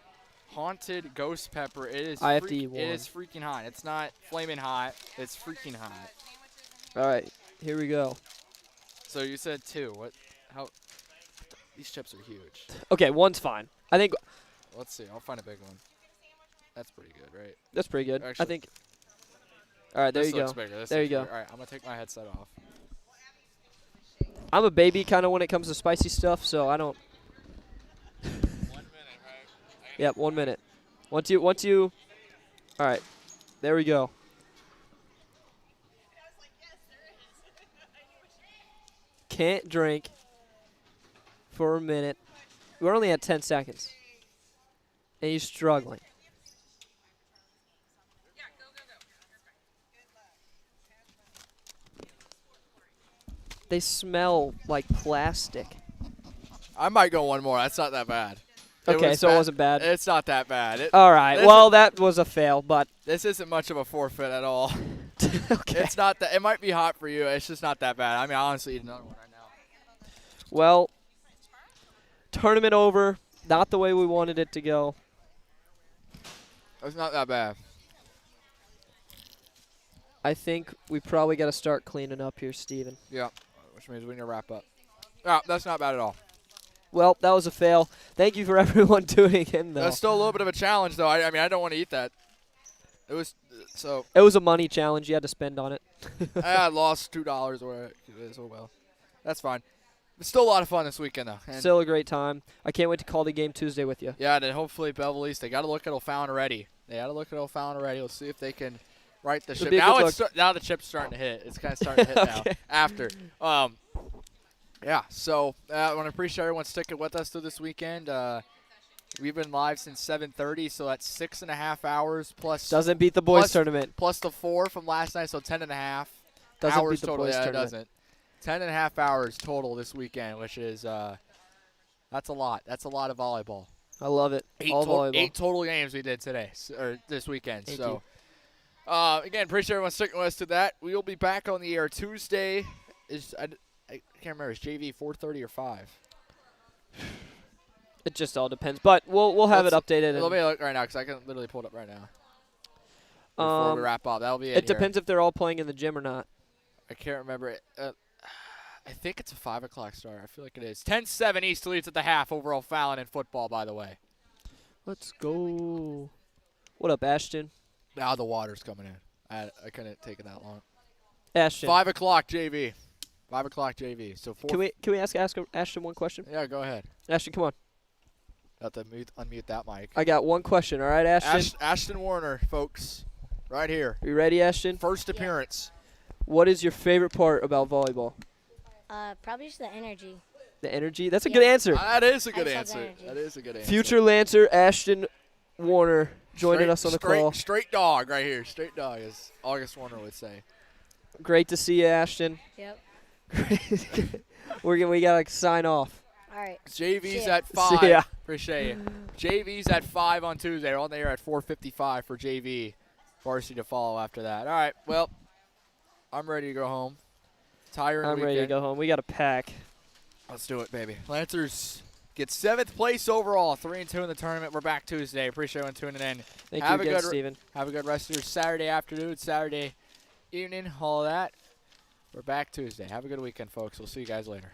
Haunted ghost pepper. It is. I have to eat 1. It is freaking hot. It's not flaming hot. It's freaking hot. All right. Here we go. So you said 2. What? How? These chips are huge. Okay, 1's fine. I think. Let's see. I'll find a big one. That's pretty good, right? That's pretty good. Actually, I think. All right, there you go. There you go. All right, I'm gonna take my headset off. I'm a baby kind of when it comes to spicy stuff, so I don't. 1 minute, right? Yep, 1 minute. Once you. All right, there we go. Can't drink for a minute. We're only at 10 seconds. And he's struggling. They smell like plastic. I might go 1 more. That's not that bad. Okay, so it wasn't bad. It's not that bad. All right. Well, that was a fail, but this isn't much of a forfeit at all. Okay. It's not that. It might be hot for you. It's just not that bad. I mean, I honestly eat another one right now. Well, tournament over. Not the way we wanted it to go. It's not that bad. I think we probably got to start cleaning up here, Steven. Yeah, which means we need to wrap up. Oh, that's not bad at all. Well, that was a fail. Thank you for everyone tuning in, though. That's still a little bit of a challenge, though. I mean, I don't want to eat that. It was so. It was a money challenge you had to spend on it. I lost $2 or it is. Oh well, that's fine. It's still a lot of fun this weekend, though. And still a great time. I can't wait to call the game Tuesday with you. yeah, and hopefully Belleville East. They got to look at O'Fallon already. Let's see if they can right the ship. Now the chip's starting to hit. It's kind of starting to hit okay. now. After. Yeah, so I want to appreciate everyone sticking with us through this weekend. We've been live since 7:30, so that's 6.5 hours plus. Doesn't beat the boys tournament. Plus the 4 from last night, so 10.5 doesn't hours beat the total. boys Yeah, tournament. it doesn't. 10.5 hours total this weekend, which is that's a lot. That's a lot of volleyball. I love it. All volleyball. 8 total games we did today or this weekend. So again, appreciate everyone sticking with us to that. We will be back on the air Tuesday. I can't remember. Is JV 4:30 or 5? It just all depends, but we'll have it updated. Let me look right now because I can literally pull it up right now. Before we wrap up, that'll be it. It depends if they're all playing in the gym or not. I can't remember it. I think it's a 5 o'clock start. I feel like it is. 10-7 East leads at the half over O'Fallon in football, by the way. Let's go. What up, Ashton? Now the water's coming in. I couldn't take it that long. Ashton. 5 o'clock JV. 5 o'clock JV. So can we ask Ashton one question? Yeah, go ahead. Ashton, come on. Have to unmute that mic. I got one question. All right, Ashton. Ashton Warner, folks, right here. Are you ready, Ashton? First appearance. What is your favorite part about volleyball? Probably just the energy. The energy? That's a good answer. That is a good answer. That is a good answer. Future Lancer Ashton Warner joining us on the call. Straight dog right here. Straight dog, as August Warner would say. Great to see you, Ashton. Yep. We got to sign off. All right. JV's at 5. See ya. Appreciate you. JV's at 5 on Tuesday. We're on the air at 4:55 for JV. Varsity to follow after that. All right. Well, I'm ready to go home. Tired. I'm ready to go home. We got to pack. Let's do it, baby. Lancers get 7th place overall, 3-2 in the tournament. We're back Tuesday. Appreciate everyone tuning in. Thank you again, Steven. Have a good rest of your Saturday afternoon, Saturday evening, all that. We're back Tuesday. Have a good weekend, folks. We'll see you guys later.